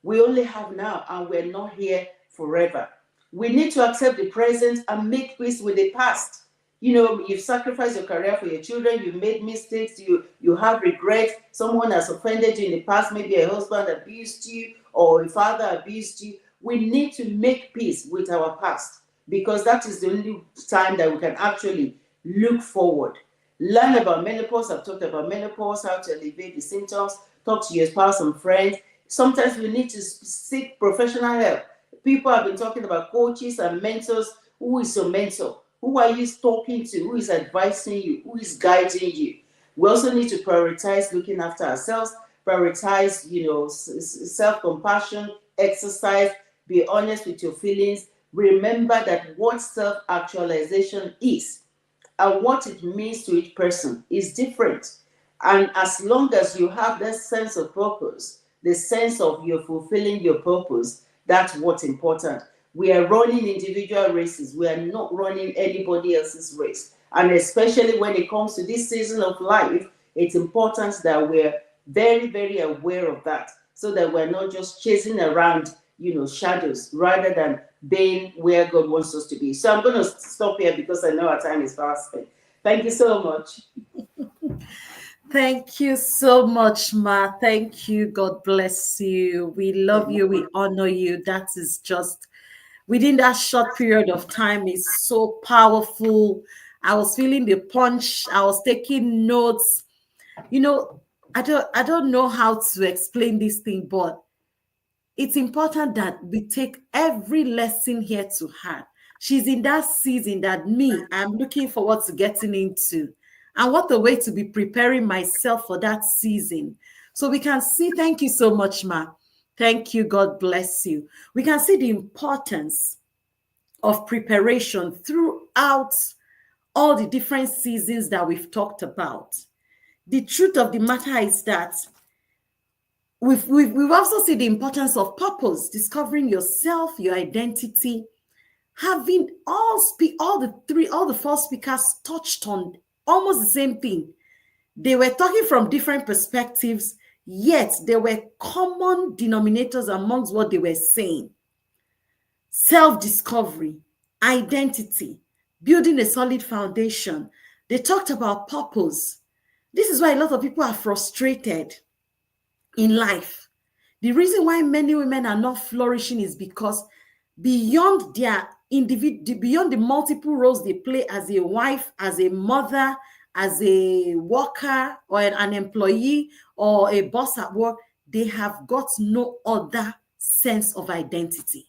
We only have now, and we're not here forever. We need to accept the present and make peace with the past. You know, you've sacrificed your career for your children, you've made mistakes, you have regrets, someone has offended you in the past, maybe a husband abused you or a father abused you. We need to make peace with our past, because that is the only time that we can actually look forward. Learn about menopause. I've talked about menopause, how to alleviate the symptoms. Talk to your spouse and friends. Sometimes we need to seek professional help. People have been talking about coaches and mentors. Who is your mentor? Who are you talking to? Who is advising you? Who is guiding you? We also need to prioritize looking after ourselves, prioritize, self-compassion, exercise, be honest with your feelings. Remember that what self-actualization is and what it means to each person is different. And as long as you have that sense of purpose, the sense of you're fulfilling your purpose, that's what's important. We are running individual races. We are not running anybody else's race. And especially when it comes to this season of life, it's important that we're very, very aware of that, so that we're not just chasing around, shadows, rather than being where God wants us to be. So I'm going to stop here because I know our time is fast spent. Thank you so much. Thank you so much, Ma. Thank you. God bless you. We love you. We honor you. That is just within that short period of time is so powerful. I was feeling the punch. I was taking notes. I don't know how to explain this thing, but it's important that we take every lesson here to heart. She's in that season that I'm looking forward to getting into. And what a way to be preparing myself for that season. So we can see, thank you so much, Ma. Thank you. God bless you. We can see the importance of preparation throughout all the different seasons that we've talked about. The truth of the matter is that we've also seen the importance of purpose, discovering yourself, your identity. Having all the four speakers touched on almost the same thing. They were talking from different perspectives, yet there were common denominators amongst what they were saying. Self-discovery, identity, building a solid foundation. They talked about purpose. This is why a lot of people are frustrated in life. The reason why many women are not flourishing is because beyond beyond the multiple roles they play as a wife, as a mother, as a worker or an employee or a boss at work, they have got no other sense of identity.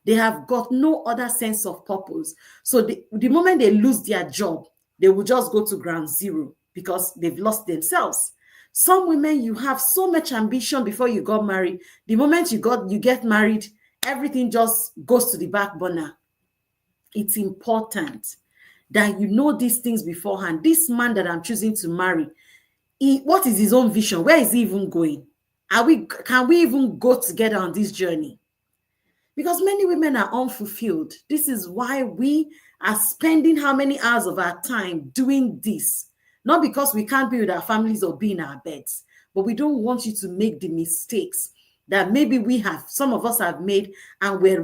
They have got no other sense of purpose. So the moment they lose their job, they will just go to ground zero because they've lost themselves. Some women, you have so much ambition before you got married. The moment you get married, everything just goes to the back burner. It's important that you know these things beforehand. This man that I'm choosing to marry, what is his own vision? Where is he even going? Can we even go together on this journey? Because many women are unfulfilled. This is why we are spending how many hours of our time doing this. Not because we can't be with our families or be in our beds, but we don't want you to make the mistakes that maybe some of us have made, and we're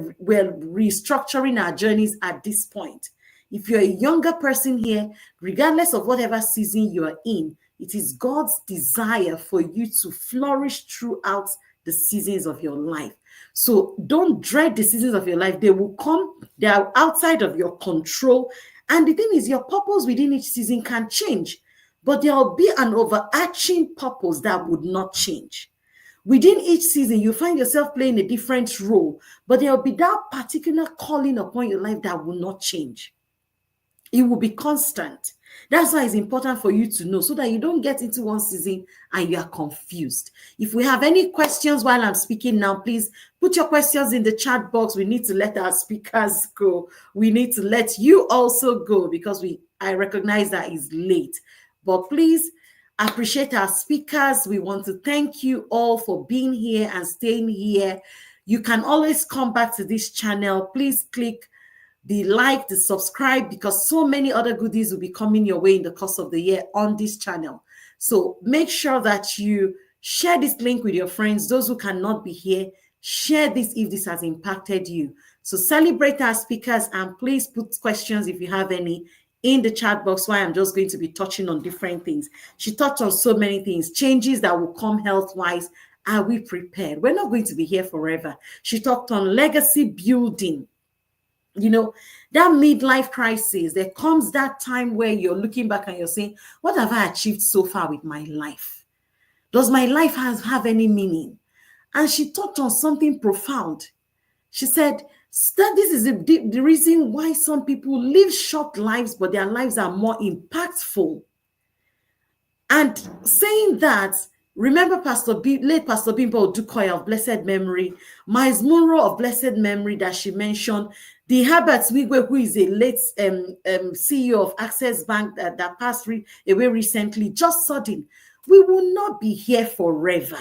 restructuring our journeys at this point. If you're a younger person here, regardless of whatever season you're in, it is God's desire for you to flourish throughout the seasons of your life. So don't dread the seasons of your life. They will come. They are outside of your control. And the thing is, your purpose within each season can change. but there'll be an overarching purpose that would not change. Within each season, you find yourself playing a different role, but there'll be that particular calling upon your life that will not change. It will be constant. That's why it's important for you to know, so that you don't get into one season and you are confused. If we have any questions while I'm speaking now, please put your questions in the chat box. We need to let our speakers go. We need to let you also go, because I recognize that it's late. But please appreciate our speakers. We want to thank you all for being here and staying here. You can always come back to this channel. Please click the like, the subscribe, because so many other goodies will be coming your way in the course of the year on this channel. So make sure that you share this link with your friends. Those who cannot be here, share this if this has impacted you. So celebrate our speakers, and please put questions if you have any in the chat box, why I'm just going to be touching on different things. She touched on so many things, changes that will come health-wise. Are we prepared? We're not going to be here forever. She talked on legacy building. That midlife crisis, there comes that time where you're looking back and you're saying, what have I achieved so far with my life? Does my life have any meaning? And she talked on something profound. She said that this is the reason why some people live short lives, but their lives are more impactful. And saying that, remember late Pastor Bimbo Odukoya of blessed memory, Miles Munro of blessed memory that she mentioned, the Herbert Wigwe, who is a late CEO of Access Bank that passed away recently, just sudden. We will not be here forever.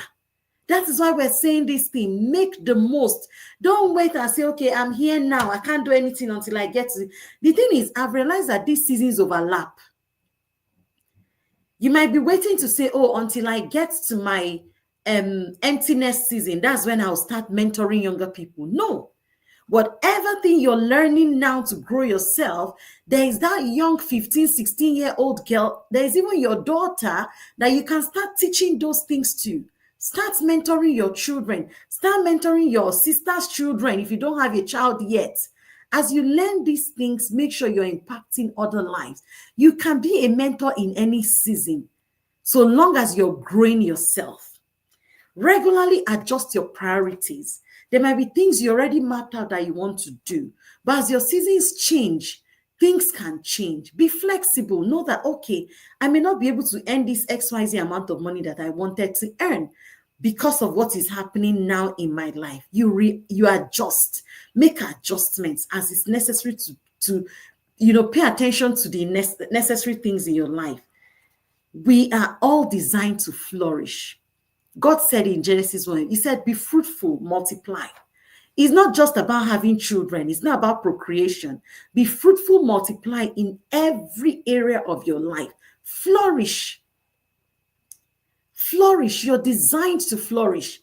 That is why we're saying this thing. Make the most. Don't wait and say, okay, I'm here now. I can't do anything until I get to. The thing is, I've realized that these seasons overlap. You might be waiting to say, oh, until I get to my emptiness season, that's when I'll start mentoring younger people. No. Whatever thing you're learning now to grow yourself, there is that young 15, 16-year-old girl, there is even your daughter that you can start teaching those things to. Start mentoring your children. Start mentoring your sister's children if you don't have a child yet. As you learn these things, make sure you're impacting other lives. You can be a mentor in any season, so long as you're growing yourself. Regularly adjust your priorities. There might be things you already mapped out that you want to do, but as your seasons change, things can change. Be flexible. Know that, okay, I may not be able to earn this XYZ amount of money that I wanted to earn because of what is happening now in my life. You adjust, make adjustments as it's necessary to pay attention to the necessary things in your life. We are all designed to flourish. God said in Genesis 1, he said, be fruitful, multiply. It's not just about having children. It's not about procreation. Be fruitful, multiply in every area of your life. Flourish. Flourish. You're designed to flourish.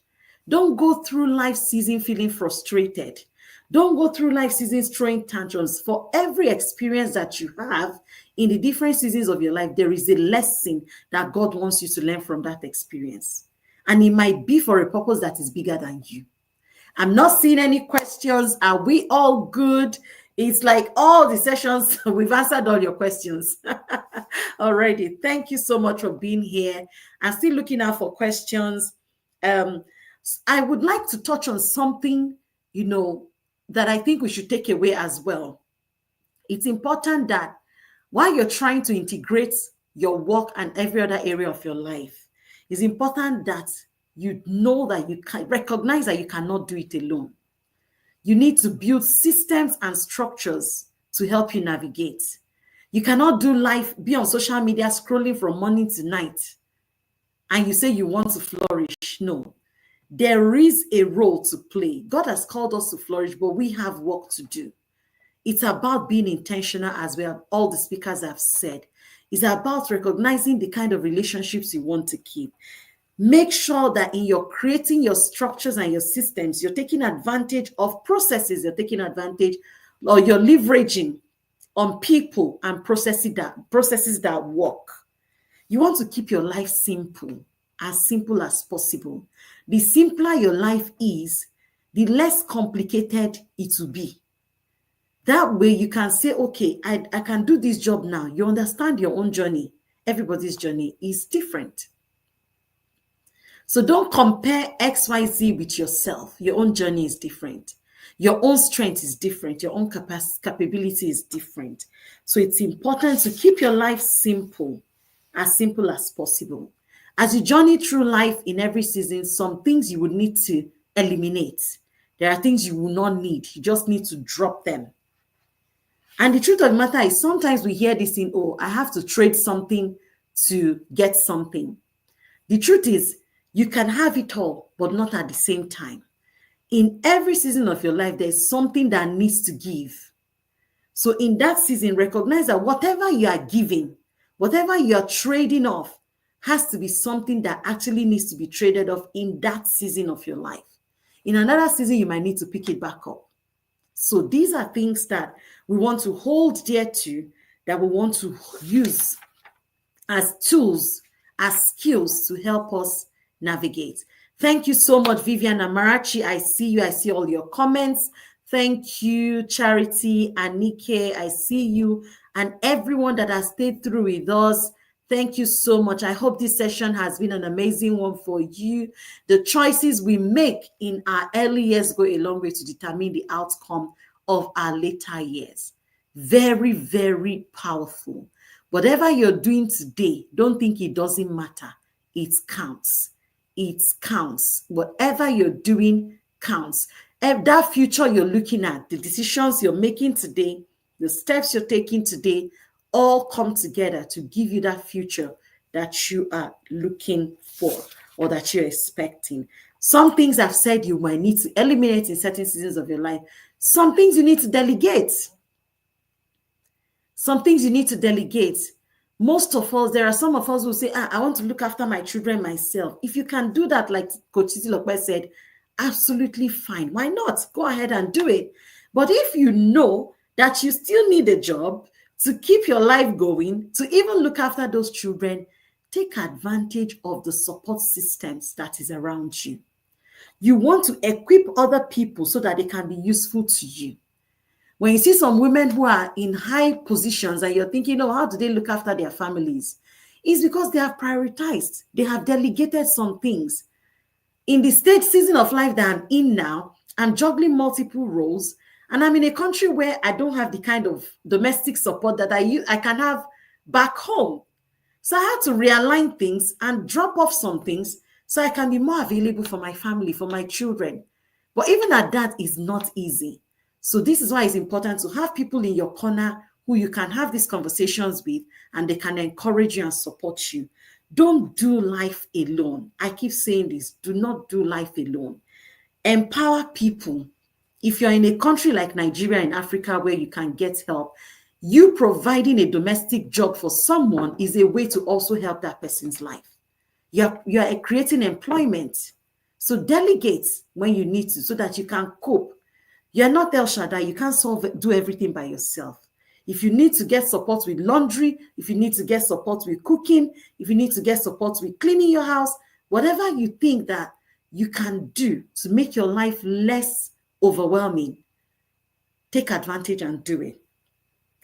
Don't go through life season feeling frustrated. Don't go through life seasons throwing tantrums. For every experience that you have in the different seasons of your life, there is a lesson that God wants you to learn from that experience. And it might be for a purpose that is bigger than you. I'm not seeing any questions. Are we all good? It's like all the sessions, we've answered all your questions already. Thank you so much for being here. I'm still looking out for questions. I would like to touch on something, that I think we should take away as well. It's important that while you're trying to integrate your work and every other area of your life, it's important that you know that you can recognize that you cannot do it alone. You need to build systems and structures to help you navigate. You cannot do life, be on social media scrolling from morning to night, and you say you want to flourish. No, there is a role to play. God has called us to flourish, but we have work to do. It's about being intentional, as well. All the speakers have said. It's about recognizing the kind of relationships you want to keep. Make sure that in your creating your structures and your systems, you're taking advantage of processes, you're taking advantage, or you're leveraging on people and processes that work. You want to keep your life simple as possible. The simpler your life is, the less complicated it will be. That way you can say, okay, I can do this job now. You understand your own journey. Everybody's journey is different. So don't compare XYZ with yourself. Your own journey is different. Your own strength is different. Your own capability is different. So it's important to keep your life simple as possible. As you journey through life in every season, some things you would need to eliminate. There are things you will not need. You just need to drop them. And the truth of the matter is sometimes we hear this in, oh, I have to trade something to get something. The truth is, you can have it all, but not at the same time. In every season of your life, there's something that needs to give. So in that season, recognize that whatever you are giving, whatever you are trading off, has to be something that actually needs to be traded off in that season of your life. In another season, you might need to pick it back up. So these are things that we want to hold dear to, that we want to use as tools, as skills to help us navigate. Thank you so much, Vivian Amarachi. I see you. I see all your comments. Thank you, Charity, Anike. I see you, and everyone that has stayed through with us. Thank you so much. I hope this session has been an amazing one for you. The choices we make in our early years go a long way to determine the outcome of our later years. Very, very powerful. Whatever you're doing today, don't think it doesn't matter. It counts. It counts. Whatever you're doing counts. That future you're looking at, the decisions you're making today, the steps you're taking today, all come together to give you that future that you are looking for or that you're expecting. Some things I've said you might need to eliminate in certain seasons of your life. Some things you need to delegate. Some things you need to delegate. Most of us, there are some of us who say, I want to look after my children myself. If you can do that, like Coach Titi Lokpe said, absolutely fine. Why not? Go ahead and do it. But if you know that you still need a job to keep your life going, to even look after those children, take advantage of the support systems that is around you. You want to equip other people so that they can be useful to you. When you see some women who are in high positions and you're thinking, oh, how do they look after their families? It's because they have prioritized. They have delegated some things. In the stage season of life that I'm in now, I'm juggling multiple roles, and I'm in a country where I don't have the kind of domestic support that I can have back home. So I had to realign things and drop off some things so I can be more available for my family, for my children. But even at that is not easy. So this is why it's important to have people in your corner who you can have these conversations with, and they can encourage you and support you. Don't do life alone. I keep saying this. Do not do life alone. Empower people. If you're in a country like Nigeria in Africa where you can get help, you providing a domestic job for someone is a way to also help that person's life. You're creating employment. So delegate when you need to so that you can cope. You're not El Shaddai. You can't do everything by yourself. If you need to get support with laundry, if you need to get support with cooking, if you need to get support with cleaning your house, whatever you think that you can do to make your life less overwhelming, take advantage and do it.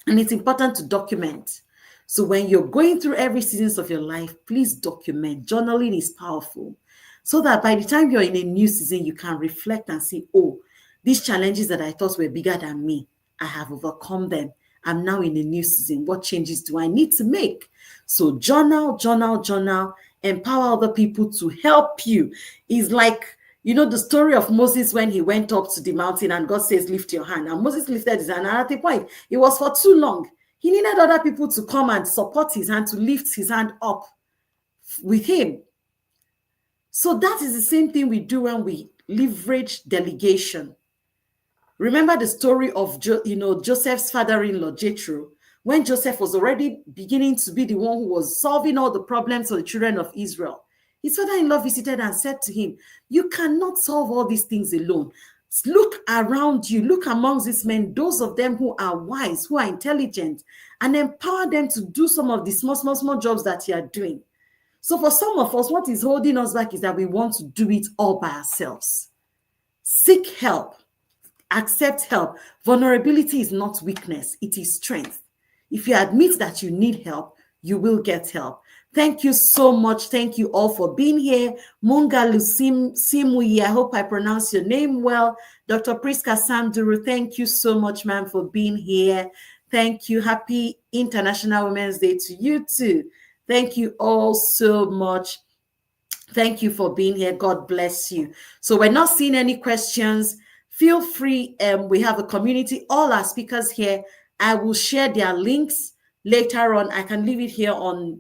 And it's important to document. So when you're going through every seasons of your life, please document. Journaling is powerful. So that by the time you're in a new season, you can reflect and say, oh, these challenges that I thought were bigger than me, I have overcome them. I'm now in a new season. What changes do I need to make? So journal, empower other people to help you. It's like, the story of Moses when he went up to the mountain and God says, lift your hand. And Moses lifted his hand. And at the point, it was for too long. He needed other people to come and support his hand, to lift his hand up with him. So that is the same thing we do when we leverage delegation. Remember the story of Joseph's father-in-law, Jethro, when Joseph was already beginning to be the one who was solving all the problems for the children of Israel. His father-in-law visited and said to him, you cannot solve all these things alone. Look around you, look amongst these men, those of them who are wise, who are intelligent, and empower them to do some of the small jobs that you are doing. So for some of us, what is holding us back is that we want to do it all by ourselves. Seek help. Accept help. Vulnerability is not weakness, it is strength. If you admit that you need help, you will get help. Thank you so much. Thank you all for being here. Munga Simui, I hope I pronounce your name well. Dr. Priska Samduru, thank you so much, ma'am, for being here. Thank you. Happy International Women's Day to you too. Thank you all so much. Thank you for being here. God bless you. So we're not seeing any questions. Feel free. We have a community. All our speakers here, I will share their links later on. I can leave it here on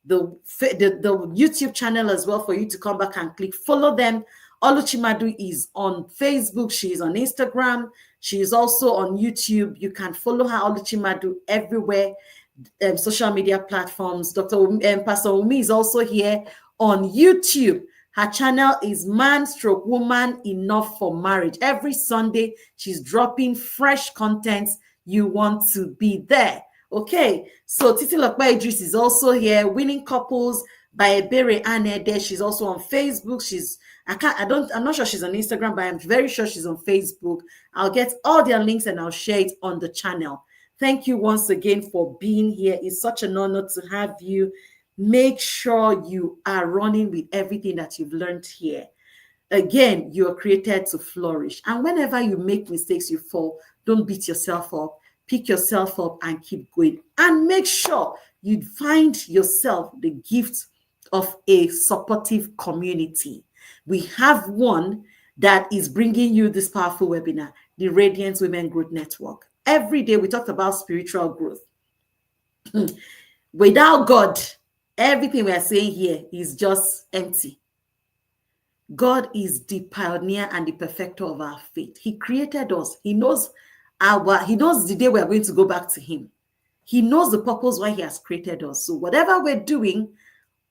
the YouTube channel as well for you to come back and click. Follow them. Oluchimadu is on Facebook. She is on Instagram. She is also on YouTube. You can follow her, Oluchimadu, everywhere. Social media platforms. Pastor Umi is also here on YouTube. Her channel is Man Stroke Woman Enough for Marriage. Every Sunday, she's dropping fresh content. You want to be there. Okay, so Titi Lokba Idris is also here. Winning Couples by Ebere Anede. She's also on Facebook. I'm not sure she's on Instagram, but I'm very sure she's on Facebook. I'll get all their links and I'll share it on the channel. Thank you once again for being here. It's such an honor to have you. Make sure you are running with everything that you've learned here. Again, you are created to flourish. And whenever you make mistakes, you fall, don't beat yourself up. Pick yourself up and keep going. And make sure you find yourself the gift of a supportive community. We have one that is bringing you this powerful webinar, the Radiant Women Growth Network. Every day we talked about spiritual growth. Without God, everything we are saying here is just empty. God is the pioneer and the perfecter of our faith. He created us. He knows the day we are going to go back to him. He knows the purpose why he has created us. So whatever we're doing,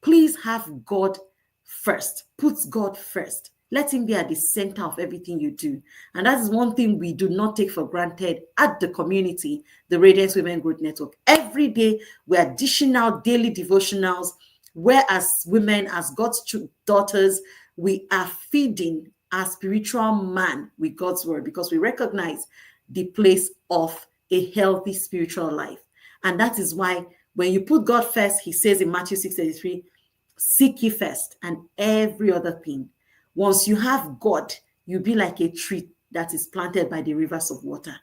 please have God first. Put God first. Let him be at the center of everything you do. And that is one thing we do not take for granted at the community, the Radiant Women Growth Network. Every day, we are dishing out daily devotionals, where as women, as God's daughters, we are feeding our spiritual man with God's word, because we recognize the place of a healthy spiritual life. And that is why when you put God first, he says in Matthew 6:33, seek ye first and every other thing. Once you have God, you'll be like a tree that is planted by the rivers of water.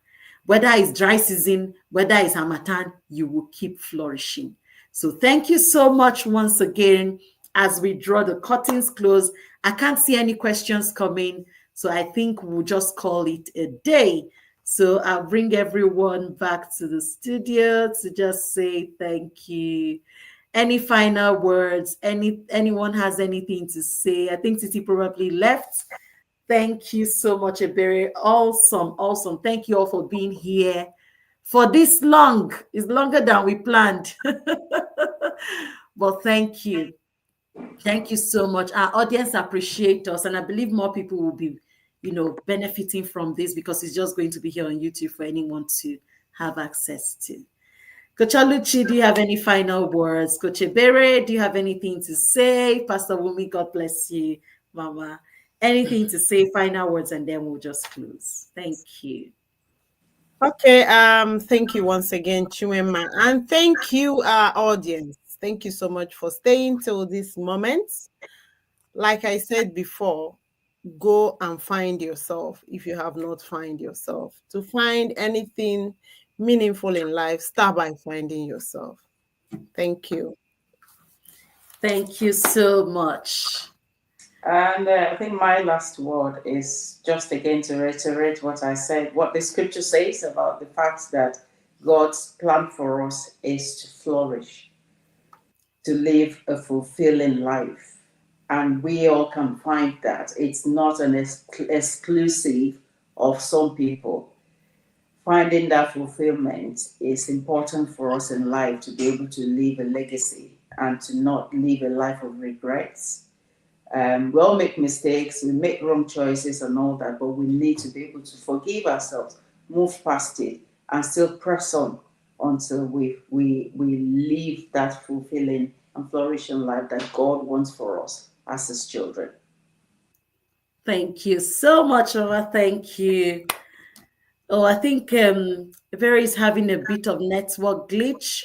Whether it's dry season, whether it's harmattan, you will keep flourishing. So thank you so much once again. As we draw the curtains close, I can't see any questions coming, so I think we'll just call it a day. So I'll bring everyone back to the studio to just say thank you. Any final words? Anyone has anything to say? I think Titi probably left. Thank you so much, Ebere. Awesome. Thank you all for being here for this long. It's longer than we planned. But thank you. Thank you so much. Our audience appreciate us, and I believe more people will be, benefiting from this, because it's just going to be here on YouTube for anyone to have access to. Coach Aluchi, do you have any final words? Coach Ebere, do you have anything to say? Pastor Wumi, God bless you, Mama. Anything to say, final words, and then we'll just close. Thank you. Okay, thank you once again, Chumema, and thank you, our audience. Thank you so much for staying till this moment. Like I said before, go and find yourself if you have not found yourself. To find anything meaningful in life, start by finding yourself. Thank you. Thank you so much. And I think my last word is just again to reiterate what I said, what the scripture says about the fact that God's plan for us is to flourish, to live a fulfilling life. And we all can find that. It's not an exclusive of some people. Finding that fulfillment is important for us in life, to be able to leave a legacy and to not live a life of regrets. We all make mistakes, we make wrong choices and all that, but we need to be able to forgive ourselves, move past it, and still press on until we live that fulfilling and flourishing life that God wants for us as his children. Thank you so much, Mama. Thank you. Oh, I think Vera is having a bit of network glitch.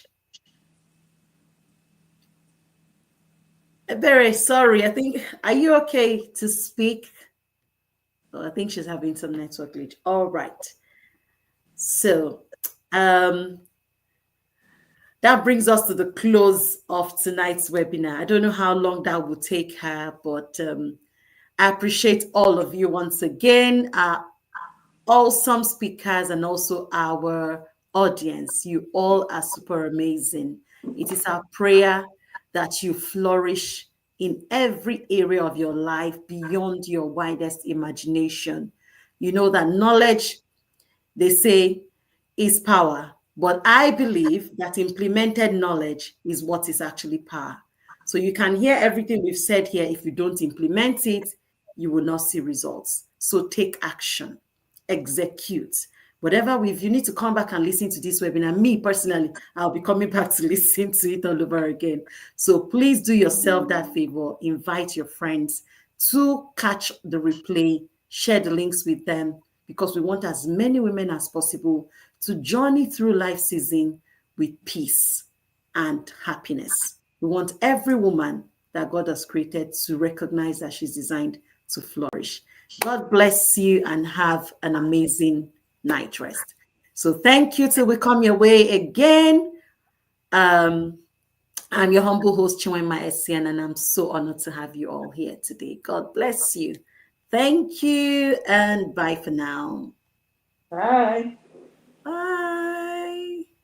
Very sorry. I think, are you okay to speak? Oh, I think she's having some network glitch. All right. So, um, that brings us to the close of tonight's webinar. I don't know how long that will take her, but I appreciate all of you once again, our awesome speakers and also our audience. You all are super amazing. It is our prayer that you flourish in every area of your life beyond your widest imagination. You know that knowledge, they say, is power. But I believe that implemented knowledge is what is actually power. So you can hear everything we've said here. If you don't implement it, you will not see results. So take action, execute. Whatever you need to come back and listen to this webinar. Me personally, I'll be coming back to listen to it all over again. So please do yourself that favor. Invite your friends to catch the replay, share the links with them, because we want as many women as possible to journey through life season with peace and happiness. We want every woman that God has created to recognize that she's designed to flourish. God bless you and have an amazing night rest. So thank you till we come your way again. I'm your humble host, Chinwema Essien, and I'm so honored to have you all here today. God bless you. Thank you, and bye for now. Bye. Bye.